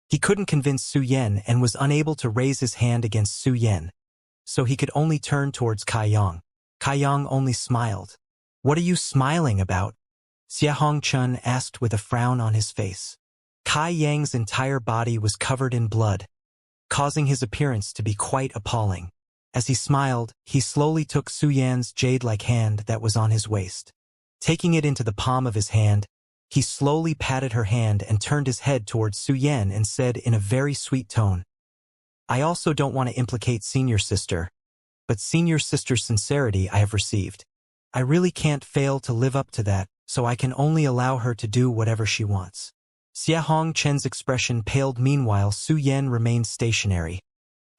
He couldn't convince Su Yan and was unable to raise his hand against Su Yan, so he could only turn towards Kai Yang. Kai Yang only smiled. What are you smiling about? Xia Hongchun asked with a frown on his face. Kai Yang's entire body was covered in blood, causing his appearance to be quite appalling. As he smiled, he slowly took Su Yan's jade-like hand that was on his waist. Taking it into the palm of his hand, he slowly patted her hand and turned his head towards Su Yan and said in a very sweet tone, I also don't want to implicate senior sister, but senior sister's sincerity I have received. I really can't fail to live up to that, so I can only allow her to do whatever she wants. Xia Hongchen's expression paled. Meanwhile, Su Yan remained stationary,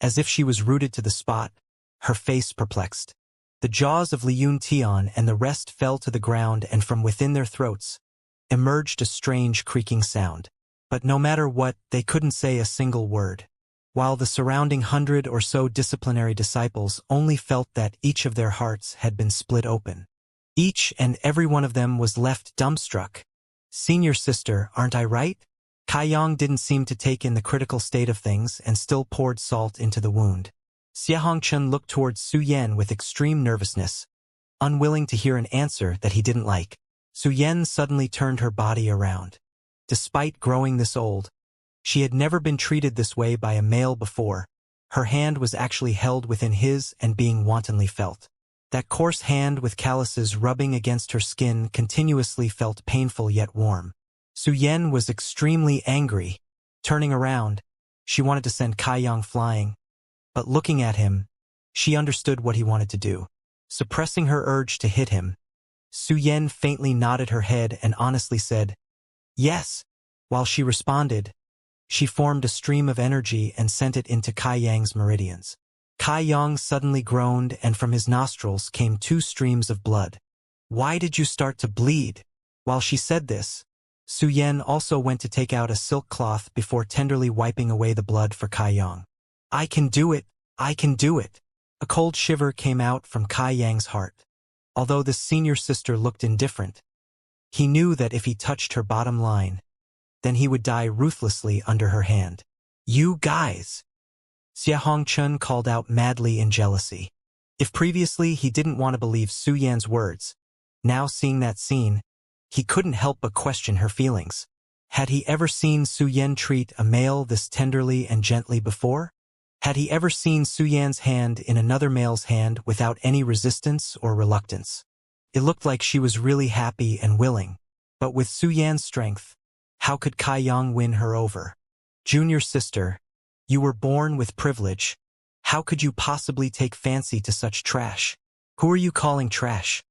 as if she was rooted to the spot, her face perplexed. The jaws of Li Yun Tian and the rest fell to the ground, and from within their throats emerged a strange creaking sound. But no matter what, they couldn't say a single word, while the surrounding 100 or so disciplinary disciples only felt that each of their hearts had been split open. Each and every one of them was left dumbstruck. Senior sister, aren't I right? Kai Yang didn't seem to take in the critical state of things and still poured salt into the wound. Xia Hongchen looked towards Su Yan with extreme nervousness, unwilling to hear an answer that he didn't like. Su Yan suddenly turned her body around. Despite growing this old, she had never been treated this way by a male before. Her hand was actually held within his and being wantonly felt. That coarse hand with calluses rubbing against her skin continuously felt painful yet warm. Su Yan was extremely angry. Turning around, she wanted to send Kai Yang flying, but looking at him, she understood what he wanted to do. Suppressing her urge to hit him, Su Yan faintly nodded her head and honestly said, "Yes." While she responded, she formed a stream of energy and sent it into Kai Yang's meridians. Kai Yang suddenly groaned, and from his nostrils came 2 streams of blood. "Why did you start to bleed?" While she said this, Su Yan also went to take out a silk cloth before tenderly wiping away the blood for Kai Yang. "I can do it! I can do it!" A cold shiver came out from Kai Yang's heart. Although the senior sister looked indifferent, he knew that if he touched her bottom line, then he would die ruthlessly under her hand. "You guys!" Xianxia called out madly in jealousy. If previously he didn't want to believe Su Yan's words, now seeing that scene, he couldn't help but question her feelings. Had he ever seen Su Yan treat a male this tenderly and gently before? Had he ever seen Su Yan's hand in another male's hand without any resistance or reluctance? It looked like she was really happy and willing, but with Su Yan's strength, how could Kai Yang win her over? "Junior sister, you were born with privilege. How could you possibly take fancy to such trash? Who are you calling trash?"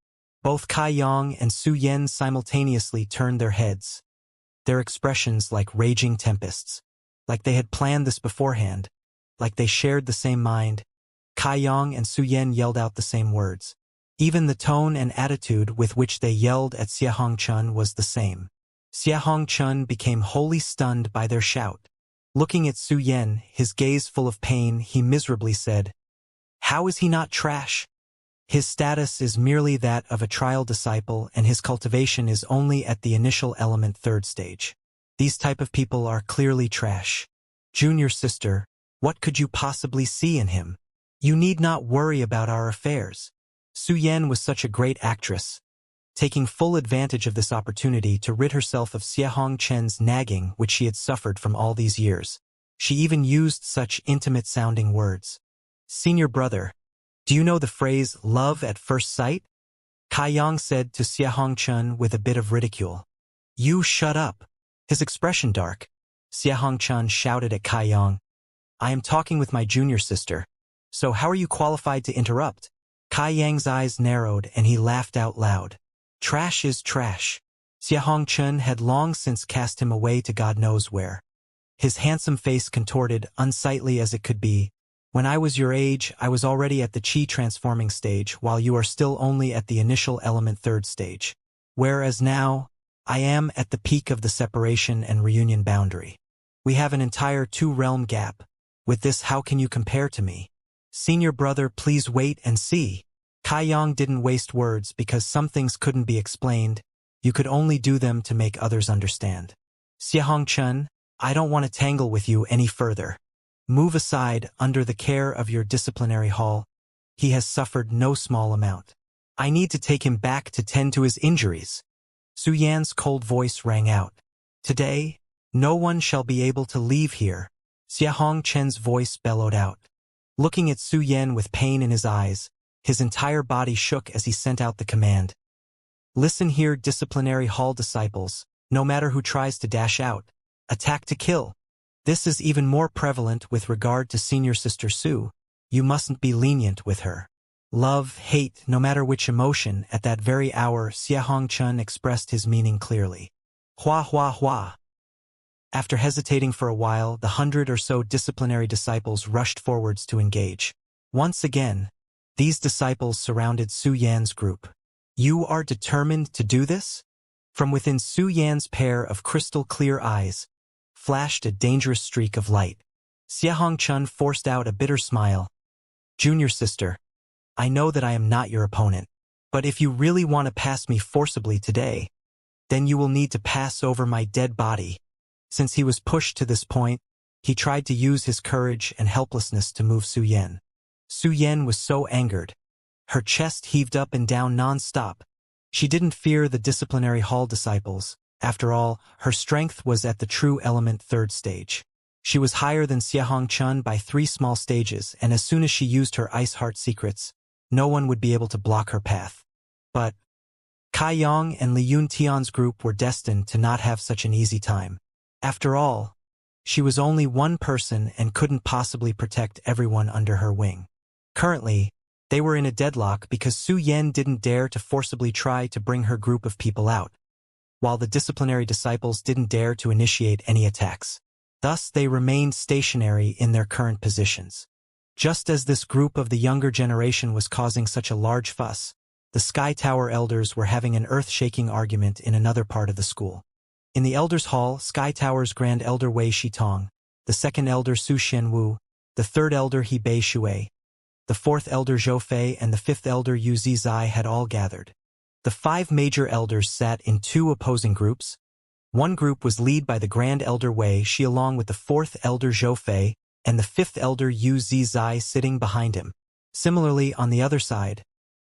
Both Kai Yang and Su Yan simultaneously turned their heads, their expressions like raging tempests, like they had planned this beforehand, like they shared the same mind. Kai Yang and Su Yan yelled out the same words. Even the tone and attitude with which they yelled at Xianxia was the same. Xianxia became wholly stunned by their shout. Looking at Su Yan, his gaze full of pain, he miserably said, "How is he not trash? His status is merely that of a trial disciple, and his cultivation is only at the initial element 3rd stage. These type of people are clearly trash. Junior sister, what could you possibly see in him? You need not worry about our affairs." Su Yan was such a great actress, taking full advantage of this opportunity to rid herself of Xianxia's nagging which she had suffered from all these years. She even used such intimate-sounding words. "Senior brother, do you know the phrase love at first sight?" Kai Yang said to Xianxia with a bit of ridicule. "You shut up." His expression dark, Xianxia shouted at Kai Yang, "I am talking with my junior sister, so how are you qualified to interrupt?" Kai Yang's eyes narrowed and he laughed out loud. "Trash is trash." Xianxia had long since cast him away to God knows where. His handsome face contorted, unsightly as it could be. "When I was your age, I was already at the Qi transforming stage, while you are still only at the initial element 3rd stage. Whereas now, I am at the peak of the separation and reunion boundary. We have an entire 2-realm gap. With this, how can you compare to me? Senior brother, please wait and see." Kai Yang didn't waste words because some things couldn't be explained. You could only do them to make others understand. "Xianxia, I don't want to tangle with you any further. Move aside under the care of your disciplinary hall. He has suffered no small amount. I need to take him back to tend to his injuries." Su Yan's cold voice rang out. "Today, no one shall be able to leave here." Xianxia's voice bellowed out. Looking at Su Yan with pain in his eyes, his entire body shook as he sent out the command. "Listen here, disciplinary hall disciples, no matter who tries to dash out. Attack to kill. This is even more prevalent with regard to senior sister Su. You mustn't be lenient with her. Love, hate, no matter which emotion, at that very hour Xianxia expressed his meaning clearly. Hua hua hua." After hesitating for a while, the 100 or so disciplinary disciples rushed forwards to engage. Once again, these disciples surrounded Su Yan's group. "You are determined to do this?" From within Su Yan's pair of crystal-clear eyes flashed a dangerous streak of light. Xianxia forced out a bitter smile. "Junior sister, I know that I am not your opponent, but if you really want to pass me forcibly today, then you will need to pass over my dead body." Since he was pushed to this point, he tried to use his courage and helplessness to move Su Yan. Su Yan was so angered. Her chest heaved up and down non-stop. She didn't fear the disciplinary hall disciples. After all, her strength was at the true element 3rd stage. She was higher than Xianxia by 3 small stages, and as soon as she used her ice heart secrets, no one would be able to block her path. But Kai Yang and Li Yuntian's group were destined to not have such an easy time. After all, she was only one person and couldn't possibly protect everyone under her wing. Currently, they were in a deadlock because Su Yan didn't dare to forcibly try to bring her group of people out, while the disciplinary disciples didn't dare to initiate any attacks. Thus, they remained stationary in their current positions. Just as this group of the younger generation was causing such a large fuss, the Sky Tower elders were having an earth-shaking argument in another part of the school. In the Elders' Hall, Sky Tower's Grand Elder Wei Shitong, the second Elder Su Xianwu, the third Elder He Bei Shui, the fourth Elder Zhou Fei, and the fifth Elder Yu Zizai had all gathered. The 5 major elders sat in 2 opposing groups. One group was led by the Grand Elder Wei Shi along with the 4th Elder Zhou Fei and the 5th Elder Yu Zizai sitting behind him. Similarly, on the other side,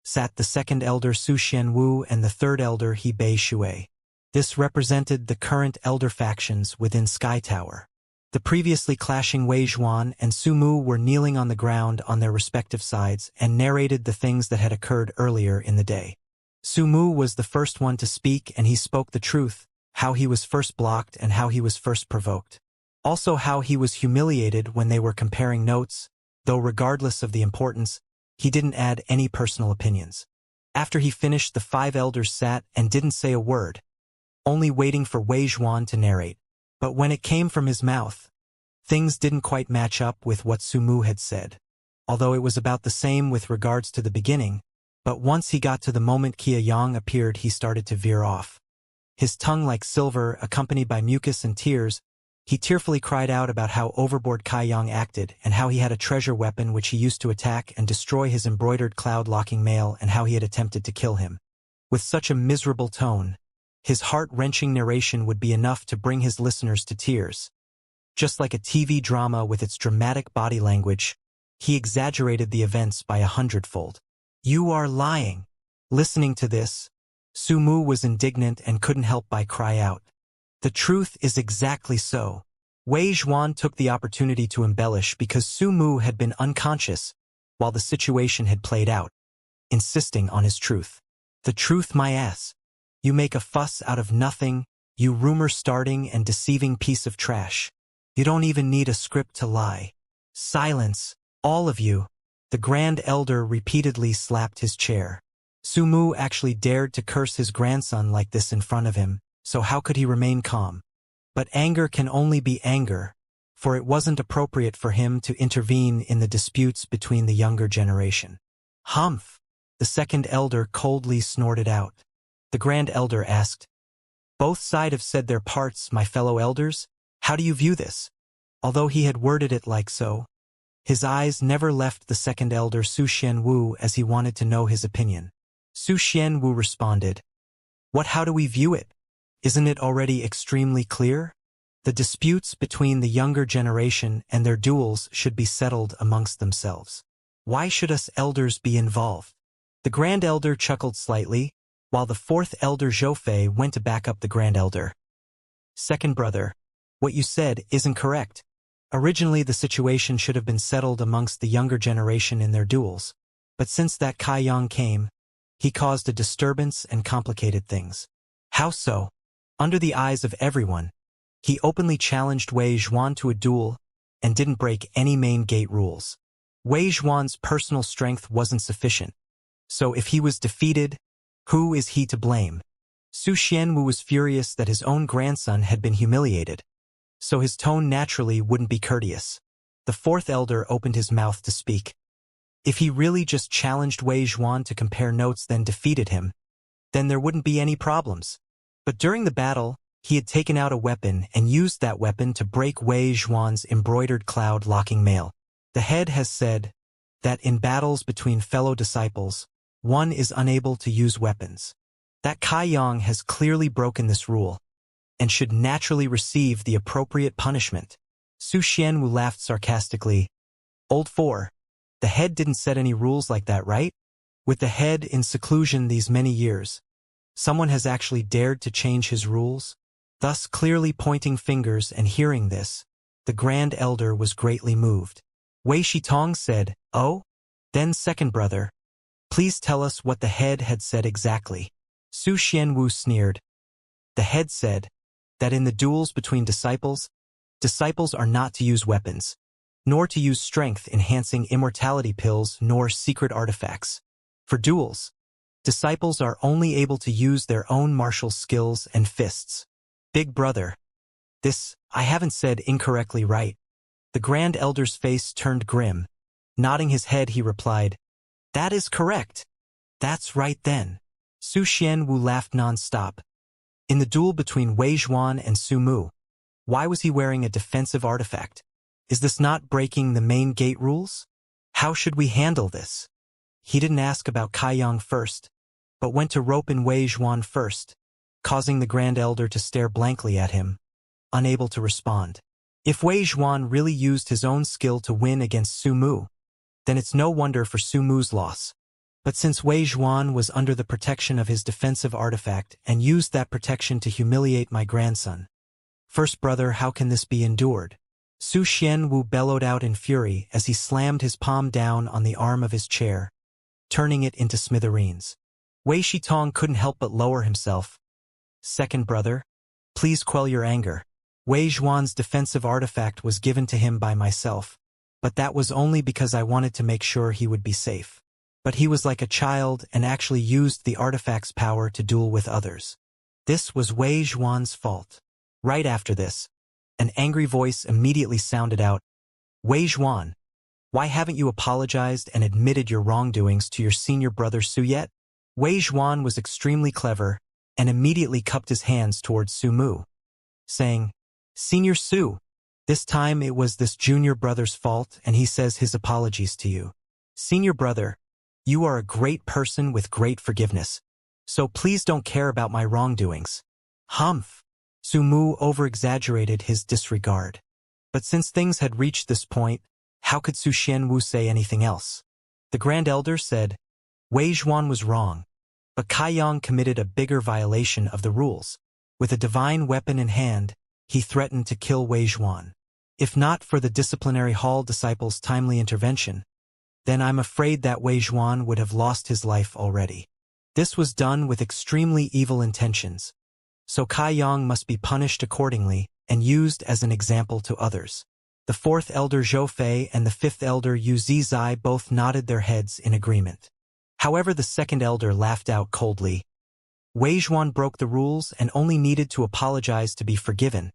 sat the 2nd Elder Su Xianwu and the 3rd Elder He Bei Shui. This represented the current elder factions within Sky Tower. The previously clashing Wei Zhuan and Su Mu were kneeling on the ground on their respective sides and narrated the things that had occurred earlier in the day. Su Mu was the first one to speak, and he spoke the truth, how he was first blocked and how he was first provoked. Also how he was humiliated when they were comparing notes, though regardless of the importance, he didn't add any personal opinions. After he finished, the 5 elders sat and didn't say a word, only waiting for Wei Zhuan to narrate. But when it came from his mouth, things didn't quite match up with what Su Mu had said. Although it was about the same with regards to the beginning, but once he got to the moment Kia Yang appeared, he started to veer off. His tongue like silver, accompanied by mucus and tears, he tearfully cried out about how overboard Kai Yang acted and how he had a treasure weapon which he used to attack and destroy his embroidered cloud-locking mail and how he had attempted to kill him. With such a miserable tone, his heart-wrenching narration would be enough to bring his listeners to tears. Just like a TV drama with its dramatic body language, he exaggerated the events by 100-fold. "You are lying." Listening to this, Su Mu was indignant and couldn't help but cry out, "The truth is exactly so." Wei Zhuan took the opportunity to embellish because Su Mu had been unconscious while the situation had played out, insisting on his truth. "The truth, my ass. You make a fuss out of nothing, you rumor-starting and deceiving piece of trash. You don't even need a script to lie." "Silence, all of you." The Grand Elder repeatedly slapped his chair. Su Mu actually dared to curse his grandson like this in front of him, so how could he remain calm? But anger can only be anger, for it wasn't appropriate for him to intervene in the disputes between the younger generation. "Humph!" the second elder coldly snorted out. The Grand Elder asked, "Both sides have said their parts, my fellow elders. How do you view this?" Although he had worded it like so, his eyes never left the second elder Su Xianwu as he wanted to know his opinion. Su Xianwu responded, How do we view it? Isn't it already extremely clear? The disputes between the younger generation and their duels should be settled amongst themselves. Why should us elders be involved?" The Grand Elder chuckled slightly, while the 4th Elder Zhou Fei went to back up the Grand Elder. "Second brother, what you said isn't correct. Originally the situation should have been settled amongst the younger generation in their duels, but since that Kai Yang came, he caused a disturbance and complicated things." "How so?" "Under the eyes of everyone, he openly challenged Wei Zhuan to a duel and didn't break any main gate rules. Wei Zhuan's personal strength wasn't sufficient, so if he was defeated, who is he to blame?" Su Xianwu was furious that his own grandson had been humiliated, so his tone naturally wouldn't be courteous. The 4th elder opened his mouth to speak. If he really just challenged Wei Zhuan to compare notes then defeated him, then there wouldn't be any problems. But during the battle, he had taken out a weapon and used that weapon to break Wei Zhuan's embroidered cloud-locking mail. The head has said that in battles between fellow disciples, one is unable to use weapons. That Kai Yang has clearly broken this rule, and should naturally receive the appropriate punishment. Su Xianwu laughed sarcastically. "Old 4, the head didn't set any rules like that, right? With the head in seclusion these many years, someone has actually dared to change his rules?" Thus clearly pointing fingers and hearing this, the Grand Elder was greatly moved. Wei Shitong said, "Oh? Then second brother, Please tell us what the head had said exactly. Su Xianwu sneered. The head said that in the duels between disciples are not to use weapons, nor to use strength-enhancing immortality pills nor secret artifacts. For duels, disciples are only able to use their own martial skills and fists. Big brother, I haven't said incorrectly, right? The Grand Elder's face turned grim. Nodding his head, he replied, That is correct. That's right then. Su Xianwu laughed non-stop. In the duel between Wei Zhuan and Su Mu, why was he wearing a defensive artifact? Is this not breaking the main gate rules? How should we handle this? He didn't ask about Kai Yang first, but went to rope in Wei Zhuan first, causing the Grand Elder to stare blankly at him, unable to respond. If Wei Zhuan really used his own skill to win against Su Mu, then it's no wonder for Su Mu's loss. But since Wei Zhuan was under the protection of his defensive artifact and used that protection to humiliate my grandson, first brother, how can this be endured? Su Xianwu bellowed out in fury as he slammed his palm down on the arm of his chair, turning it into smithereens. Wei Shitong couldn't help but lower himself. Second brother, please quell your anger. Wei Zhuan's defensive artifact was given to him by myself, but that was only because I wanted to make sure he would be safe. But he was like a child and actually used the artifact's power to duel with others. This was Wei Zhuan's fault. Right after this, an angry voice immediately sounded out, Wei Zhuan, why haven't you apologized and admitted your wrongdoings to your senior brother Su yet? Wei Zhuan was extremely clever and immediately cupped his hands towards Su Mu, saying, Senior Su, this time it was this junior brother's fault and he says his apologies to you. Senior brother, you are a great person with great forgiveness, so please don't care about my wrongdoings. Humph. Su Mu over-exaggerated his disregard. But since things had reached this point, how could Su Xianwu say anything else? The Grand Elder said, Wei Zhuan was wrong, but Kai Yang committed a bigger violation of the rules. With a divine weapon in hand, he threatened to kill Wei Zhuan. If not for the disciplinary hall disciples' timely intervention, then I'm afraid that Wei Zhuan would have lost his life already. This was done with extremely evil intentions, so Kai Yang must be punished accordingly and used as an example to others. The fourth elder Zhou Fei and the fifth elder Yu Zizai both nodded their heads in agreement. However, the second elder laughed out coldly. Wei Zhuan broke the rules and only needed to apologize to be forgiven.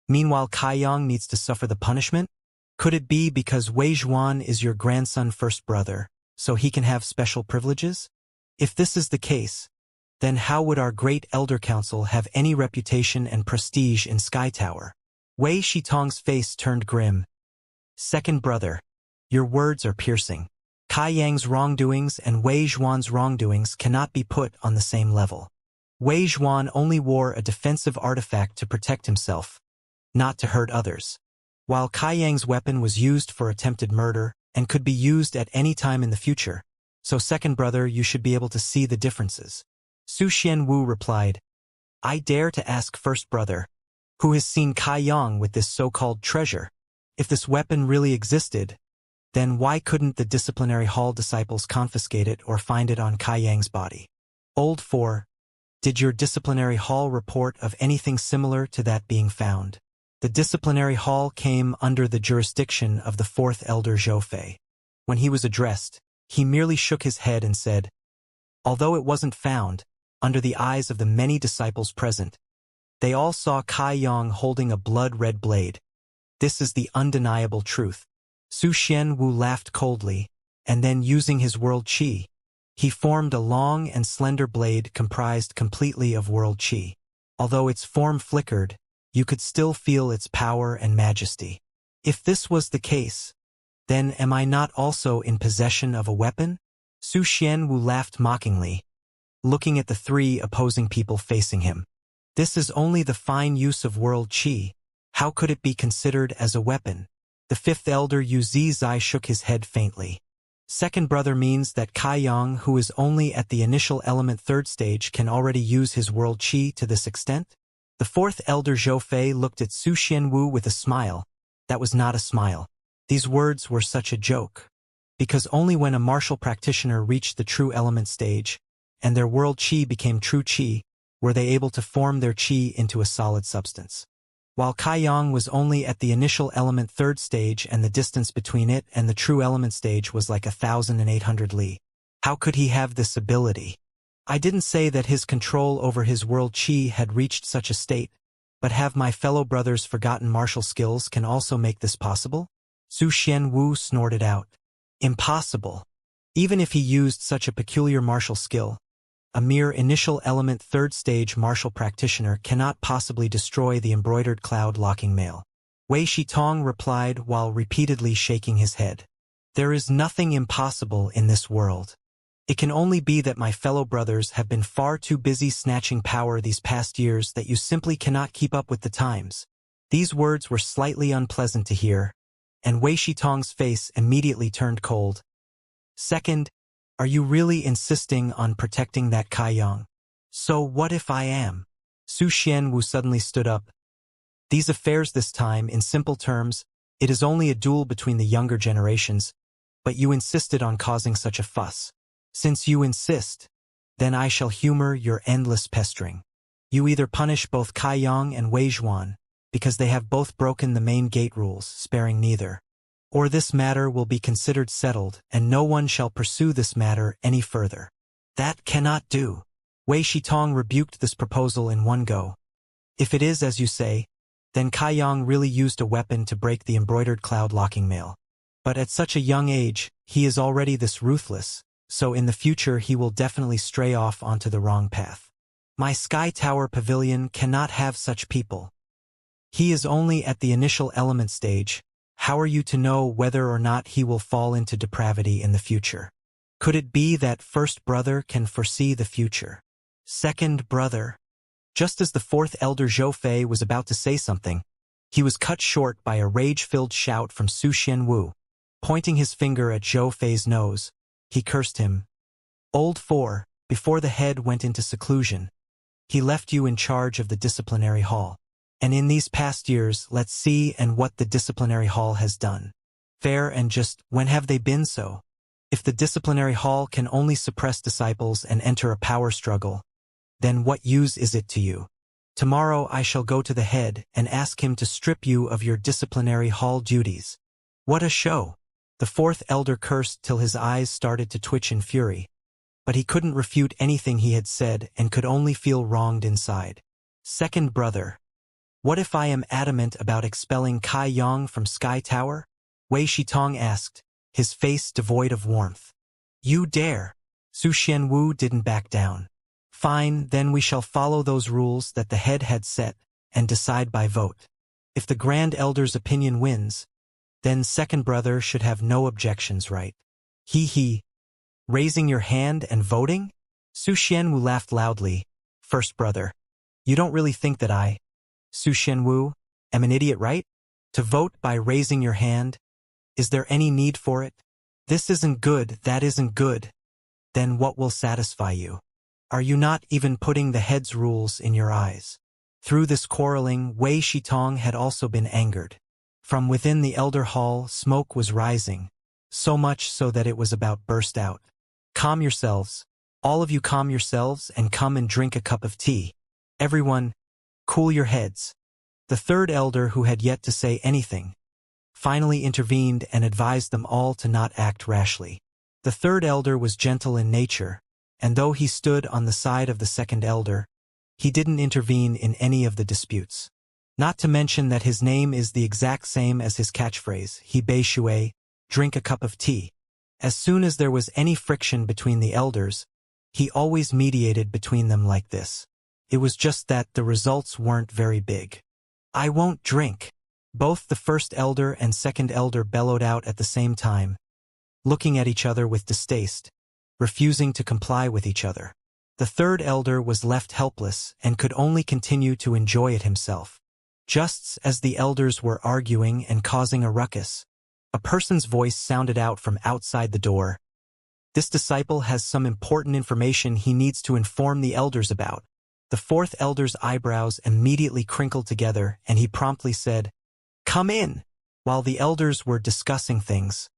Meanwhile, Kai Yang needs to suffer the punishment? Could it be because Wei Zhuan is your grandson first brother, so he can have special privileges? If this is the case, then how would our great elder council have any reputation and prestige in Sky Tower? Wei Shitong's face turned grim. Second brother, your words are piercing. Kai Yang's wrongdoings and Wei Zhuan's wrongdoings cannot be put on the same level. Wei Zhuan only wore a defensive artifact to protect himself, not to hurt others, while Kai Yang's weapon was used for attempted murder and could be used at any time in the future. So second brother, you should be able to see the differences. Su Xianwu replied, I dare to ask first brother, who has seen Kai Yang with this so-called treasure? If this weapon really existed, then why couldn't the disciplinary hall disciples confiscate it or find it on Kai Yang's body? Old 4. Did your disciplinary hall report of anything similar to that being found? The disciplinary hall came under the jurisdiction of the fourth elder Zhou Fei. When he was addressed, he merely shook his head and said, although it wasn't found, under the eyes of the many disciples present, they all saw Kai Yang holding a blood-red blade. This is the undeniable truth. Su Xianwu laughed coldly, and then using his world qi, he formed a long and slender blade comprised completely of world qi. Although its form flickered, you could still feel its power and majesty. If this was the case, then am I not also in possession of a weapon? Su Xianwu laughed mockingly, looking at the three opposing people facing him. This is only the fine use of world qi. How could it be considered as a weapon? The fifth elder Yu Zizai shook his head faintly. Second brother means that Kai Yang, who is only at the initial element third stage, can already use his world qi to this extent? The fourth elder Zhou Fei looked at Su Xianwu with a smile. That was not a smile. These words were such a joke. because only when a martial practitioner reached the true element stage, and their world chi became true chi, were they able to form their chi into a solid substance. While Kaiyang was only at the initial element third stage and the distance between it and the true element stage was like 1,800 li. How could he have this ability? I didn't say that his control over his world chi had reached such a state, but have my fellow brothers forgotten martial skills can also make this possible? Su Xianwu snorted out. Impossible. Even if he used such a peculiar martial skill, a mere initial element third stage martial practitioner cannot possibly destroy the embroidered cloud locking mail. Wei Shitong replied while repeatedly shaking his head. There is nothing impossible in this world. It can only be that my fellow brothers have been far too busy snatching power these past years that you simply cannot keep up with the times. These words were slightly unpleasant to hear, and Wei Shitong's face immediately turned cold. Second, are you really insisting on protecting that Kaiyang? So what if I am? Su Xianwu suddenly stood up. These affairs this time, in simple terms, it is only a duel between the younger generations, but you insisted on causing such a fuss. Since you insist, then I shall humor your endless pestering. You either punish both Kaiyang and Wei Zhuan, because they have both broken the main gate rules, sparing neither. Or this matter will be considered settled, and no one shall pursue this matter any further. That cannot do. Wei Shitong rebuked this proposal in one go. If it is as you say, then Kaiyang really used a weapon to break the embroidered cloud locking mail. But at such a young age, he is already this ruthless, so in the future he will definitely stray off onto the wrong path. My Sky Tower Pavilion cannot have such people. He is only at the initial element stage. How are you to know whether or not he will fall into depravity in the future? Could it be that first brother can foresee the future? Second brother? Just as the fourth elder Zhou Fei was about to say something, he was cut short by a rage-filled shout from Su Xianwu. Pointing his finger at Zhou Fei's nose, he cursed him. Old four, before the head went into seclusion, he left you in charge of the disciplinary hall. And in these past years, let's see and what the disciplinary hall has done. Fair and just, when have they been so? If the disciplinary hall can only suppress disciples and enter a power struggle, then what use is it to you? Tomorrow I shall go to the head and ask him to strip you of your disciplinary hall duties. What a show! The fourth elder cursed till his eyes started to twitch in fury, but he couldn't refute anything he had said and could only feel wronged inside. Second brother. What if I am adamant about expelling Kaiyang from Sky Tower? Wei Shitong asked, his face devoid of warmth. You dare! Su Xianwu didn't back down. Fine, then we shall follow those rules that the head had set and decide by vote. If the Grand Elder's opinion wins, then second brother should have no objections, right? He. Raising your hand and voting? Su Xianwu laughed loudly. First brother. You don't really think that I, Su Xianwu, am an idiot, right? To vote by raising your hand? Is there any need for it? This isn't good, that isn't good. Then what will satisfy you? Are you not even putting the head's rules in your eyes? Through this quarreling, Wei Shitong had also been angered. From within the elder hall, smoke was rising, so much so that it was about burst out. Calm yourselves. All of you calm yourselves and come and drink a cup of tea. Everyone, cool your heads. The third elder, who had yet to say anything, finally intervened and advised them all to not act rashly. The third elder was gentle in nature, and though he stood on the side of the second elder, he didn't intervene in any of the disputes. Not to mention that his name is the exact same as his catchphrase, he bei shui, drink a cup of tea. As soon as there was any friction between the elders, he always mediated between them like this. It was just that the results weren't very big. I won't drink. Both the first elder and second elder bellowed out at the same time, looking at each other with distaste, refusing to comply with each other. The third elder was left helpless and could only continue to enjoy it himself. Just as the elders were arguing and causing a ruckus, a person's voice sounded out from outside the door. This disciple has some important information he needs to inform the elders about. The fourth elder's eyebrows immediately crinkled together, and he promptly said, "Come in." While the elders were discussing things,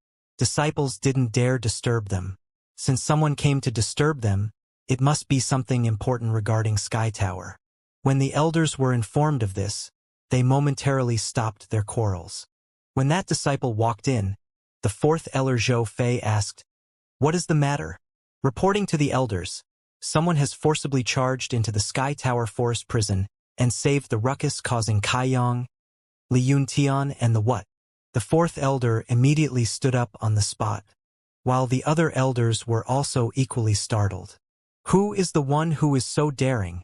Disciples didn't dare disturb them. Since someone came to disturb them, it must be something important regarding Sky Tower. When the elders were informed of this, they momentarily stopped their quarrels. When that disciple walked in, the fourth elder Zhou Fei asked, "What is the matter?" Reporting to the elders, someone has forcibly charged into the Sky Tower forest prison and saved the ruckus causing Kai Yang, Li Yuntian, and the what? The fourth elder immediately stood up on the spot, while the other elders were also equally startled. Who is the one who is so daring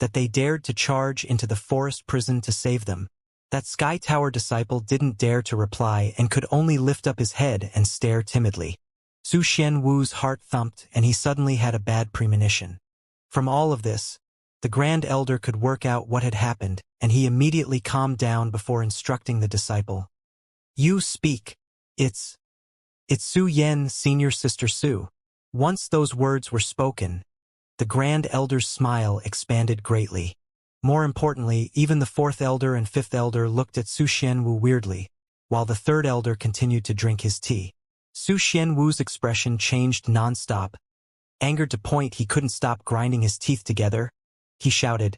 that they dared to charge into the forest prison to save them? That Sky Tower disciple didn't dare to reply and could only lift up his head and stare timidly. Su Xianwu's heart thumped and he suddenly had a bad premonition. From all of this, the Grand Elder could work out what had happened, and he immediately calmed down before instructing the disciple. "You speak. It's Su Yan, senior sister Su." Once those words were spoken, the Grand Elder's smile expanded greatly. More importantly, even the fourth elder and fifth elder looked at Su Xianwu weirdly, while the third elder continued to drink his tea. Su Xianwu's expression changed non-stop. Angered to point he couldn't stop grinding his teeth together, he shouted,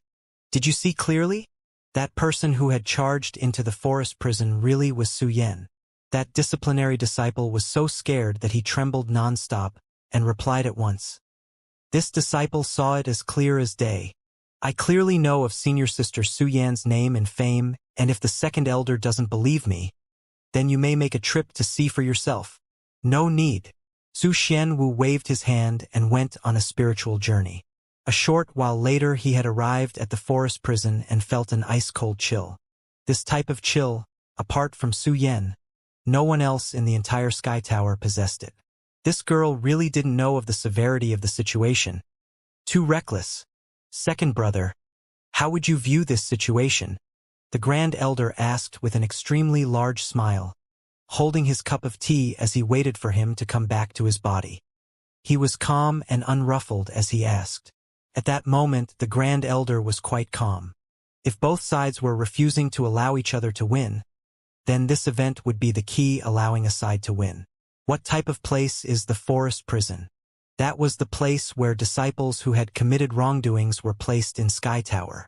"Did you see clearly? That person who had charged into the forest prison really was Su Yan." That disciplinary disciple was so scared that he trembled non-stop and replied at once. This disciple saw it as clear as day. "I clearly know of senior sister Su Yan's name and fame, and if the second elder doesn't believe me, then you may make a trip to see for yourself." "No need." Su Xianwu waved his hand and went on a spiritual journey. A short while later he had arrived at the forest prison and felt an ice-cold chill. This type of chill, apart from Su Yan, no one else in the entire Sky Tower possessed it. This girl really didn't know of the severity of the situation. Too reckless. "Second brother, how would you view this situation?" the Grand Elder asked with an extremely large smile, holding his cup of tea as he waited for him to come back to his body. He was calm and unruffled as he asked. At that moment, the Grand Elder was quite calm. If both sides were refusing to allow each other to win, then this event would be the key allowing a side to win. What type of place is the forest prison? That was the place where disciples who had committed wrongdoings were placed in Sky Tower.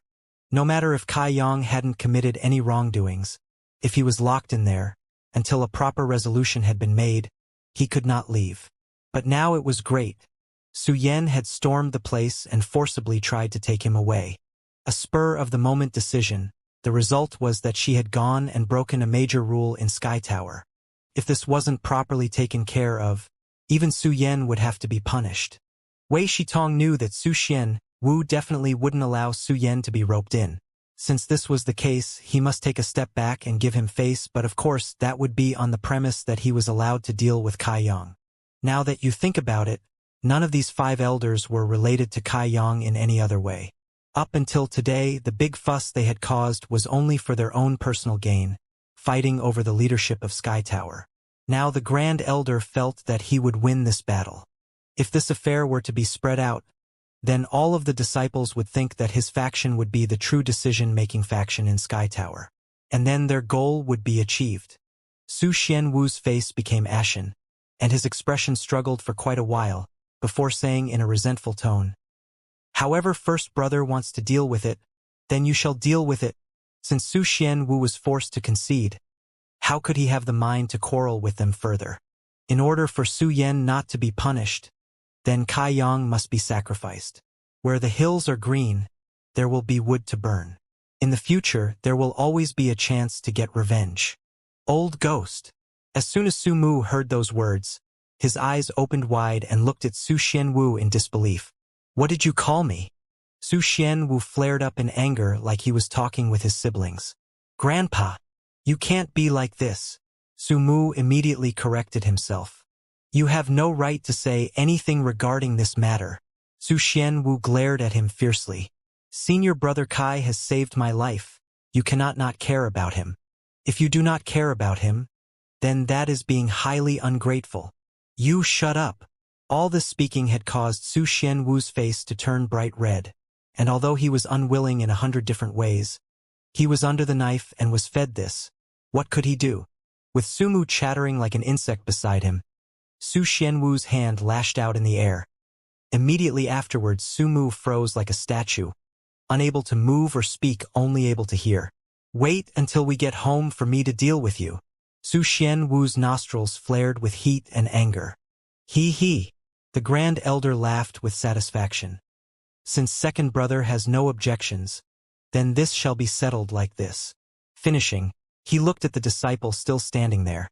No matter if Kai Yang hadn't committed any wrongdoings, if he was locked in there, until a proper resolution had been made, he could not leave. But now it was great. Su Yan had stormed the place and forcibly tried to take him away. A spur-of-the-moment decision, the result was that she had gone and broken a major rule in Sky Tower. If this wasn't properly taken care of, even Su Yan would have to be punished. Wei Shitong knew that Su Xianwu definitely wouldn't allow Su Yan to be roped in. Since this was the case, he must take a step back and give him face, but of course that would be on the premise that he was allowed to deal with Kai Yang. Now that you think about it, none of these 5 elders were related to Kai Yang in any other way. Up until today, the big fuss they had caused was only for their own personal gain, fighting over the leadership of Sky Tower. Now the Grand Elder felt that he would win this battle. If this affair were to be spread out, then all of the disciples would think that his faction would be the true decision-making faction in Sky Tower. And then their goal would be achieved. Su Xianwu's face became ashen, and his expression struggled for quite a while, before saying in a resentful tone, "However first brother wants to deal with it, then you shall deal with it." Since Su Xianwu was forced to concede, how could he have the mind to quarrel with them further? In order for Su Yan not to be punished, then Kai Yang must be sacrificed. Where the hills are green, there will be wood to burn. In the future, there will always be a chance to get revenge. Old ghost. As soon as Su Mu heard those words, his eyes opened wide and looked at Su Xianwu in disbelief. "What did you call me?" Su Xianwu flared up in anger like he was talking with his siblings. "Grandpa, you can't be like this." Su Mu immediately corrected himself. "You have no right to say anything regarding this matter." Su Xianwu glared at him fiercely. "Senior brother Kai has saved my life. You cannot not care about him. If you do not care about him, then that is being highly ungrateful. You shut up." All this speaking had caused Su Xianwu's face to turn bright red, and although he was unwilling in 100 different ways, he was under the knife and was fed this. What could he do? With Sumu chattering like an insect beside him, Su Xianwu's hand lashed out in the air. Immediately afterwards, Sumu froze like a statue, unable to move or speak, only able to hear. Wait until we get home for me to deal with you. Su Xianwu's nostrils flared with heat and anger. He. The Grand Elder laughed with satisfaction. Since second brother has no objections, then this shall be settled like this. Finishing, he looked at the disciple still standing there.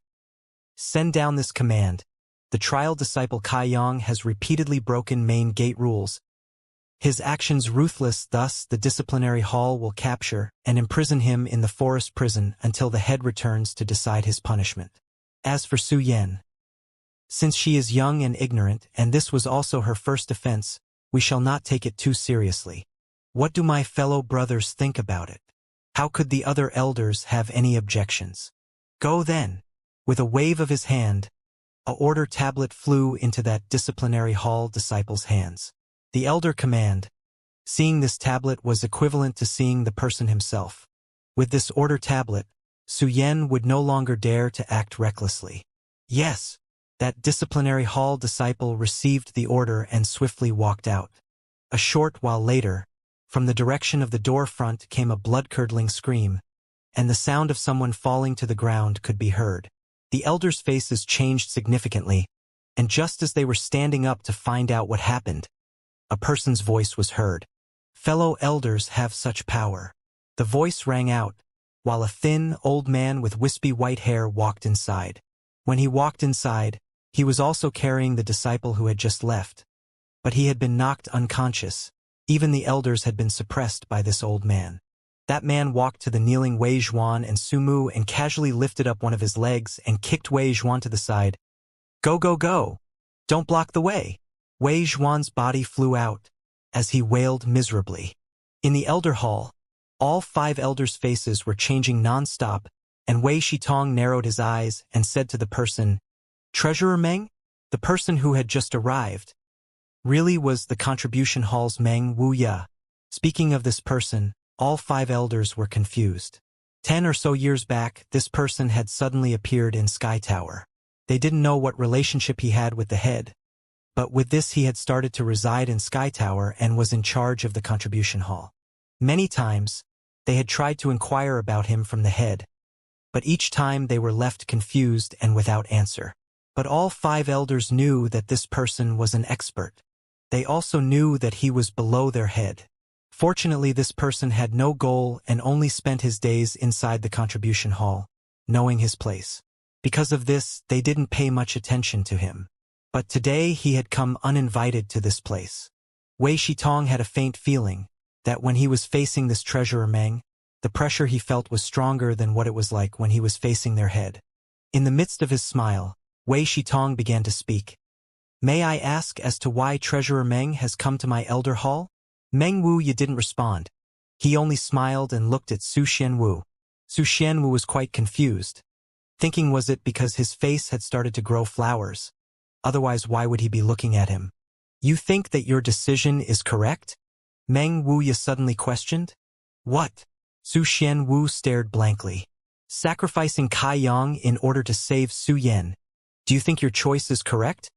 Send down this command. The trial disciple Kai Yang has repeatedly broken main gate rules. His actions ruthless, thus the disciplinary hall will capture and imprison him in the forest prison until the head returns to decide his punishment. As for Su Yan, since she is young and ignorant, and this was also her first offense, we shall not take it too seriously. What do my fellow brothers think about it? How could the other elders have any objections? Go then. With a wave of his hand, a order tablet flew into that disciplinary hall disciple's hands. The elder command, seeing this tablet was equivalent to seeing the person himself. With this order tablet, Su Yan would no longer dare to act recklessly. Yes, that disciplinary hall disciple received the order and swiftly walked out. A short while later, from the direction of the door front came a blood-curdling scream, and the sound of someone falling to the ground could be heard. The elders' faces changed significantly, and just as they were standing up to find out what happened, a person's voice was heard. Fellow elders have such power. The voice rang out, while a thin, old man with wispy white hair walked inside. When he walked inside, he was also carrying the disciple who had just left. But he had been knocked unconscious. Even the elders had been suppressed by this old man. That man walked to the kneeling Wei Zhuan and Sumu and casually lifted up one of his legs and kicked Wei Zhuan to the side. Go, go, go! Don't block the way! Wei Zhuan's body flew out, as he wailed miserably. In the elder hall, all 5 elders' faces were changing non-stop, and Wei Shitong narrowed his eyes and said to the person, Treasurer Meng? The person who had just arrived really was the contribution hall's Meng Wuya. Speaking of this person, all 5 elders were confused. 10 or so years back, this person had suddenly appeared in Sky Tower. They didn't know what relationship he had with the head, but with this he had started to reside in Sky Tower and was in charge of the contribution hall. Many times, they had tried to inquire about him from the head, but each time they were left confused and without answer. But all 5 elders knew that this person was an expert. They also knew that he was below their head. Fortunately, this person had no goal and only spent his days inside the contribution hall, knowing his place. Because of this, they didn't pay much attention to him. But today he had come uninvited to this place. Wei Shitong had a faint feeling that when he was facing this treasurer Meng, the pressure he felt was stronger than what it was like when he was facing their head. In the midst of his smile, Wei Shitong began to speak. May I ask as to why Treasurer Meng has come to my elder hall? Meng Wuya didn't respond. He only smiled and looked at Su Xianwu. Su Xianwu was quite confused, thinking was it because his face had started to grow flowers? Otherwise, why would he be looking at him? You think that your decision is correct? Meng Wuya suddenly questioned. What? Su Xianwu stared blankly. Sacrificing Kai Yang in order to save Su Yan. Do you think your choice is correct?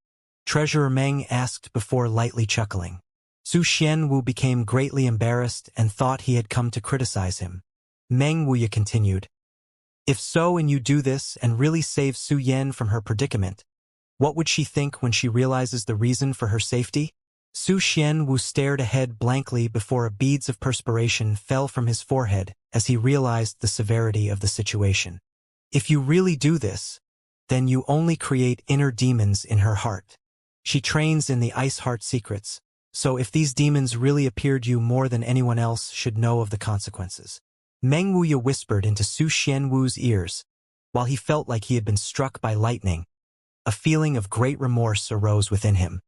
Treasurer Meng asked before lightly chuckling. Su Xianwu became greatly embarrassed and thought he had come to criticize him. Meng Wuya continued. If so and you do this and really save Su Yan from her predicament, what would she think when she realizes the reason for her safety? Su Xianwu stared ahead blankly before beads of perspiration fell from his forehead as he realized the severity of the situation. If you really do this, then you only create inner demons in her heart. She trains in the Ice Heart secrets, so if these demons really appeared, you more than anyone else should know of the consequences. Meng Wuya whispered into Su Xianwu's ears, while he felt like he had been struck by lightning. A feeling of great remorse arose within him.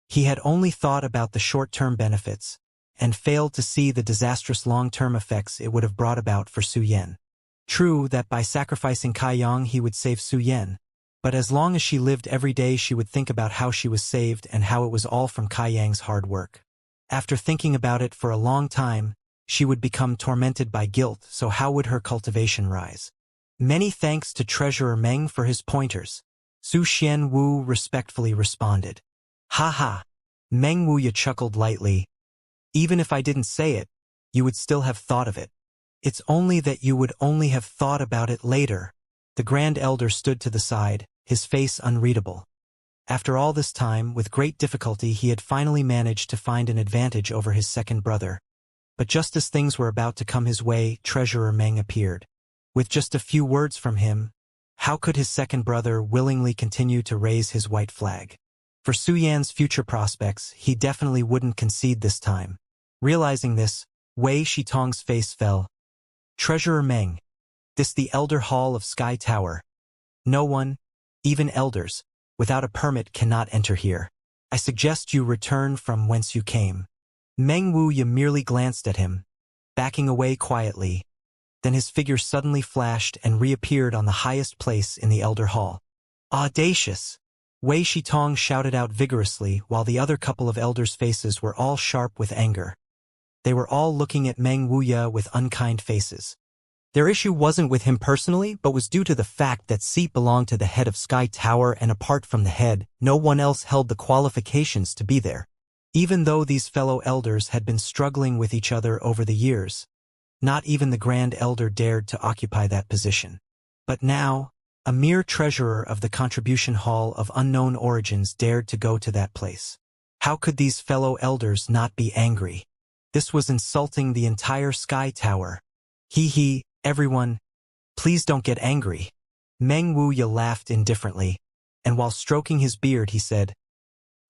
He had only thought about the short-term benefits, and failed to see the disastrous long-term effects it would have brought about for Su Yan. True that by sacrificing Kai Yang he would save Su Yan, but as long as she lived every day she would think about how she was saved and how it was all from Kai Yang's hard work. After thinking about it for a long time, she would become tormented by guilt, so how would her cultivation rise? Many thanks to Treasurer Meng for his pointers. Su Xian Wu respectfully responded. Ha ha. Meng Wuya chuckled lightly. Even if I didn't say it, you would still have thought of it. It's only that you would only have thought about it later. The Grand Elder stood to the side, his face unreadable. After all this time, with great difficulty he had finally managed to find an advantage over his second brother. But just as things were about to come his way, Treasurer Meng appeared. With just a few words from him, how could his second brother willingly continue to raise his white flag? For Su Yan's future prospects, he definitely wouldn't concede this time. Realizing this, Wei Shitong's face fell. Treasurer Meng, this the Elder Hall of Sky Tower. No one, even elders, without a permit cannot enter here. I suggest you return from whence you came. Meng Wuya merely glanced at him, backing away quietly. Then his figure suddenly flashed and reappeared on the highest place in the Elder Hall. Audacious! Wei Shitong shouted out vigorously while the other couple of elders' faces were all sharp with anger. They were all looking at Meng Wuya with unkind faces. Their issue wasn't with him personally, but was due to the fact that seat belonged to the head of Sky Tower, and apart from the head, no one else held the qualifications to be there. Even though these fellow elders had been struggling with each other over the years, not even the Grand Elder dared to occupy that position. But now, a mere treasurer of the Contribution Hall of unknown origins dared to go to that place. How could these fellow elders not be angry? This was insulting the entire Sky Tower. Hee, everyone, please don't get angry. Meng Wuya laughed indifferently, and while stroking his beard he said,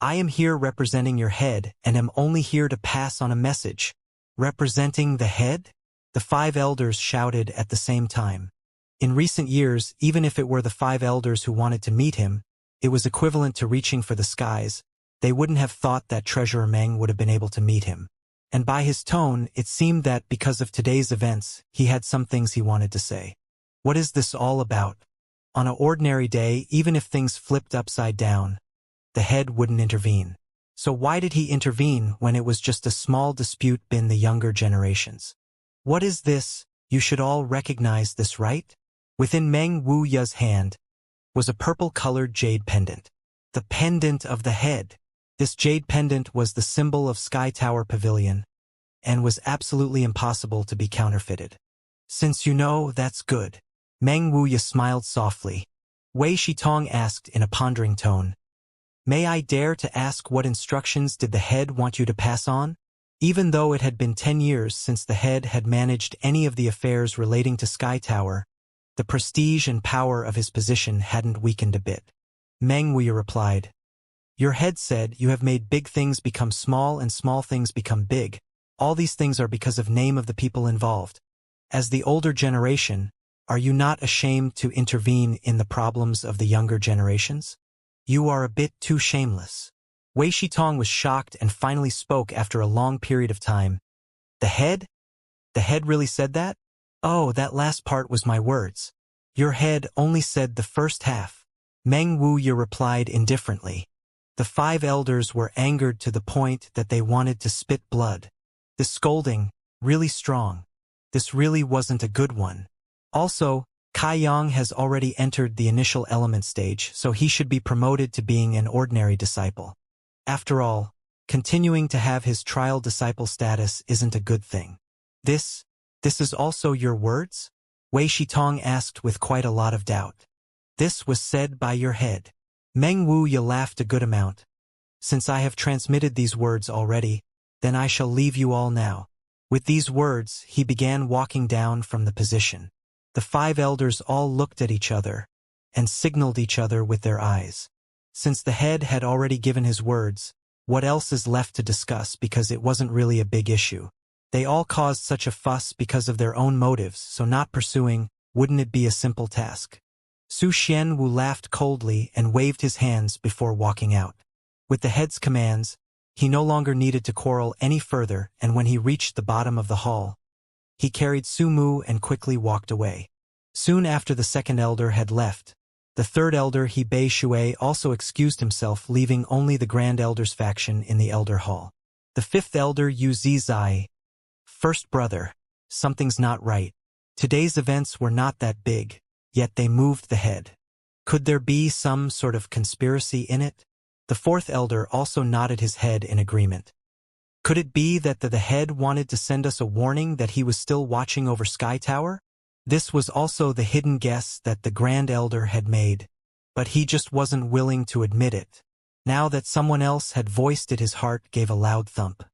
I am here representing your head and am only here to pass on a message. Representing the head? The five elders shouted at the same time. In recent years, even if it were the five elders who wanted to meet him, it was equivalent to reaching for the skies. They wouldn't have thought that Treasurer Meng would have been able to meet him. And by his tone, it seemed that because of today's events, he had some things he wanted to say. What is this all about? On an ordinary day, even if things flipped upside down, the head wouldn't intervene. So why did he intervene when it was just a small dispute between the younger generations? What is this? You should all recognize this, right? Within Meng Wuya's hand was a purple-colored jade pendant. The pendant of the head. This jade pendant was the symbol of Sky Tower Pavilion and was absolutely impossible to be counterfeited. Since you know, that's good. Meng Wuya smiled softly. Wei Shitong asked in a pondering tone, May I dare to ask what instructions did the head want you to pass on? Even though it had been 10 years since the head had managed any of the affairs relating to Sky Tower, the prestige and power of his position hadn't weakened a bit. Meng Wuya replied, Your head said you have made big things become small and small things become big. All these things are because of name of the people involved. As the older generation, are you not ashamed to intervene in the problems of the younger generations? You are a bit too shameless. Wei Shitong was shocked and finally spoke after a long period of time. The head? The head really said that? Oh, that last part was my words. Your head only said the first half. Meng Wuya replied indifferently. The five elders were angered to the point that they wanted to spit blood. This scolding, really strong. This really wasn't a good one. Also, Kai Yang has already entered the initial element stage, so he should be promoted to being an ordinary disciple. After all, continuing to have his trial disciple status isn't a good thing. This is also your words? Wei Shitong asked with quite a lot of doubt. This was said by your head. Meng Wuya laughed a good amount. Since I have transmitted these words already, then I shall leave you all now. With these words, he began walking down from the position. The five elders all looked at each other and signaled each other with their eyes. Since the head had already given his words, what else is left to discuss because it wasn't really a big issue? They all caused such a fuss because of their own motives, so not pursuing, wouldn't it be a simple task? Su Xianwu laughed coldly and waved his hands before walking out. With the head's commands, he no longer needed to quarrel any further, and when he reached the bottom of the hall, he carried Su Mu and quickly walked away. Soon after the second elder had left, the third elder He Bei Shui also excused himself, leaving only the Grand Elder's faction in the Elder Hall. The fifth elder Yu Zizai. First brother, something's not right. Today's events were not that big. yet they moved the head. Could there be some sort of conspiracy in it? The fourth elder also nodded his head in agreement. Could it be that the head wanted to send us a warning that he was still watching over Sky Tower? This was also the hidden guess that the Grand Elder had made, but he just wasn't willing to admit it. Now that someone else had voiced it, his heart gave a loud thump.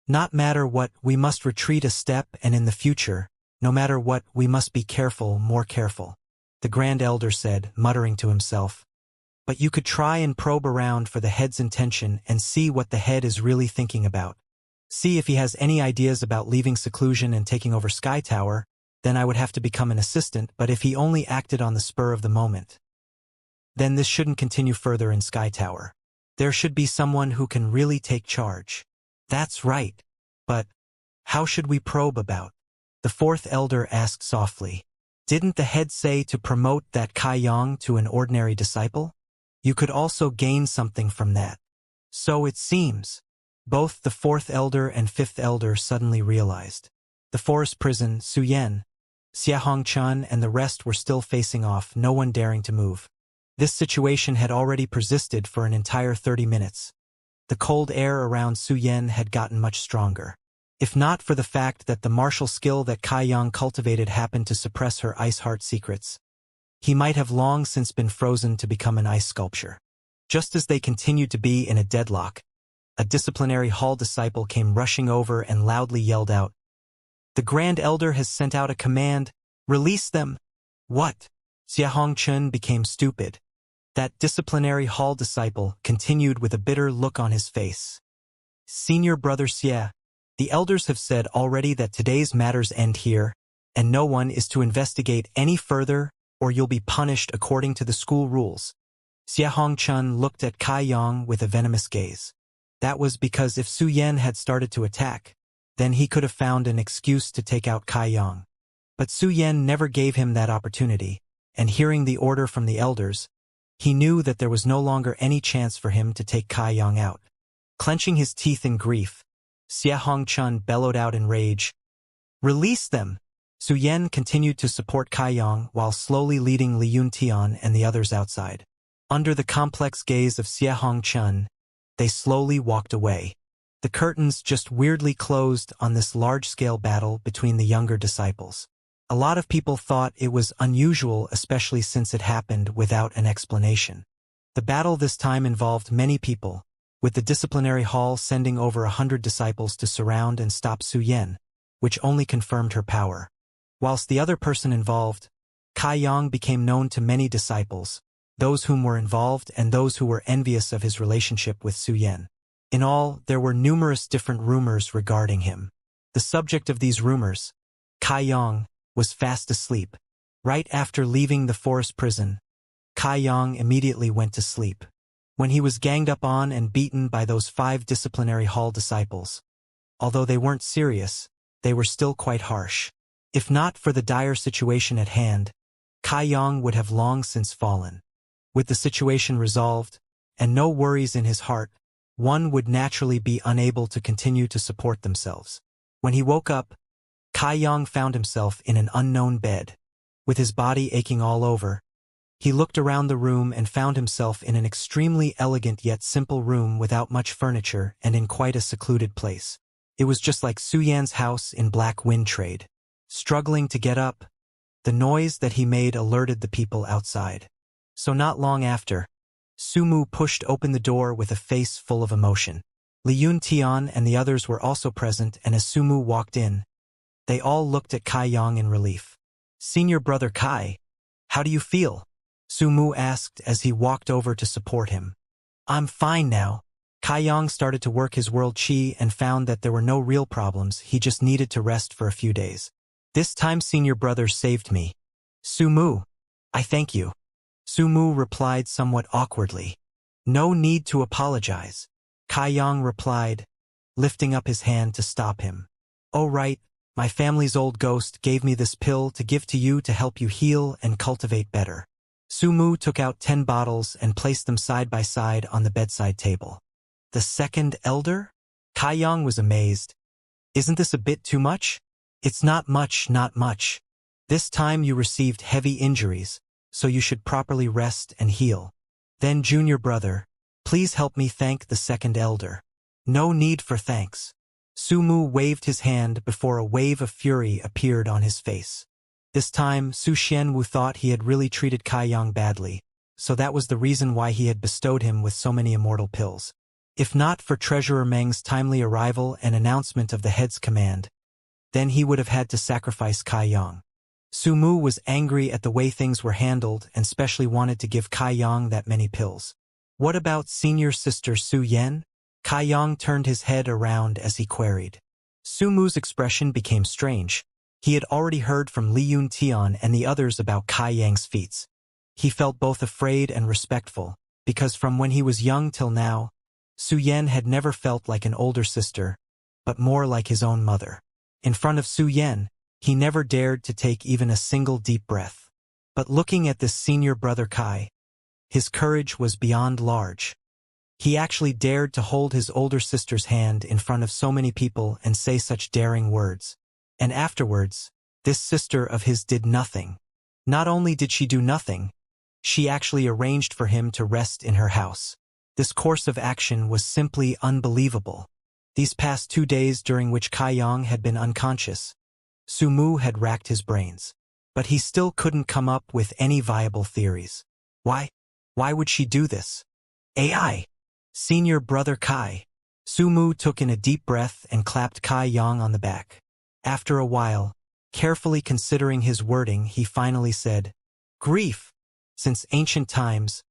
Not matter what, we must retreat a step, and in the future, no matter what, we must be careful, more careful, the Grand Elder said, muttering to himself. But you could try and probe around for the head's intention and see what the head is really thinking about. See if he has any ideas about leaving seclusion and taking over Sky Tower. Then I would have to become an assistant, but if he only acted on the spur of the moment, then this shouldn't continue further in Sky Tower. There should be someone who can really take charge. That's right. But how should we probe about? The fourth elder asked softly. Didn't the head say to promote that Kai Yang to an ordinary disciple? You could also gain something from that. So it seems. Both the fourth elder and fifth elder suddenly realized. The forest prison, Su Yan, Xianxia and the rest were still facing off, no one daring to move. This situation had already persisted for an entire 30 minutes. The cold air around Su Yan had gotten much stronger. If not for the fact that the martial skill that Kai Yang cultivated happened to suppress her ice heart secrets, he might have long since been frozen to become an ice sculpture. Just as they continued to be in a deadlock, a disciplinary hall disciple came rushing over and loudly yelled out, "The Grand Elder has sent out a command. Release them." What? Xianxia became stupid. That disciplinary hall disciple continued with a bitter look on his face. Senior Brother Xie, the elders have said already that today's matters end here, and no one is to investigate any further, or you'll be punished according to the school rules. Xianxia looked at Kai Yang with a venomous gaze. That was because if Su Yan had started to attack, then he could have found an excuse to take out Kai Yang. But Su Yan never gave him that opportunity, and hearing the order from the elders, he knew that there was no longer any chance for him to take Kai Yang out. Clenching his teeth in grief, Xianxia bellowed out in rage, "Release them!" Su Yan continued to support Kai Yang while slowly leading Li Yuntian and the others outside. Under the complex gaze of Xianxia, they slowly walked away. The curtains just weirdly closed on this large-scale battle between the younger disciples. A lot of people thought it was unusual, especially since it happened without an explanation. The battle this time involved many people, with the disciplinary hall sending over 100 disciples to surround and stop Su Yan, which only confirmed her power. Whilst the other person involved, Kai Yang became known to many disciples, those whom were involved and those who were envious of his relationship with Su Yan. In all, there were numerous different rumors regarding him. The subject of these rumors, Kai Yang, was fast asleep. Right after leaving the forest prison, Kai Yang immediately went to sleep. When he was ganged up on and beaten by those 5 disciplinary hall disciples, although they weren't serious, they were still quite harsh. If not for the dire situation at hand, Kai Yang would have long since fallen. With the situation resolved, and no worries in his heart, one would naturally be unable to continue to support themselves. When he woke up, Kai Yang found himself in an unknown bed. With his body aching all over, he looked around the room and found himself in an extremely elegant yet simple room without much furniture and in quite a secluded place. It was just like Su Yan's house in Black Wind Trade. Struggling to get up, the noise that he made alerted the people outside. So not long after, Sumu pushed open the door with a face full of emotion. Li Yuntian and the others were also present, and as Sumu walked in, they all looked at Kai Yang in relief. "Senior Brother Kai, how do you feel?" Sumu asked as he walked over to support him. "I'm fine now." Kai Yang started to work his world chi and found that there were no real problems, he just needed to rest for a few days. "This time Senior Brother saved me." "Sumu, I thank you." Sumu replied somewhat awkwardly. "No need to apologize," Kai Yang replied, lifting up his hand to stop him. "Oh right, my family's old ghost gave me this pill to give to you to help you heal and cultivate better." Sumu took out 10 bottles and placed them side by side on the bedside table. "The second elder?" Kai Yang was amazed. "Isn't this a bit too much?" "It's not much, not much. This time you received heavy injuries, so you should properly rest and heal. Then junior brother, please help me thank the second elder. No need for thanks. Sumu waved his hand before a wave of fury appeared on his face. This time, Su Xianwu thought he had really treated Kai Yang badly, so that was the reason why he had bestowed him with so many immortal pills. If not for Treasurer Meng's timely arrival and announcement of the head's command, then he would have had to sacrifice Kai Yang. Su Mu was angry at the way things were handled and specially wanted to give Kai Yang that many pills. What about senior sister Su Yan? Kai Yang turned his head around as he queried. Su Mu's expression became strange. He had already heard from Li Yun Tian and the others about Kai Yang's feats. He felt both afraid and respectful, because from when he was young till now, Su Yan had never felt like an older sister, but more like his own mother. In front of Su Yan, he never dared to take even a single deep breath. But looking at this senior brother Kai, his courage was beyond large. He actually dared to hold his older sister's hand in front of so many people and say such daring words. And afterwards, this sister of his did nothing. Not only did she do nothing, she actually arranged for him to rest in her house. This course of action was simply unbelievable. These past 2 days during which Kai Yang had been unconscious, Su Mu had racked his brains. But he still couldn't come up with any viable theories. Why? Why would she do this? AI. Senior brother Kai. Su Mu took in a deep breath and clapped Kai Yang on the back. After a while, carefully considering his wording, he finally said, "Grief. Since ancient times,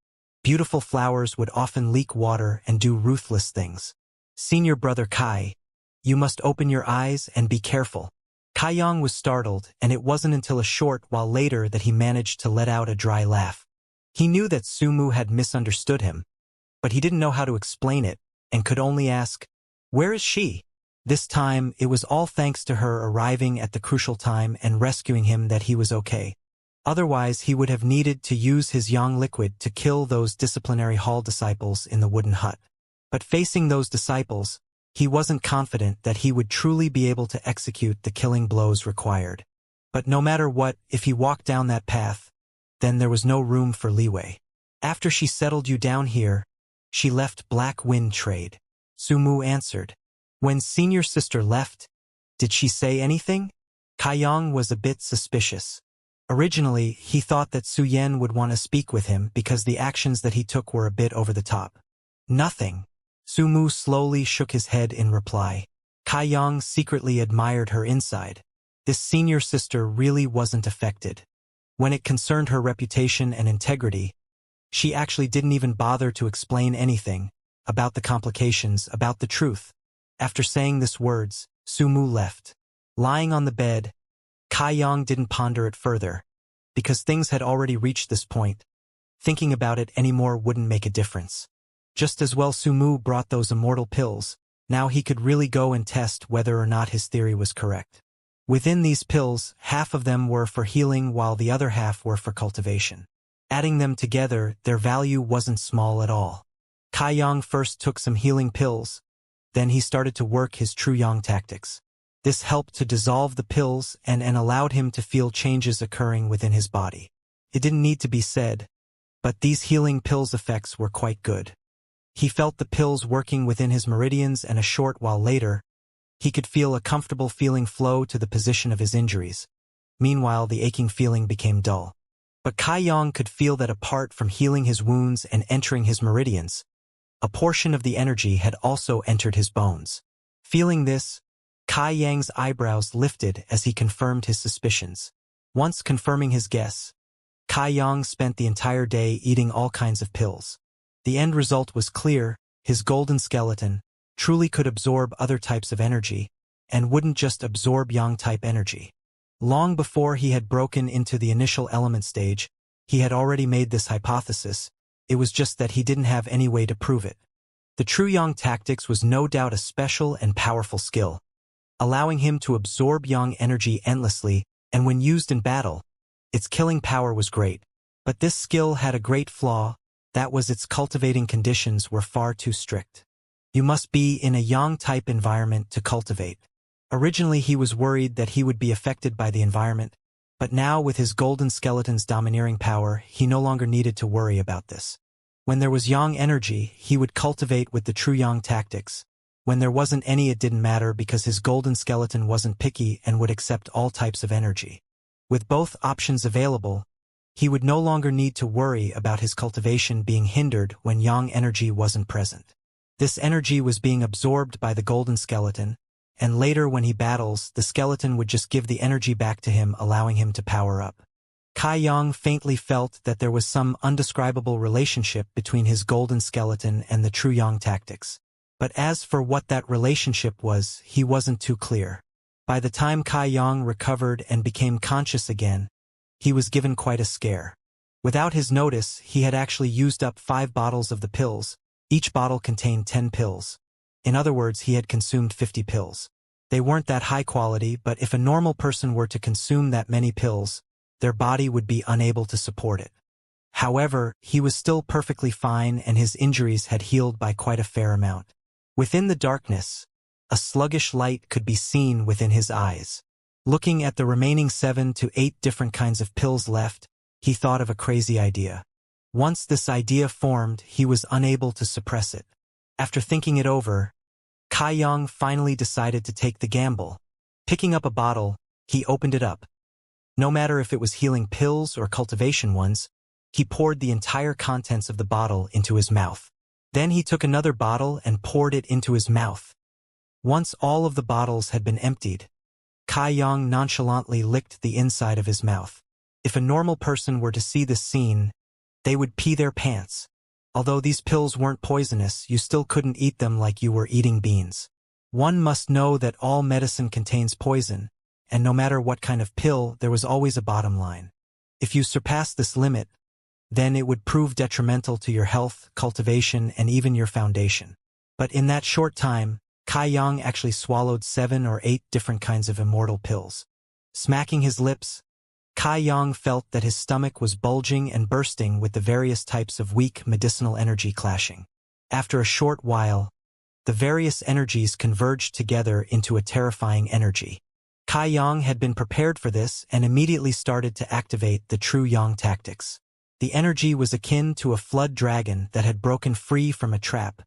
beautiful flowers would often leak water and do ruthless things. Senior brother Kai, you must open your eyes and be careful." Kai Yang was startled, and it wasn't until a short while later that he managed to let out a dry laugh. He knew that Su Mu had misunderstood him, but he didn't know how to explain it, and could only ask, "Where is she?" This time, it was all thanks to her arriving at the crucial time and rescuing him that he was okay. Otherwise, he would have needed to use his yang liquid to kill those disciplinary hall disciples in the wooden hut. But facing those disciples, he wasn't confident that he would truly be able to execute the killing blows required. But no matter what, if he walked down that path, then there was no room for leeway. "After she settled you down here, she left Black Wind Trade," Su Mu answered. "When senior sister left, did she say anything?" Kai Yang was a bit suspicious. Originally, he thought that Su Yan would want to speak with him because the actions that he took were a bit over the top. "Nothing." Su Mu slowly shook his head in reply. Kai Yang secretly admired her inside. This senior sister really wasn't affected. When it concerned her reputation and integrity, she actually didn't even bother to explain anything about the complications, about the truth. After saying these words, Su Mu left. Lying on the bed, Kai Yang didn't ponder it further, because things had already reached this point. Thinking about it anymore wouldn't make a difference. Just as well Su Mu brought those immortal pills, now he could really go and test whether or not his theory was correct. Within these pills, half of them were for healing while the other half were for cultivation. Adding them together, their value wasn't small at all. Kai Yang first took some healing pills, then he started to work his true yang tactics. This helped to dissolve the pills and allowed him to feel changes occurring within his body. It didn't need to be said, but these healing pills' effects were quite good. He felt the pills working within his meridians, and a short while later, he could feel a comfortable feeling flow to the position of his injuries. Meanwhile, the aching feeling became dull. But Kai Yang could feel that apart from healing his wounds and entering his meridians, a portion of the energy had also entered his bones. Feeling this, Kai Yang's eyebrows lifted as he confirmed his suspicions. Once confirming his guess, Kai Yang spent the entire day eating all kinds of pills. The end result was clear: his golden skeleton truly could absorb other types of energy, and wouldn't just absorb yang-type energy. Long before he had broken into the initial element stage, he had already made this hypothesis. It was just that he didn't have any way to prove it. The true yang tactics was no doubt a special and powerful skill, allowing him to absorb yang energy endlessly, and when used in battle, its killing power was great. But this skill had a great flaw, that was its cultivating conditions were far too strict. You must be in a yang-type environment to cultivate. Originally he was worried that he would be affected by the environment, But now, with his golden skeleton's domineering power, he no longer needed to worry about this. When there was yang energy, he would cultivate with the true yang tactics. When there wasn't any, it didn't matter because his golden skeleton wasn't picky and would accept all types of energy. With both options available, he would no longer need to worry about his cultivation being hindered when yang energy wasn't present. This energy was being absorbed by the golden skeleton, and later when he battles, the skeleton would just give the energy back to him, allowing him to power up. Kai Yang faintly felt that there was some undescribable relationship between his golden skeleton and the true yang tactics. But as for what that relationship was, he wasn't too clear. By the time Kai Yang recovered and became conscious again, he was given quite a scare. Without his notice, he had actually used up 5 bottles of the pills. Each bottle contained 10 pills. In other words, he had consumed 50 pills. They weren't that high quality, but if a normal person were to consume that many pills, their body would be unable to support it. However, he was still perfectly fine and his injuries had healed by quite a fair amount. Within the darkness, a sluggish light could be seen within his eyes. Looking at the remaining 7 to 8 different kinds of pills left, he thought of a crazy idea. Once this idea formed, he was unable to suppress it. After thinking it over, Kai Yang finally decided to take the gamble. Picking up a bottle, he opened it up. No matter if it was healing pills or cultivation ones, he poured the entire contents of the bottle into his mouth. Then he took another bottle and poured it into his mouth. Once all of the bottles had been emptied, Kai Yang nonchalantly licked the inside of his mouth. If a normal person were to see this scene, they would pee their pants. Although these pills weren't poisonous, you still couldn't eat them like you were eating beans. One must know that all medicine contains poison, and no matter what kind of pill, there was always a bottom line. If you surpass this limit, then it would prove detrimental to your health, cultivation, and even your foundation. But in that short time, Kai Yang actually swallowed 7 or 8 different kinds of immortal pills. Smacking his lips, Kai Yang felt that his stomach was bulging and bursting with the various types of weak medicinal energy clashing. After a short while, the various energies converged together into a terrifying energy. Kai Yang had been prepared for this and immediately started to activate the true yang tactics. The energy was akin to a flood dragon that had broken free from a trap,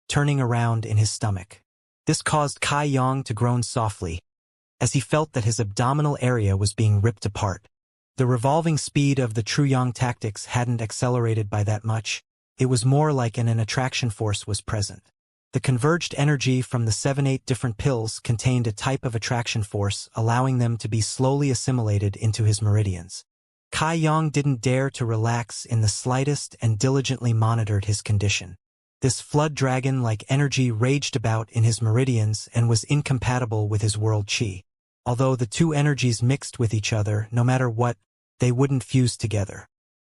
turning around in his stomach. This caused Kai Yang to groan softly, as he felt that his abdominal area was being ripped apart. The revolving speed of the true yang tactics hadn't accelerated by that much. It was more like an attraction force was present. The converged energy from the 7-8 different pills contained a type of attraction force, allowing them to be slowly assimilated into his meridians. Kai Yang didn't dare to relax in the slightest and diligently monitored his condition. This flood dragon-like energy raged about in his meridians and was incompatible with his world chi. Although the two energies mixed with each other, no matter what, they wouldn't fuse together.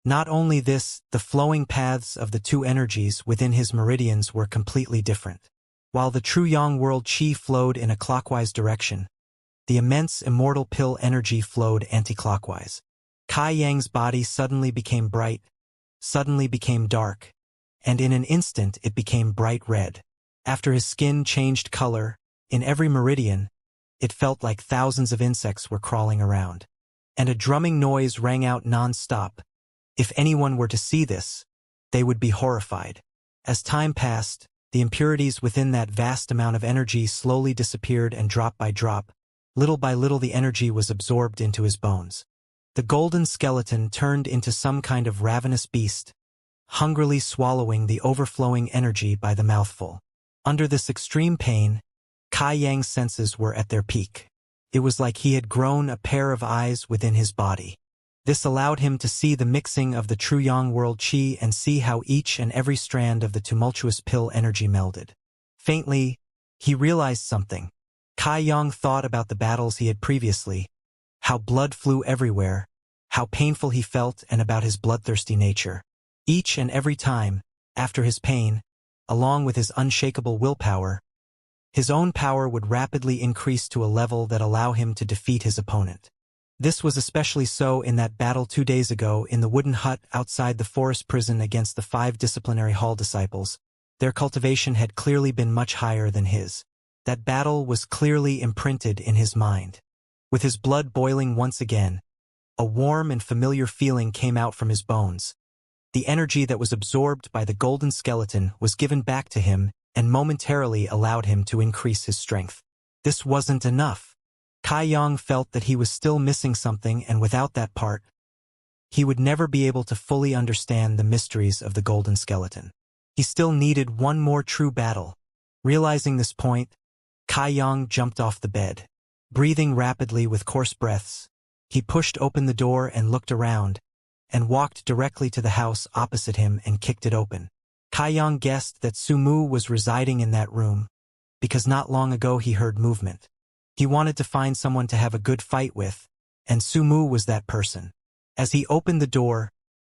Not only this, the flowing paths of the two energies within his meridians were completely different. While the true yang world chi flowed in a clockwise direction, the immense immortal pill energy flowed anti-clockwise. Kai Yang's body suddenly became bright, suddenly became dark, and in an instant it became bright red. After his skin changed color, in every meridian, it felt like thousands of insects were crawling around. And a drumming noise rang out non-stop. If anyone were to see this, they would be horrified. As time passed, the impurities within that vast amount of energy slowly disappeared and drop by drop. Little by little the energy was absorbed into his bones. The golden skeleton turned into some kind of ravenous beast, hungrily swallowing the overflowing energy by the mouthful. Under this extreme pain, Kai Yang's senses were at their peak. It was like he had grown a pair of eyes within his body. This allowed him to see the mixing of the true yang world chi and see how each and every strand of the tumultuous pill energy melded. Faintly, he realized something. Kai Yang thought about the battles he had previously, how blood flew everywhere, how painful he felt, and about his bloodthirsty nature. Each and every time, after his pain, along with his unshakable willpower, his own power would rapidly increase to a level that allowed him to defeat his opponent. This was especially so in that battle 2 days ago in the wooden hut outside the forest prison against the 5 disciplinary hall disciples. Their cultivation had clearly been much higher than his. That battle was clearly imprinted in his mind. With his blood boiling once again, A warm and familiar feeling came out from his bones. The energy that was absorbed by the golden skeleton was given back to him and momentarily allowed him to increase his strength. This wasn't enough. Kai Yang felt that he was still missing something, and without that part, he would never be able to fully understand the mysteries of the golden skeleton. He still needed one more true battle. Realizing this point, Kai Yang jumped off the bed. Breathing rapidly with coarse breaths, he pushed open the door and looked around, and walked directly to the house opposite him and kicked it open. Kai Yang guessed that Sumu was residing in that room, because not long ago he heard movement. He wanted to find someone to have a good fight with, and Sumu was that person. As he opened the door,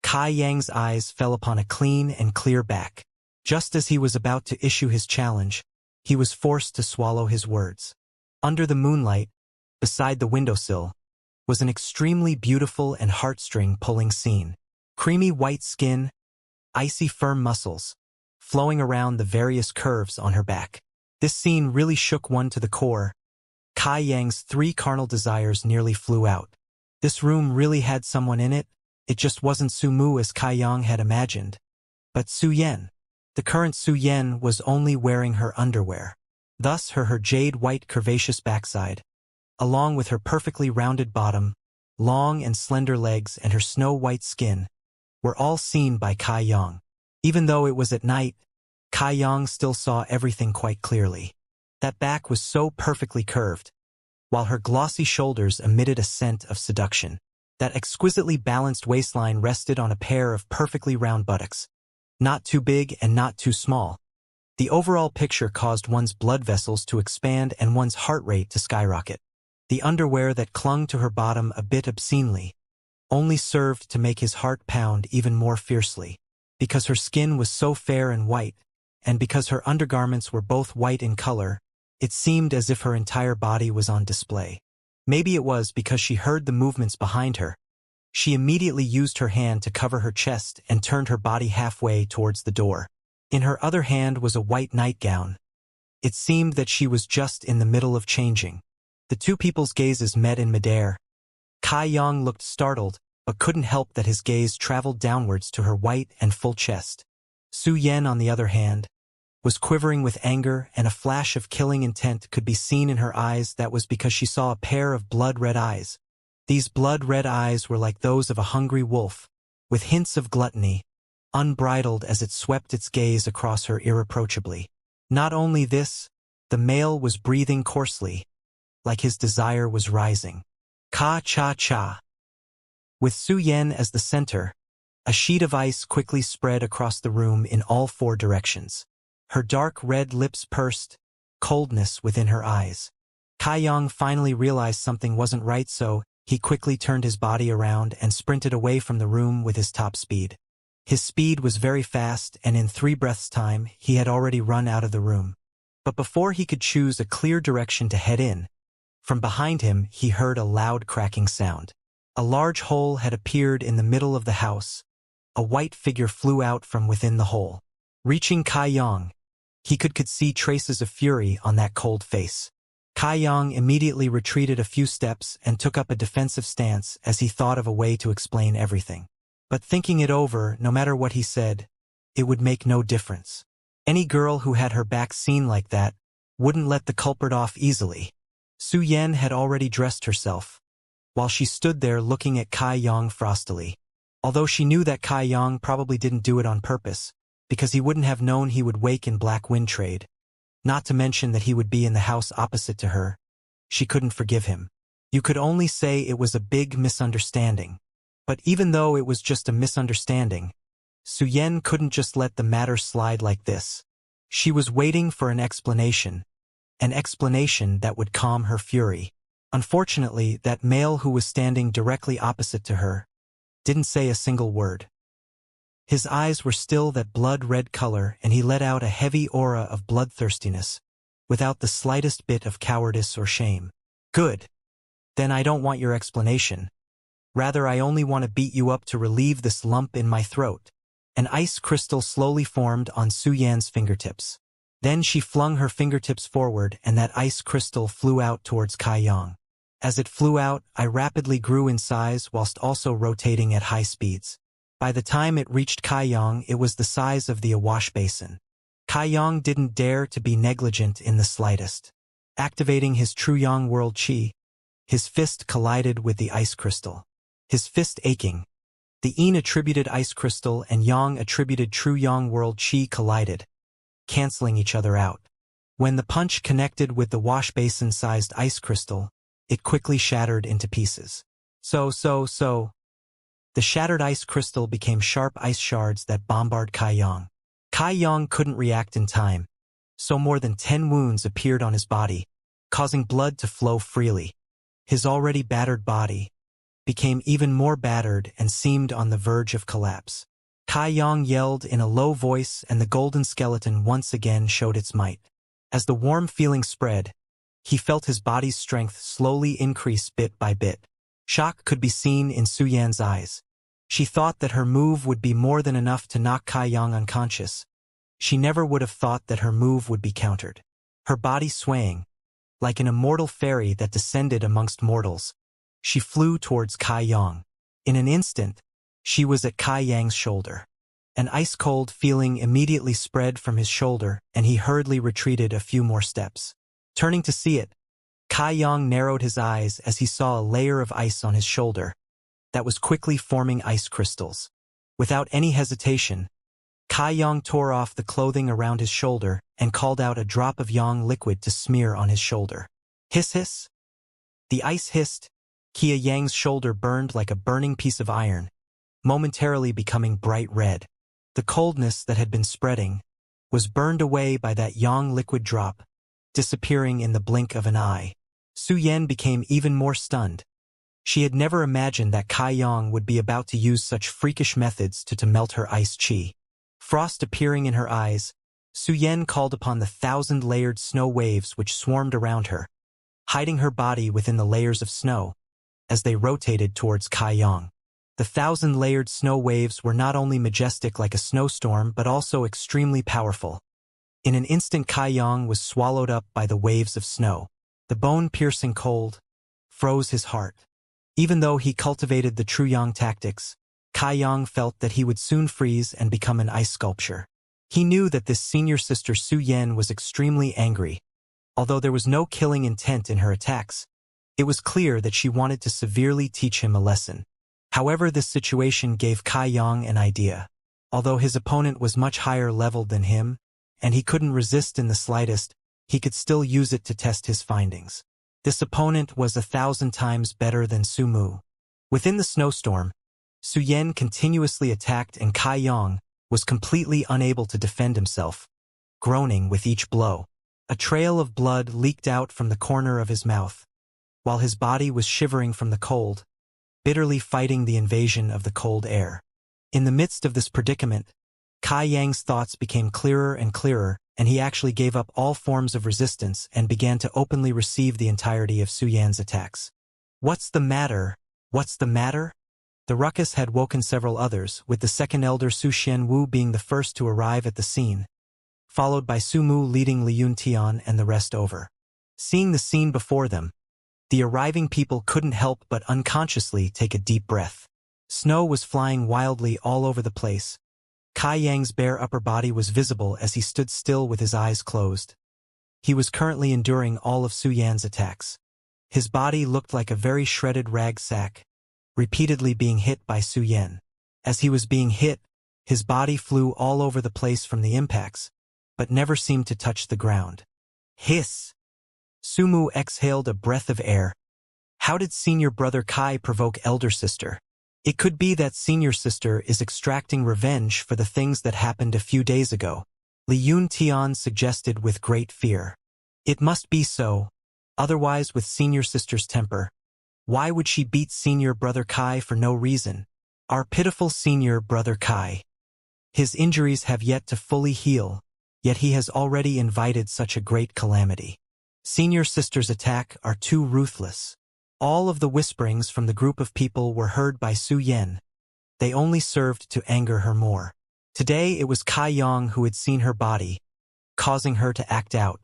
Kai Yang's eyes fell upon a clean and clear back. Just as he was about to issue his challenge, he was forced to swallow his words. Under the moonlight, beside the windowsill, was an extremely beautiful and heartstring-pulling scene. Creamy white skin, icy firm muscles, flowing around the various curves on her back. This scene really shook one to the core. Kai Yang's 3 carnal desires nearly flew out. This room really had someone in it. It just wasn't Sumu as Kai Yang had imagined, but Su Yan. The current Su Yan was only wearing her underwear. Thus her jade white curvaceous backside, along with her perfectly rounded bottom, long and slender legs and her snow-white skin, were all seen by Kai Yang. Even though it was at night, Kai Yang still saw everything quite clearly. That back was so perfectly curved, while her glossy shoulders emitted a scent of seduction. That exquisitely balanced waistline rested on a pair of perfectly round buttocks, not too big and not too small. The overall picture caused one's blood vessels to expand and one's heart rate to skyrocket. The underwear that clung to her bottom a bit obscenely only served to make his heart pound even more fiercely. Because her skin was so fair and white, and because her undergarments were both white in color, it seemed as if her entire body was on display. Maybe it was because she heard the movements behind her. She immediately used her hand to cover her chest and turned her body halfway towards the door. In her other hand was a white nightgown. It seemed that she was just in the middle of changing. The two people's gazes met in midair. Kai Yang looked startled, but couldn't help that his gaze traveled downwards to her white and full chest. Su Yan, on the other hand, was quivering with anger, and a flash of killing intent could be seen in her eyes. That was because she saw a pair of blood-red eyes. These blood-red eyes were like those of a hungry wolf, with hints of gluttony, unbridled as it swept its gaze across her irreproachably. Not only this, the male was breathing coarsely, like his desire was rising. Ka-cha-cha. With Su Yan as the center, a sheet of ice quickly spread across the room in all 4 directions. Her dark red lips pursed, coldness within her eyes. Kai Yang finally realized something wasn't right, so he quickly turned his body around and sprinted away from the room with his top speed. His speed was very fast, and in 3 breaths' time, he had already run out of the room. But before he could choose a clear direction to head in, from behind him he heard a loud cracking sound. A large hole had appeared in the middle of the house. A white figure flew out from within the hole. Reaching Kai Yang, he could see traces of fury on that cold face. Kai Yang immediately retreated a few steps and took up a defensive stance as he thought of a way to explain everything. But thinking it over, no matter what he said, it would make no difference. Any girl who had her back seen like that wouldn't let the culprit off easily. Su Yan had already dressed herself, while she stood there looking at Kai Yang frostily. Although she knew that Kai Yang probably didn't do it on purpose, because he wouldn't have known he would wake in Black Wind Trade, not to mention that he would be in the house opposite to her, she couldn't forgive him. You could only say it was a big misunderstanding. But even though it was just a misunderstanding, Su Yan couldn't just let the matter slide like this. She was waiting for an explanation that would calm her fury. Unfortunately, that male who was standing directly opposite to her didn't say a single word. His eyes were still that blood-red color, and he let out a heavy aura of bloodthirstiness, without the slightest bit of cowardice or shame. Good. Then I don't want your explanation. Rather, I only want to beat you up to relieve this lump in my throat. An ice crystal slowly formed on Su Yan's fingertips. Then she flung her fingertips forward, and that ice crystal flew out towards Kai Yang. As it flew out, I rapidly grew in size whilst also rotating at high speeds. By the time it reached Kaiyang, it was the size of the awash basin. Kaiyang didn't dare to be negligent in the slightest. Activating his true yang world qi, his fist collided with the ice crystal. His fist aching. The yin attributed ice crystal and yang attributed true yang world qi collided, canceling each other out. When the punch connected with the wash basin-sized ice crystal, it quickly shattered into pieces. So. The shattered ice crystal became sharp ice shards that bombarded Kaiyang. Kaiyang couldn't react in time, so more than 10 wounds appeared on his body, causing blood to flow freely. His already battered body became even more battered and seemed on the verge of collapse. Kaiyang yelled in a low voice, and the golden skeleton once again showed its might. As the warm feeling spread, he felt his body's strength slowly increase bit by bit. Shock could be seen in Su Yan's eyes. She thought that her move would be more than enough to knock Kaiyang unconscious. She never would have thought that her move would be countered. Her body swaying, like an immortal fairy that descended amongst mortals, she flew towards Kaiyang. In an instant, she was at Kaiyang's shoulder. An ice-cold feeling immediately spread from his shoulder, and he hurriedly retreated a few more steps. Turning to see it, Kaiyang narrowed his eyes as he saw a layer of ice on his shoulder that was quickly forming ice crystals. Without any hesitation, Kaiyang tore off the clothing around his shoulder and called out a drop of yang liquid to smear on his shoulder. Hiss hiss. The ice hissed. Kia Yang's shoulder burned like a burning piece of iron, momentarily becoming bright red. The coldness that had been spreading was burned away by that yang liquid drop, disappearing in the blink of an eye. Su Yan became even more stunned. She had never imagined that Kaiyang would be about to use such freakish methods to melt her ice qi. Frost appearing in her eyes, Su Yan called upon the 1,000-layered snow waves which swarmed around her, hiding her body within the layers of snow as they rotated towards Kaiyang. The 1,000-layered snow waves were not only majestic like a snowstorm but also extremely powerful. In an instant, Kaiyang was swallowed up by the waves of snow. The bone-piercing cold froze his heart. Even though he cultivated the true yang tactics, Kaiyang felt that he would soon freeze and become an ice sculpture. He knew that this senior sister Su Yan was extremely angry. Although there was no killing intent in her attacks, it was clear that she wanted to severely teach him a lesson. However, this situation gave Kaiyang an idea. Although his opponent was much higher leveled than him, and he couldn't resist in the slightest, he could still use it to test his findings. This opponent was 1,000 times better than Su Mu. Within the snowstorm, Su Yan continuously attacked, and Kaiyang was completely unable to defend himself, groaning with each blow. A trail of blood leaked out from the corner of his mouth, while his body was shivering from the cold, bitterly fighting the invasion of the cold air. In the midst of this predicament, Kaiyang's thoughts became clearer and clearer, and he actually gave up all forms of resistance and began to openly receive the entirety of Su Yan's attacks. What's the matter? What's the matter? The ruckus had woken several others, with the second elder Su Xianwu being the first to arrive at the scene, followed by Su Mu leading Li Yuntian and the rest over. Seeing the scene before them, the arriving people couldn't help but unconsciously take a deep breath. Snow was flying wildly all over the place. Kaiyang's bare upper body was visible as he stood still with his eyes closed. He was currently enduring all of Su Yan's attacks. His body looked like a very shredded rag sack, repeatedly being hit by Su Yan. As he was being hit, his body flew all over the place from the impacts, but never seemed to touch the ground. Hiss! Su Mu exhaled a breath of air. How did senior brother Kai provoke elder sister? It could be that senior sister is extracting revenge for the things that happened a few days ago, Li Yuntian suggested with great fear. It must be so. Otherwise, with senior sister's temper, why would she beat senior brother Kai for no reason? Our pitiful senior brother Kai. His injuries have yet to fully heal, yet he has already invited such a great calamity. Senior sister's attack are too ruthless. All of the whisperings from the group of people were heard by Su Yan. They only served to anger her more. Today it was Kaiyang who had seen her body, causing her to act out.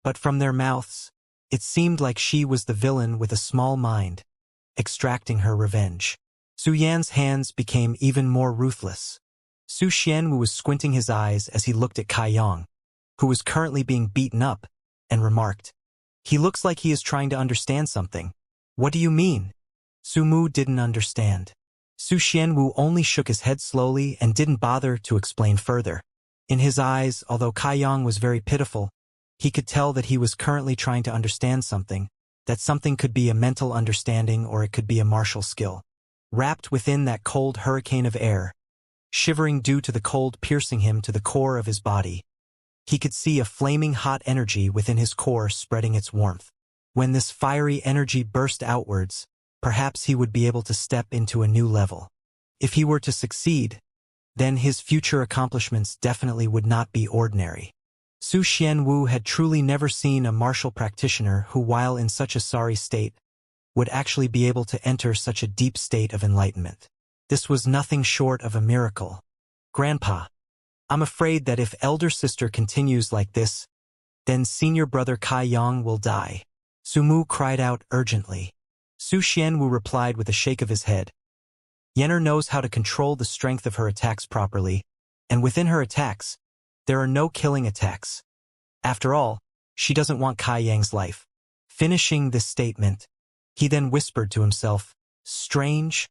But from their mouths, It seemed like she was the villain with a small mind, extracting her revenge. Su Yan's hands became even more ruthless. Su Xianwu was squinting his eyes as he looked at Kai Yang, who was currently being beaten up, and remarked, "He looks like he is trying to understand something." "What do you mean?" Su Mu didn't understand. Su Xianwu only shook his head slowly and didn't bother to explain further. In his eyes, although Kai Yang was very pitiful, he could tell that he was currently trying to understand something, that something could be a mental understanding or it could be a martial skill. Wrapped within that cold hurricane of air, shivering due to the cold piercing him to the core of his body, he could see a flaming hot energy within his core spreading its warmth. When this fiery energy burst outwards, perhaps he would be able to step into a new level. If he were to succeed, then his future accomplishments definitely would not be ordinary. Su Xianwu had truly never seen a martial practitioner who, while in such a sorry state, would actually be able to enter such a deep state of enlightenment. This was nothing short of a miracle. "Grandpa, I'm afraid that if elder sister continues like this, then senior brother Kai Yang will die." Su Mu cried out urgently. Su Xianwu replied with a shake of his head. "Yenner knows how to control the strength of her attacks properly, and within her attacks, there are no killing attacks. After all, she doesn't want Kai Yang's life." Finishing this statement, he then whispered to himself, "Strange.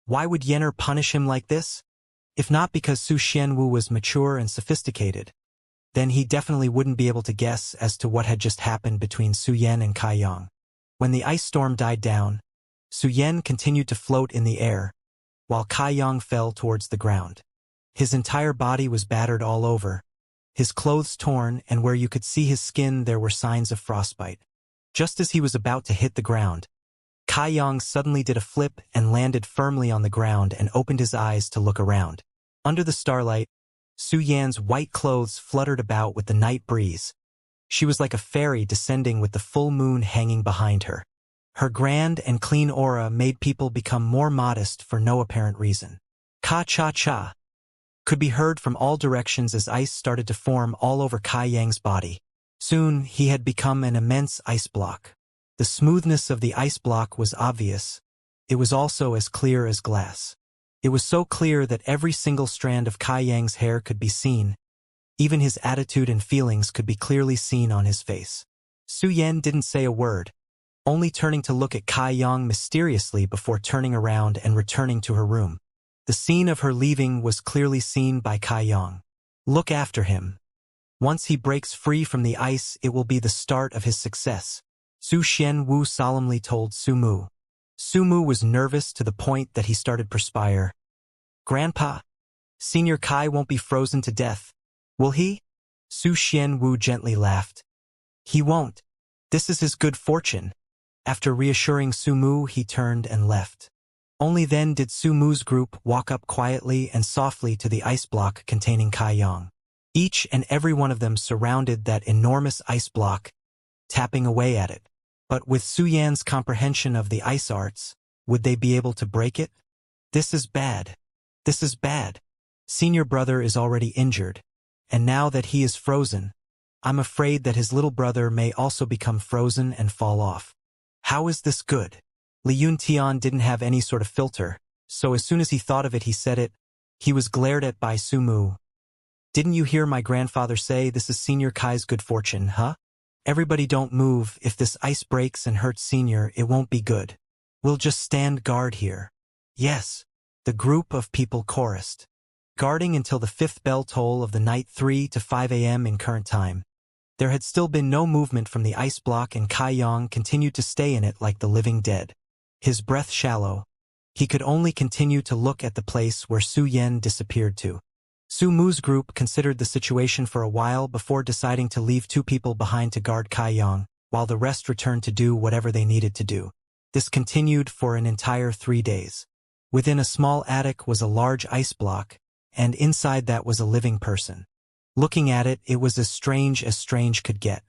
Why would Yenner punish him like this? If not because Su Xianwu was mature and sophisticated, then he definitely wouldn't be able to guess as to what had just happened between Su Yan and Kai Yang." When the ice storm died down, Su Yan continued to float in the air, while Kai Yang fell towards the ground. His entire body was battered all over, his clothes torn, and where you could see his skin there were signs of frostbite. Just as he was about to hit the ground, Kai Yang suddenly did a flip and landed firmly on the ground and opened his eyes to look around. Under the starlight, Su Yan's white clothes fluttered about with the night breeze. She was like a fairy descending with the full moon hanging behind her. Her grand and clean aura made people become more modest for no apparent reason. Ka-cha-cha could be heard from all directions as ice started to form all over Kai Yang's body. Soon, he had become an immense ice block. The smoothness of the ice block was obvious. It was also as clear as glass. It was so clear that every single strand of Kai Yang's hair could be seen. Even his attitude and feelings could be clearly seen on his face. Su Yan didn't say a word, only turning to look at Kai Yang mysteriously before turning around and returning to her room. The scene of her leaving was clearly seen by Kai Yang. "Look after him. Once he breaks free from the ice, it will be the start of his success," Su Xianwu solemnly told Su Mu. Su Mu was nervous to the point that he started perspire. "Grandpa, Senior Kai won't be frozen to death, will he?" Su Xianwu gently laughed. "He won't. This is his good fortune." After reassuring Su Mu, he turned and left. Only then did Su Mu's group walk up quietly and softly to the ice block containing Kai Yang. Each and every one of them surrounded that enormous ice block, tapping away at it. But with Su Yan's comprehension of the ice arts, would they be able to break it? "This is bad. This is bad. Senior brother is already injured, and now that he is frozen, I'm afraid that his little brother may also become frozen and fall off. How is this good?" Li Yuntian didn't have any sort of filter, so as soon as he thought of it, he said it. He was glared at by Su Mu. "Didn't you hear my grandfather say this is Senior Kai's good fortune, huh? Everybody don't move. If this ice breaks and hurts Senior, it won't be good. We'll just stand guard here." "Yes," the group of people chorused. Guarding until the 5th bell toll of the night, 3 to 5 a.m. in current time. There had still been no movement from the ice block, and Kai Yang continued to stay in it like the living dead. His breath shallow, he could only continue to look at the place where Su Yan disappeared to. Su Mu's group considered the situation for a while before deciding to leave 2 people behind to guard Kai Yang, while the rest returned to do whatever they needed to do. This continued for an entire 3 days. Within a small attic was a large ice block, and inside that was a living person. Looking at it, it was as strange could get.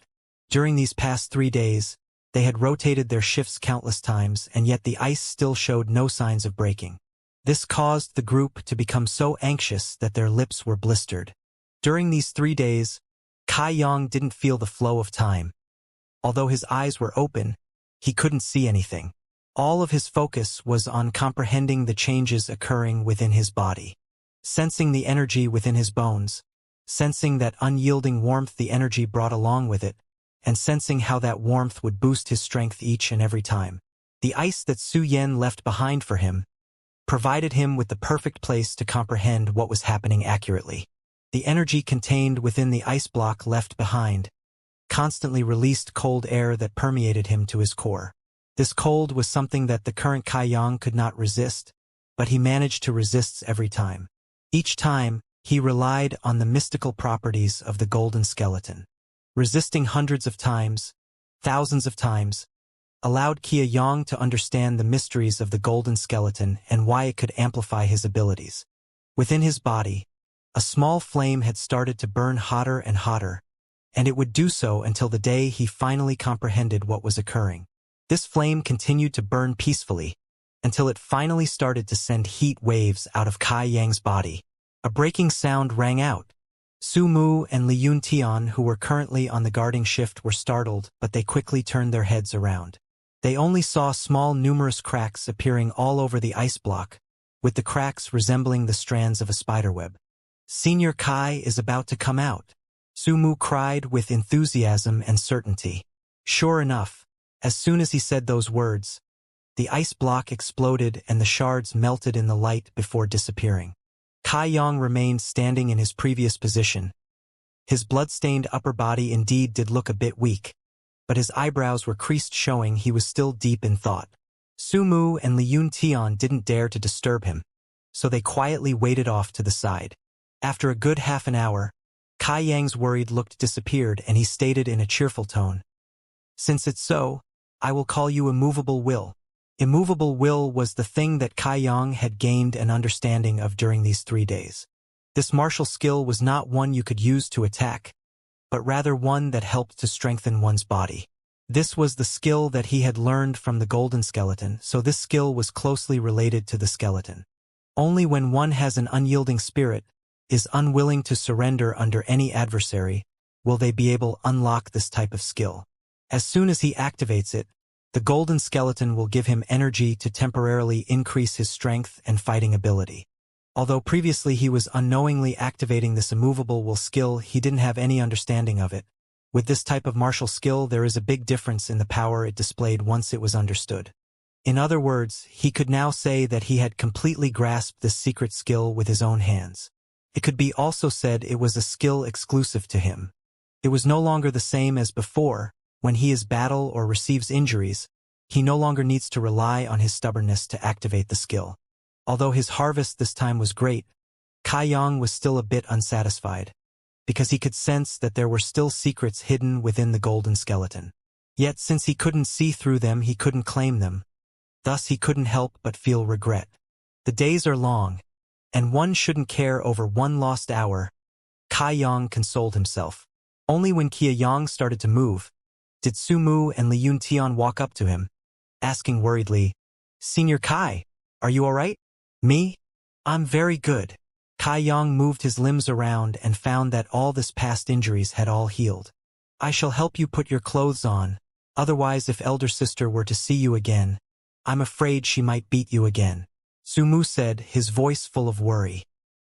During these past 3 days, they had rotated their shifts countless times, and yet the ice still showed no signs of breaking. This caused the group to become so anxious that their lips were blistered. During these 3 days, Kai Yang didn't feel the flow of time. Although his eyes were open, he couldn't see anything. All of his focus was on comprehending the changes occurring within his body. Sensing the energy within his bones, sensing that unyielding warmth the energy brought along with it, and sensing how that warmth would boost his strength each and every time. The ice that Su Yan left behind for him provided him with the perfect place to comprehend what was happening accurately. The energy contained within the ice block left behind constantly released cold air that permeated him to his core. This cold was something that the current Kai Yang could not resist, but he managed to resist every time. Each time, he relied on the mystical properties of the golden skeleton. Resisting hundreds of times, thousands of times, allowed Kia Yang to understand the mysteries of the golden skeleton and why it could amplify his abilities. Within his body, a small flame had started to burn hotter and hotter, and it would do so until the day he finally comprehended what was occurring. This flame continued to burn peacefully until it finally started to send heat waves out of Kai Yang's body. A breaking sound rang out. Su Mu and Li Yun Tian, who were currently on the guarding shift, were startled, but they quickly turned their heads around. They only saw small numerous cracks appearing all over the ice block, with the cracks resembling the strands of a spiderweb. Senior Kai is about to come out, Su Mu cried with enthusiasm and certainty. Sure enough, as soon as he said those words, the ice block exploded and the shards melted in the light before disappearing. Kai Yang remained standing in his previous position. His blood-stained upper body indeed did look a bit weak, but his eyebrows were creased, showing he was still deep in thought. Su Mu and Li Yun Tian didn't dare to disturb him, so they quietly waited off to the side. After a good half an hour, Kai Yang's worried look disappeared and he stated in a cheerful tone, "Since it's so, I will call you Immovable Will." Immovable will was the thing that Kai Yang had gained an understanding of during these 3 days. This martial skill was not one you could use to attack, but rather one that helped to strengthen one's body. This was the skill that he had learned from the golden skeleton, so this skill was closely related to the skeleton. Only when one has an unyielding spirit, is unwilling to surrender under any adversary, will they be able to unlock this type of skill. As soon as he activates it, the golden skeleton will give him energy to temporarily increase his strength and fighting ability. Although previously he was unknowingly activating this immovable will skill, he didn't have any understanding of it. With this type of martial skill, there is a big difference in the power it displayed once it was understood. In other words, he could now say that he had completely grasped this secret skill with his own hands. It could be also said it was a skill exclusive to him. It was no longer the same as before. When he is battle or receives injuries, he no longer needs to rely on his stubbornness to activate the skill. Although his harvest this time was great, Kai Yang was still a bit unsatisfied, because he could sense that there were still secrets hidden within the golden skeleton. Yet since he couldn't see through them, he couldn't claim them. Thus he couldn't help but feel regret. The days are long, and one shouldn't care over one lost hour, Kai Yang consoled himself. Only when Kia Yang started to move, did Su Mu and Li Yun Tian walk up to him, asking worriedly, "Senior Kai, are you all right?" "Me? I'm very good." Kai Yang moved his limbs around and found that all this past injuries had all healed. "I shall help you put your clothes on, otherwise if elder sister were to see you again, I'm afraid she might beat you again," Su Mu said, his voice full of worry.